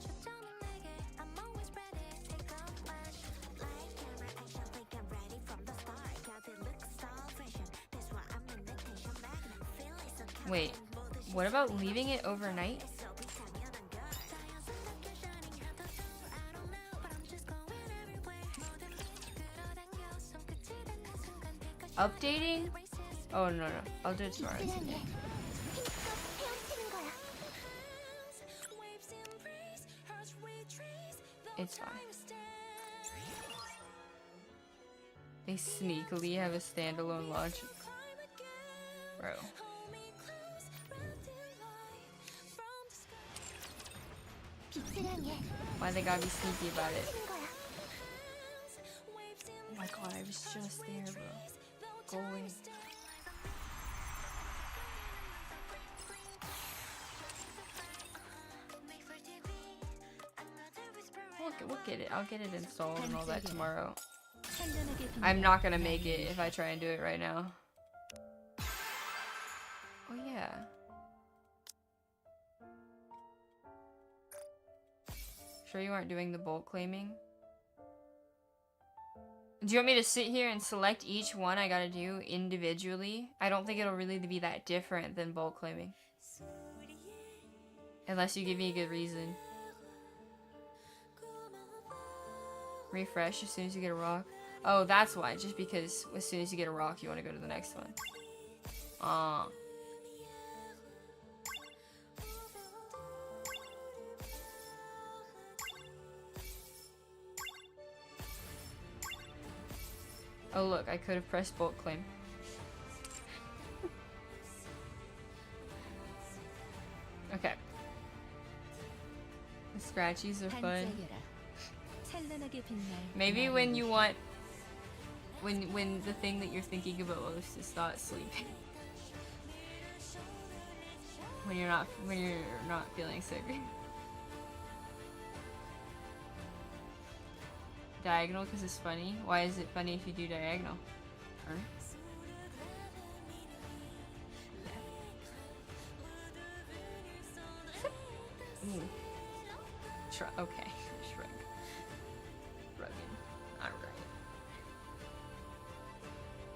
Wait, what about leaving it overnight? Updating? Oh no, I'll do it tomorrow. It's okay. It's fine. They sneakily have a standalone launch. Bro. Why they gotta be sneaky about it? Oh my god, I was just there, bro. Go away. We'll get it. I'll get it installed and all that tomorrow. I'm not gonna make it if I try and do it right now. Oh yeah. Sure you aren't doing the bulk claiming? Do you want me to sit here and select each one I gotta do individually? I don't think it'll really be that different than bulk claiming. Unless you give me a good reason. Refresh as soon as you get a rock. Oh, that's why. Just because as soon as you get a rock, you want to go to the next one. Oh look, I could have pressed bulk claim. Okay. The scratchies are fun. Maybe when you want, when the thing that you're thinking about most is not sleeping. when you're not feeling sick. Diagonal because it's funny. Why is it funny if you do diagonal? Huh? Okay. Shrug. Rugged. Alright.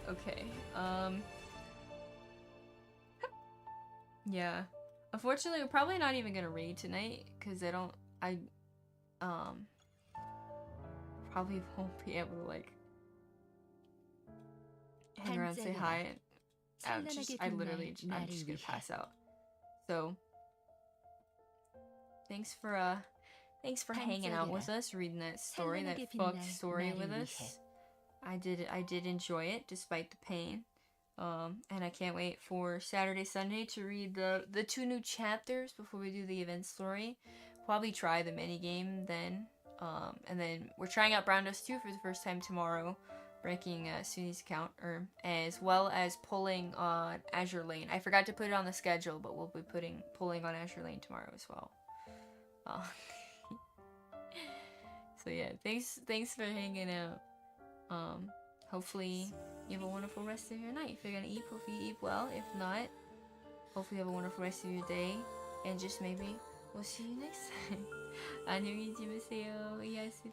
Okay. Yeah. Unfortunately, we're probably not even gonna raid tonight because I probably won't be able to like hang around and say hi. I'm just gonna pass out. So thanks for hanging out with us, reading that story, that fucked story with us. I did enjoy it despite the pain. And I can't wait for Saturday, Sunday to read the 2 new chapters before we do the event story. Probably try the mini game then. And then we're trying out Brown Dust 2 for the first time tomorrow, breaking Suni's account, as well as pulling on Azure Lane. I forgot to put it on the schedule, but we'll be pulling on Azure Lane tomorrow as well. So yeah, thanks for hanging out. Hopefully you have a wonderful rest of your night. If you're gonna eat, hopefully you eat well. If not, hopefully you have a wonderful rest of your day. And just maybe we'll see you next time. 안녕히 주무세요. 이하스비.